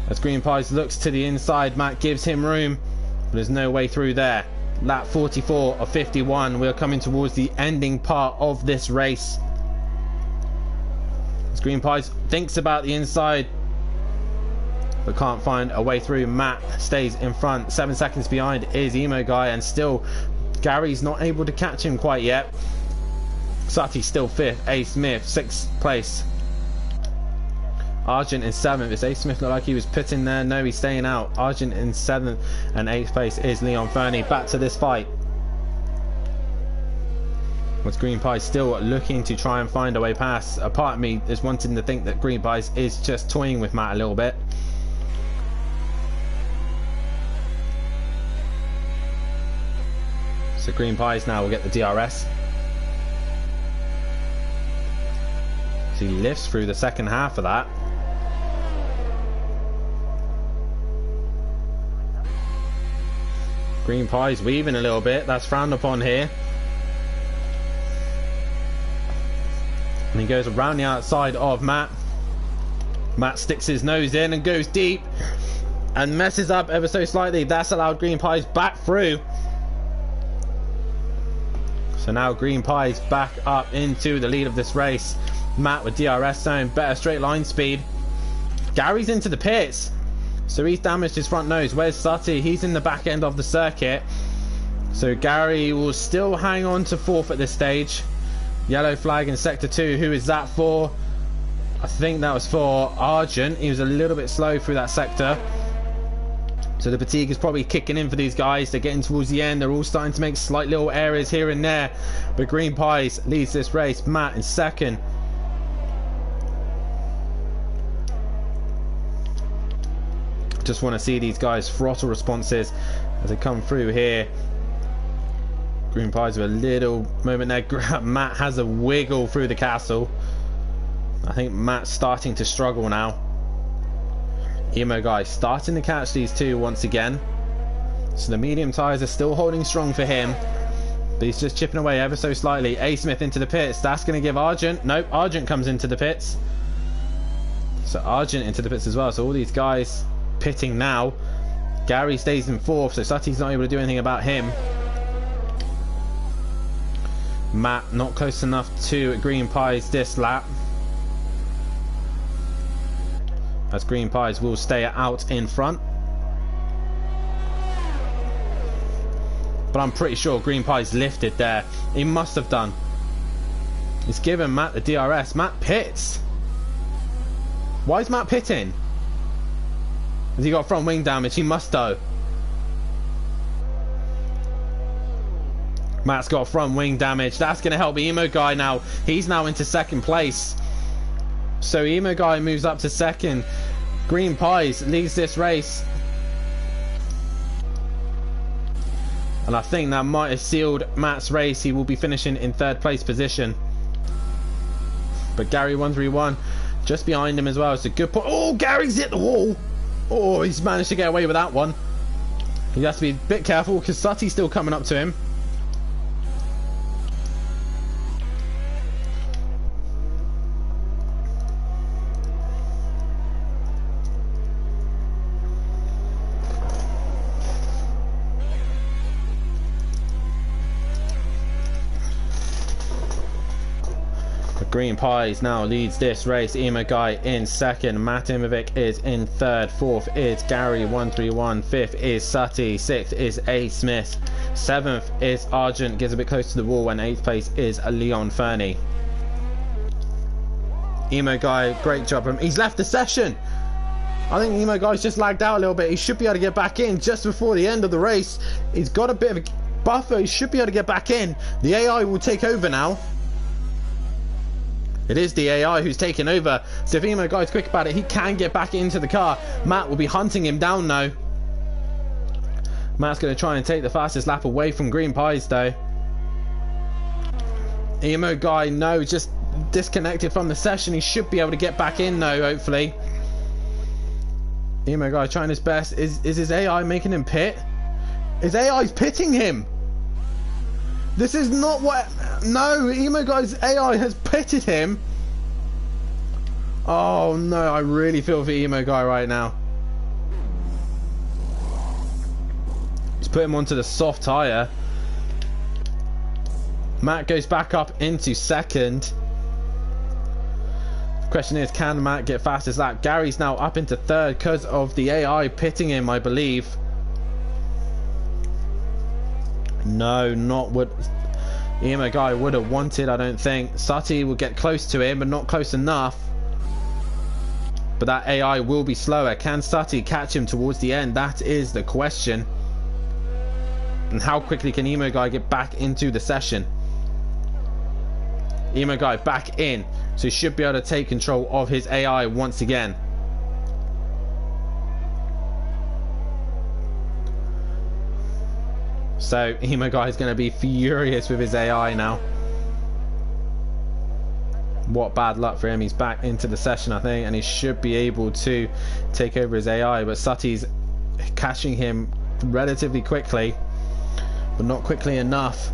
[SPEAKER 4] As Green Pies looks to the inside, Matt gives him room, but there's no way through there. Lap 44 of 51. We're coming towards the ending part of this race. As Green Pies thinks about the inside, but can't find a way through. Matt stays in front. 7 seconds behind is Emo Guy, and still Gary's not able to catch him quite yet. Sutty still 5th. A Smith 6th place. Argent in 7th. Is A Smith look like he was pitting there? No, he's staying out. Argent in 7th, and 8th place is Leon Fernie. Back to this fight. With Green Pies still looking to try and find a way past. A part of me is wanting to think that Green Pies is just toying with Matt a little bit. So Green Pies now will get the DRS. So he lifts through the second half of that. Green Pies weaving a little bit. That's frowned upon here. And he goes around the outside of Matt. Matt sticks his nose in and goes deep and messes up ever so slightly. That's allowed Green Pies back through. So now Green Pies back up into the lead of this race. Matt with DRS zone, better straight line speed. Gary's into the pits, so he's damaged his front nose. Where's Sutty? He's in the back end of the circuit. So Gary will still hang on to 4th at this stage. Yellow flag in sector 2. Who is that for? I think that was for Argent. He was a little bit slow through that sector. So the fatigue is probably kicking in for these guys. They're getting towards the end. They're all starting to make slight little errors here and there. But Green Pies leads this race. Matt in 2nd. Just want to see these guys throttle responses as they come through here. Green Pies with a little moment there. Matt has a wiggle through the castle. I think Matt's starting to struggle now. Emo guy starting to catch these two once again. So the medium tyres are still holding strong for him. But he's just chipping away ever so slightly. A Smith into the pits. That's going to give Argent. Nope, Argent comes into the pits. So Argent into the pits as well. So all these guys pitting now. Gary stays in 4th. So Sutty's not able to do anything about him. Matt not close enough to Green Pies this lap. As Green Pies will stay out in front. But I'm pretty sure Green Pies lifted there. He must have done. He's given Matt the DRS. Matt pits. Why is Matt pitting? Has he got front wing damage? He must though. Matt's got front wing damage. That's going to help Emo Guy now. He's now into 2nd place. So Emo Guy moves up to 2nd. Green Pies leads this race. And I think that might have sealed Matt's race. He will be finishing in 3rd place position. But Gary 131 just behind him as well. It's a good point. Oh, Gary's hit the wall. Oh, he's managed to get away with that one. He has to be a bit careful because Sutty's still coming up to him. Green Pies now leads this race. Emo Guy in 2nd. Matt Imovic is in 3rd. 4th is Gary 131. 5th is Sutty. 6th is A Smith. 7th is Argent. Gets a bit close to the wall. And 8th place is Leon Fernie. Emo Guy, great job. He's left the session. I think Emo Guy's just lagged out a little bit. He should be able to get back in just before the end of the race. He's got a bit of a buffer. He should be able to get back in. The AI will take over now. It is the AI who's taking over. So if Emo Guy's quick about it, he can get back into the car. Matt will be hunting him down now. Matt's going to try and take the fastest lap away from Green Pies though. Emo Guy, no, just disconnected from the session. He should be able to get back in though, hopefully. Emo Guy trying his best. Is his AI making him pit? His AI's pitting him. This is not what... No, Emo Guy's AI has pitted him. Oh no, I really feel for Emo Guy right now. Just put him onto the soft tyre. Matt goes back up into 2nd. The question is, can Matt get fastest lap? Gary's now up into 3rd because of the AI pitting him, I believe. No, not what... Emo guy would have wanted, I don't think. Sutty will get close to him, but not close enough. But that AI will be slower. Can Sutty catch him towards the end? That is the question. And how quickly can Emo guy get back into the session? Emo guy back in, so he should be able to take control of his AI once again. So Emo guy is going to be furious with his AI now. What bad luck for him. He's back into the session, I think, and he should be able to take over his AI, but Sutty's catching him relatively quickly, but not quickly enough.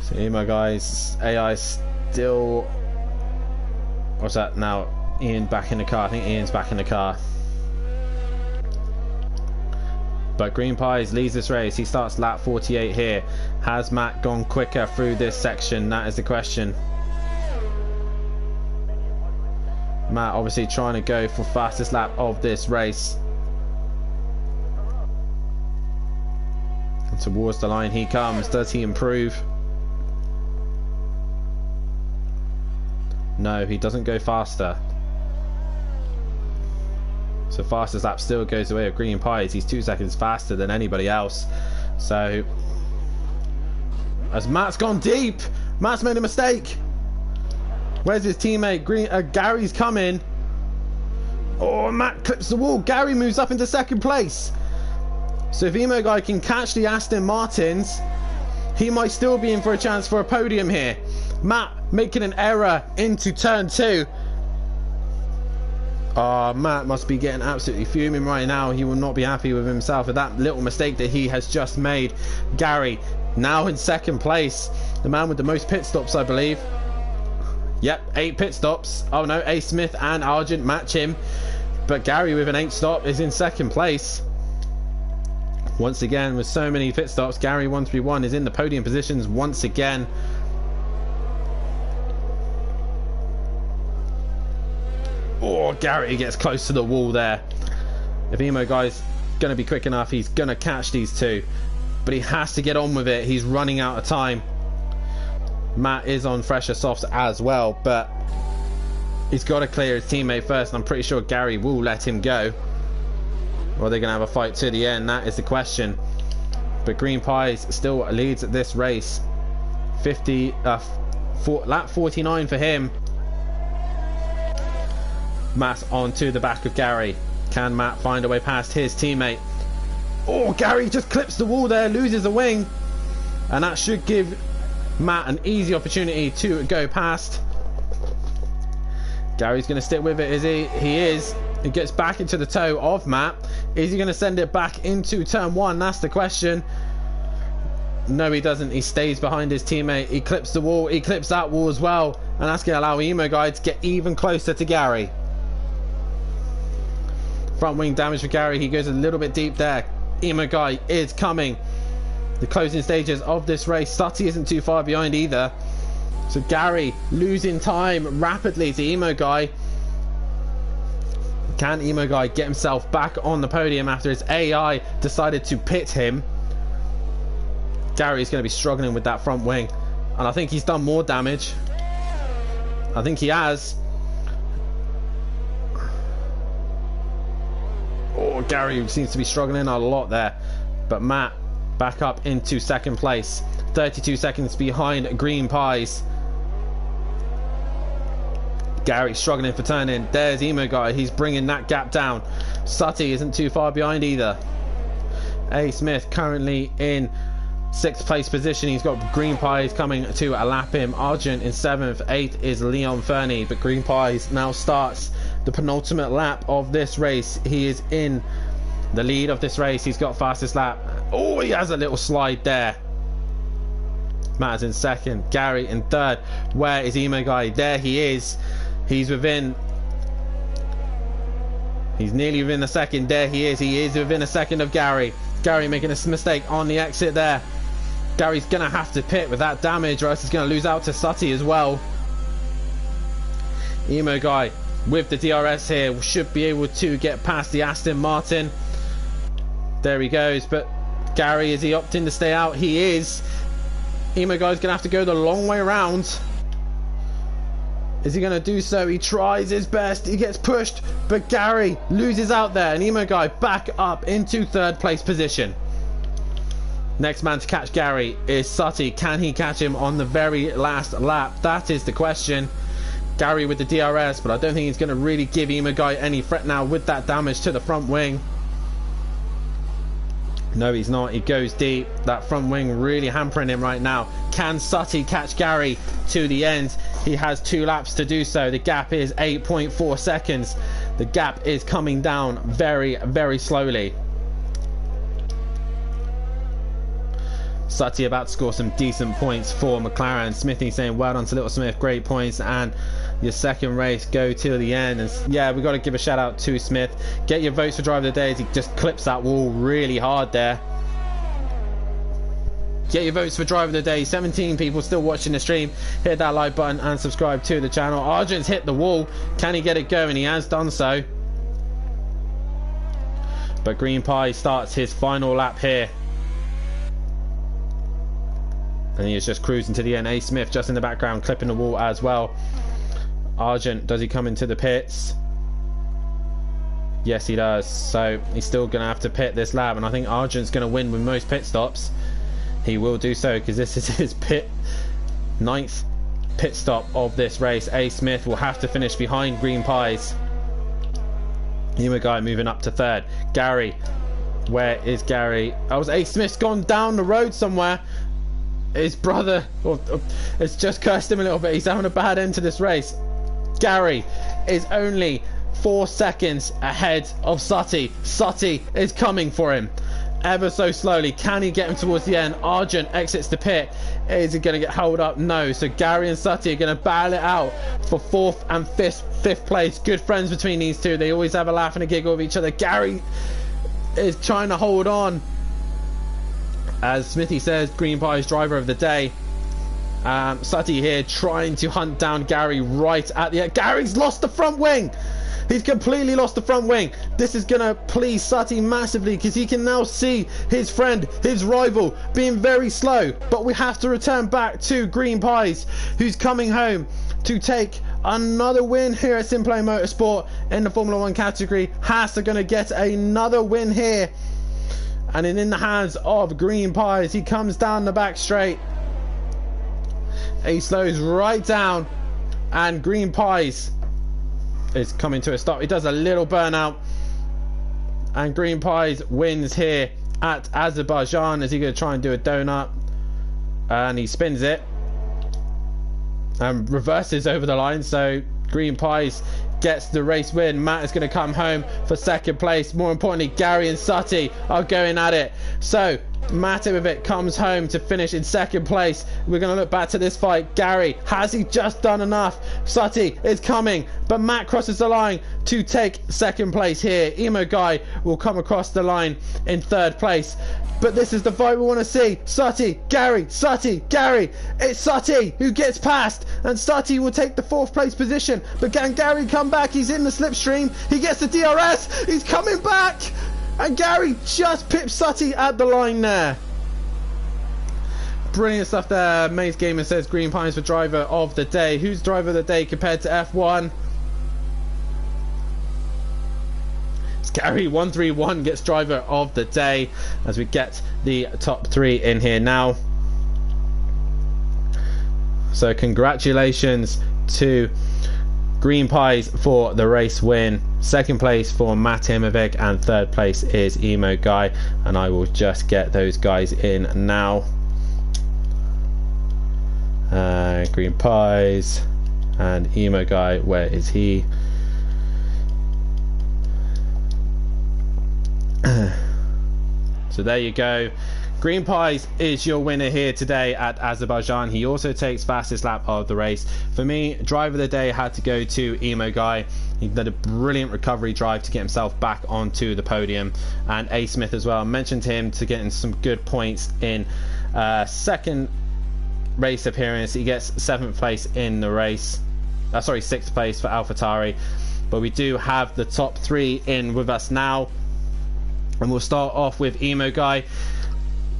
[SPEAKER 4] So Emo guy's AI still... What's that now? Ian back in the car. I think Ian's back in the car. But Green Pies leads this race. He starts lap 48 here. Has Matt gone quicker through this section? That is the question. Matt obviously trying to go for fastest lap of this race. And towards the line he comes. Does he improve? No, he doesn't go faster. So fastest lap still goes away with Green Pies. He's 2 seconds faster than anybody else. So as Matt's gone deep, Matt's made a mistake. Where's his teammate? Gary's coming. Oh, Matt clips the wall. Gary moves up into second place. So if Emo guy can catch the Aston Martins, he might still be in for a chance for a podium here. Matt making an error into turn 2. Matt must be getting absolutely fuming right now. He will not be happy with himself for that little mistake that he has just made. Gary now in second place. The man with the most pit stops, I believe. Yep, 8 pit stops. Oh no, A. Smith and Argent match him. But Gary with an 8 stop is in second place. Once again, with so many pit stops, Gary 131 is in the podium positions once again. Oh, Gary gets close to the wall there. If Emo guy's going to be quick enough, he's going to catch these two. But he has to get on with it. He's running out of time. Matt is on fresher softs as well, but he's got to clear his teammate first. And I'm pretty sure Gary will let him go. Or they're going to have a fight to the end. That is the question. But Green Pies still leads this race. Lap 49 for him. Matt onto the back of Gary. Can Matt find a way past his teammate? Oh, Gary just clips the wall there, loses a wing. And that should give Matt an easy opportunity to go past. Gary's going to stick with it, is he? He is. He gets back into the toe of Matt. Is he going to send it back into turn 1? That's the question. No, he doesn't. He stays behind his teammate. He clips the wall. He clips that wall as well. And that's going to allow Emo guy to get even closer to Gary. Front wing damage for Gary. He goes a little bit deep there. Emo guy is coming. The closing stages of this race. Sutty isn't too far behind either. So Gary losing time rapidly to Emo guy. Can Emo guy get himself back on the podium after his AI decided to pit him? Gary's going to be struggling with that front wing. And I think he's done more damage. I think he has. Oh, Gary seems to be struggling a lot there. But Matt back up into second place. 32 seconds behind Green Pies. Gary struggling for turning. There's Emo guy. He's bringing that gap down. Sutty isn't too far behind either. A. Smith currently in 6th place position. He's got Green Pies coming to lap him. Argent in 7th. 8th is Leon Fernie. But Green Pies now starts the penultimate lap of this race. He is in the lead of this race. He's got fastest lap. Oh, he has a little slide there. Matt's in 2nd. Gary in 3rd. Where is Emo guy? There he is. He's within. He's nearly within a second. There he is. He is within a second of Gary. Gary making a mistake on the exit there. Gary's going to have to pit with that damage or else he's going to lose out to Sutty as well. Emo guy with the DRS here, should be able to get past the Aston Martin. There he goes, but Gary, is he opting to stay out? He is. Emo Guy's gonna have to go the long way around. Is he gonna do so? He tries his best, he gets pushed, but Gary loses out there, and Emo Guy back up into third place position. Next man to catch Gary is Sutty. Can he catch him on the very last lap? That is the question. Gary with the DRS, but I don't think he's going to really give Emo Guy any threat now with that damage to the front wing. No, he's not. He goes deep. That front wing really hampering him right now. Can Sutty catch Gary to the end? He has 2 laps to do so. The gap is 8.4 seconds. The gap is coming down very, very slowly. Sutty about to score some decent points for McLaren. Smithy saying well done to Little Smith, great points, and your second race go till the end. And yeah, we got to give a shout out to Smith. Get your votes for driver of the day as he just clips that wall really hard there. Get your votes for driver of the day. 17 people still watching the stream. Hit that like button and subscribe to the channel. Argent's hit the wall. Can he get it going? He has done so. But Green Pie starts his final lap here. And he is just cruising to the end. A Smith just in the background clipping the wall as well. Argent, does he come into the pits? Yes, he does. So he's still going to have to pit this lap, and I think Argent's going to win with most pit stops. He will do so because this is his 9th pit stop of this race. A Smith will have to finish behind Green Pies. Emo Guy moving up to 3rd. Gary, where is Gary? Oh, A Smith's gone down the road somewhere. His brother it's just cursed him a little bit. He's having a bad end to this race. Gary is only 4 seconds ahead of Sutty. Sutty is coming for him ever so slowly. Can he get him towards the end? Argent exits the pit. Is he going to get held up? No. So Gary and Sutty are going to battle it out for 4th and 5th place. Good friends between these two. They always have a laugh and a giggle with each other. Gary is trying to hold on. As Smithy says, Green Pie's driver of the day. Sutty here trying to hunt down Gary right at the end. Gary's lost the front wing. He's completely lost the front wing. This is going to please Sutty massively because he can now see his friend, his rival, being very slow. But we have to return back to Green Pies, who's coming home to take another win here at Simplay Motorsport in the Formula 1 category. Haas are going to get another win here. And in the hands of Green Pies, he comes down the back straight. He slows right down, and Green Pies is coming to a stop. He does a little burnout, and Green Pies wins here at Azerbaijan. Is he going to try and do a donut? And he spins it and reverses over the line. So Green Pies gets the race win. Matt is going to come home for 2nd place. More importantly, Gary and Sutty are going at it. So Matt with it comes home to finish in 2nd place. We're going to look back to this fight. Gary, has he just done enough? Sutty is coming, but Matt crosses the line to take 2nd place here. Emo Guy will come across the line in 3rd place. But this is the fight we want to see. Sutty, Gary, Sutty, Gary. It's Sutty who gets past, and Sutty will take the 4th place position. But can Gary come back? He's in the slipstream. He gets the DRS. He's coming back. And Gary just pips Sutty at the line there. Brilliant stuff there. Maze Gamer says Green Pines for driver of the day. Who's driver of the day compared to F1? It's Gary 131 gets driver of the day as we get the top 3 in here now. So congratulations to Green Pies for the race win. 2nd place for Matt Imovic, and 3rd place is Emo Guy. And I will just get those guys in now. Green Pies and Emo Guy, where is he? So there you go. Green Pies is your winner here today at Azerbaijan. He also takes fastest lap of the race. For me, driver of the day had to go to Emo Guy. He did a brilliant recovery drive to get himself back onto the podium. And A Smith as well. I mentioned him to getting some good points in 2nd race appearance. He gets 7th place in the race. Sorry, 6th place for AlphaTauri. but we do have the top 3 in with us now, and we'll start off with Emo Guy.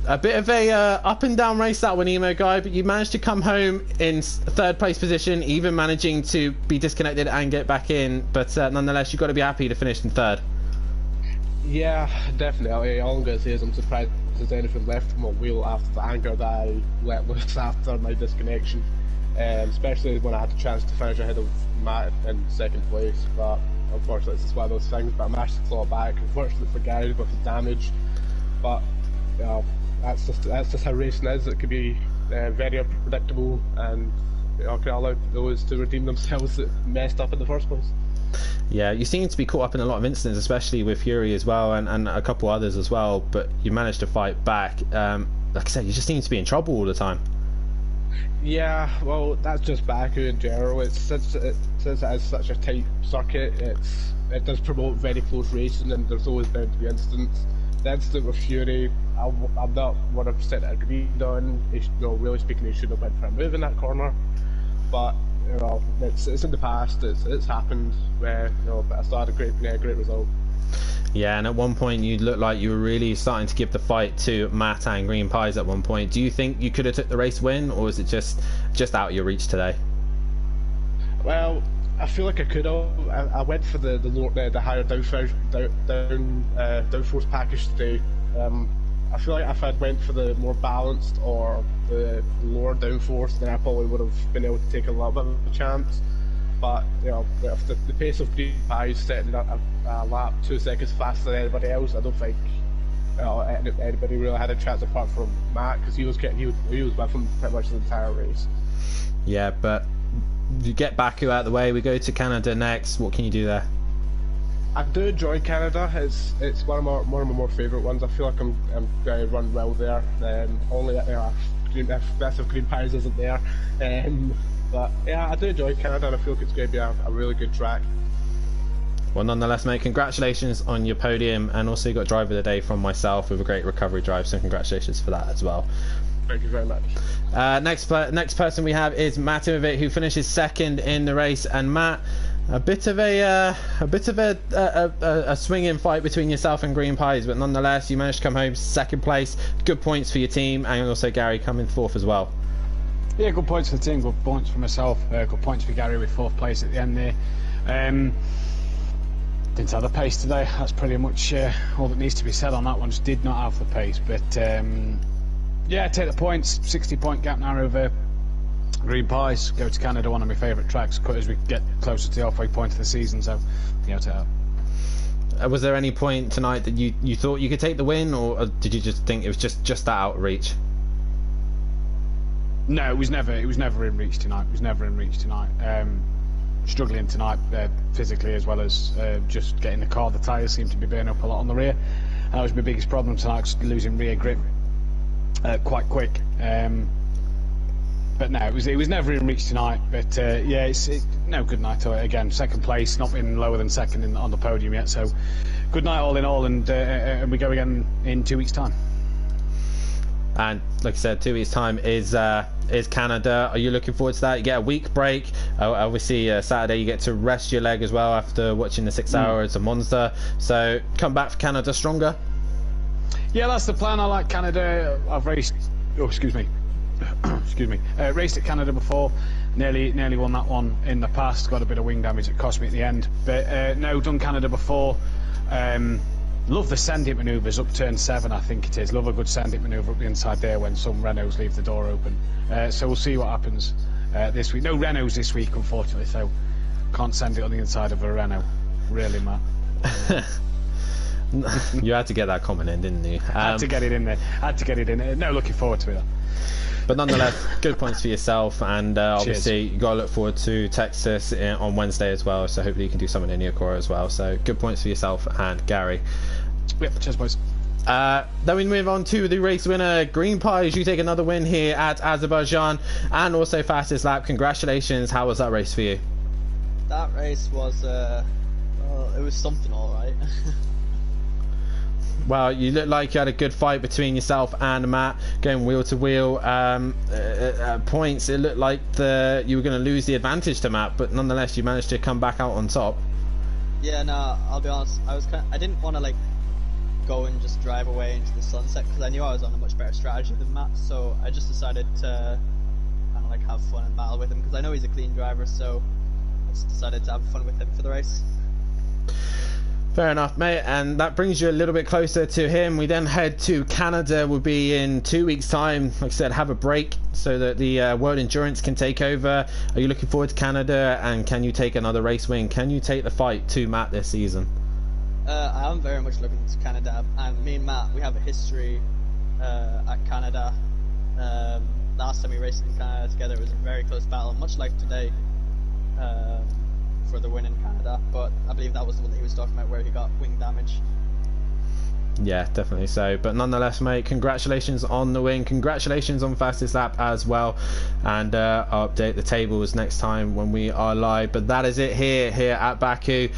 [SPEAKER 4] A bit of a up and down race, that one, Emo Guy, but you managed to come home in 3rd place position, even managing to be disconnected and get back in, but nonetheless you've got to be happy to finish in 3rd.
[SPEAKER 6] Yeah, definitely. All I'm going to say is I'm surprised there's anything left from my wheel after the anger that I let loose after my disconnection, especially when I had the chance to finish ahead of Matt in 2nd place. But unfortunately, it's just one of those things. But I managed to claw back. Unfortunately for Gary with the damage, but you know, that's just how racing is. It could be very unpredictable, and you know, can allow those to redeem themselves that messed up in the first place.
[SPEAKER 4] Yeah, you seem to be caught up in a lot of incidents, especially with Fury as well, and a couple others as well, but you managed to fight back. Like I said, you just seem to be in trouble all the time.
[SPEAKER 6] Yeah, well, that's just Baku in general. Since it is such a tight circuit, it does promote very close racing, and there's always bound to be incidents. The incident with Fury, I'm not 100% agreed on. You know, really speaking, he should have went for a move in that corner, but you know, it's in the past. It's happened. Where you know, but I still had a great result.
[SPEAKER 4] Yeah, and at one point you looked like you were really starting to give the fight to Matt and Green Pies at one point. Do you think you could have took the race win, or is it just out of your reach today?
[SPEAKER 6] Well, I feel like I could have. I went for the higher downforce package today. I feel like if I'd went for the more balanced or the lower downforce, then I probably would have been able to take a little bit of a chance. But you know, if the pace of Green Pies setting up a lap 2 seconds faster than anybody else, I don't think anybody really had a chance apart from Matt, because he was with him pretty much the entire race.
[SPEAKER 4] Yeah, but you get Baku out of the way. We go to Canada next. What can you do there?
[SPEAKER 6] I do enjoy Canada. It's one of my more favourite ones. I feel like I'm going to run well there. Only if Green Pies isn't there. But yeah, I do enjoy Canada, and I feel like it's going to be a really good track.
[SPEAKER 4] Well, nonetheless, mate, congratulations on your podium, and also you got driver of the day from myself with a great recovery drive, so congratulations for that as well.
[SPEAKER 6] Thank you very much.
[SPEAKER 4] Next person we have is Matt Imovic, who finishes 2nd in the race, and Matt, a bit of a swinging fight between yourself and Green Pies, but nonetheless you managed to come home 2nd place. Good points for your team, and also Gary coming 4th as well.
[SPEAKER 7] Yeah, good points for the team, good points for myself, good points for Gary with 4th place at the end there. Didn't have the pace today, that's pretty much all that needs to be said on that one. Just did not have the pace, but yeah, take the points. 60-point gap now over Green Pies. Go to Canada, one of my favourite tracks as we get closer to the halfway point of the season, so yeah, take that.
[SPEAKER 4] Was there any point tonight that you thought you could take the win, or did you just think it was just that out of reach?
[SPEAKER 7] No, it was never in reach tonight. Struggling tonight physically, as well as just getting the car. The tyres seem to be burning up a lot on the rear. That was my biggest problem tonight, just losing rear grip quite quick. But no, it was never in reach tonight. But yeah, it's no good night again. 2nd place, not been lower than 2nd on the podium yet. So good night all in all, and we go again in 2 weeks' time.
[SPEAKER 4] And like I said, 2 weeks' time is Canada. Are you looking forward to that? You get a week break. Obviously, Saturday you get to rest your leg as well after watching the 6 hours of Monza. So come back for Canada stronger.
[SPEAKER 7] Yeah, that's the plan. I like Canada. I've raced. Oh, excuse me. Raced at Canada before. Nearly won that one in the past. Got a bit of wing damage that cost me at the end. But no, done Canada before. Love the send-it manoeuvres up turn 7, I think it is. Love a good send-it manoeuvre up the inside there when some Renaults leave the door open. So we'll see what happens this week. No Renaults this week, unfortunately, so can't send it on the inside of a Renault. Really, Matt.
[SPEAKER 4] You had to get that comment in, didn't you?
[SPEAKER 7] Had to get it in there. No, looking forward to it.
[SPEAKER 4] But nonetheless, good points for yourself, and obviously you got to look forward to Texas on Wednesday as well, so hopefully you can do something in Yokohama as well. So good points for yourself and Gary.
[SPEAKER 7] Yep, cheers boys.
[SPEAKER 4] Then we move on to the race winner, Green Pies. You take another win here at Azerbaijan, and also fastest lap. Congratulations. How was that race for you?
[SPEAKER 8] That race was well, it was something, all right.
[SPEAKER 4] Well, you look like you had a good fight between yourself and Matt, going wheel to wheel. Points, it looked like you were going to lose the advantage to Matt, but nonetheless you managed to come back out on top.
[SPEAKER 8] Yeah, no, I'll be honest. I didn't want to like go and just drive away into the sunset because I knew I was on a much better strategy than Matt. So I just decided to kind of like have fun and battle with him because I know he's a clean driver. So I just decided to have fun with him for the race.
[SPEAKER 4] Fair enough, mate, and that brings you a little bit closer to him. We then head to Canada. We'll be in 2 weeks' time. Like I said, have a break so that the World Endurance can take over. Are you looking forward to Canada, and can you take another race win? Can you take the fight to Matt this season?
[SPEAKER 8] I am very much looking to Canada, and me and Matt, we have a history at Canada. Last time we raced in Canada together, it was a very close battle, much like today. For the win in Canada, but I believe that was the one that he was talking about where he got wing damage.
[SPEAKER 4] Yeah, definitely so. But nonetheless, mate, congratulations on the win. Congratulations on fastest lap as well. And I'll update the tables next time when we are live. But that is it here at Baku.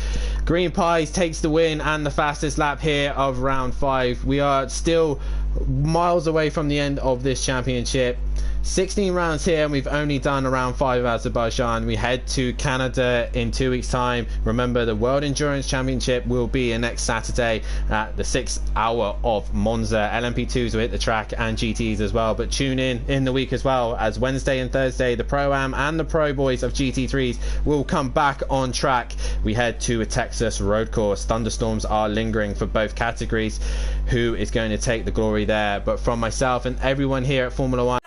[SPEAKER 4] Green Pies takes the win and the fastest lap here of round 5. We are still miles away from the end of this championship. 16 rounds here, and we've only done around 5 of Azerbaijan. We head to Canada in 2 weeks' time. Remember, the World Endurance Championship will be next Saturday at the 6th hour of Monza. LMP2s will hit the track and GTs as well. But tune in the week as well, as Wednesday and Thursday, the Pro-Am and the Pro Boys of GT3s will come back on track. We head to a Texas road course. Thunderstorms are lingering for both categories. Who is going to take the glory there? But from myself and everyone here at Formula One,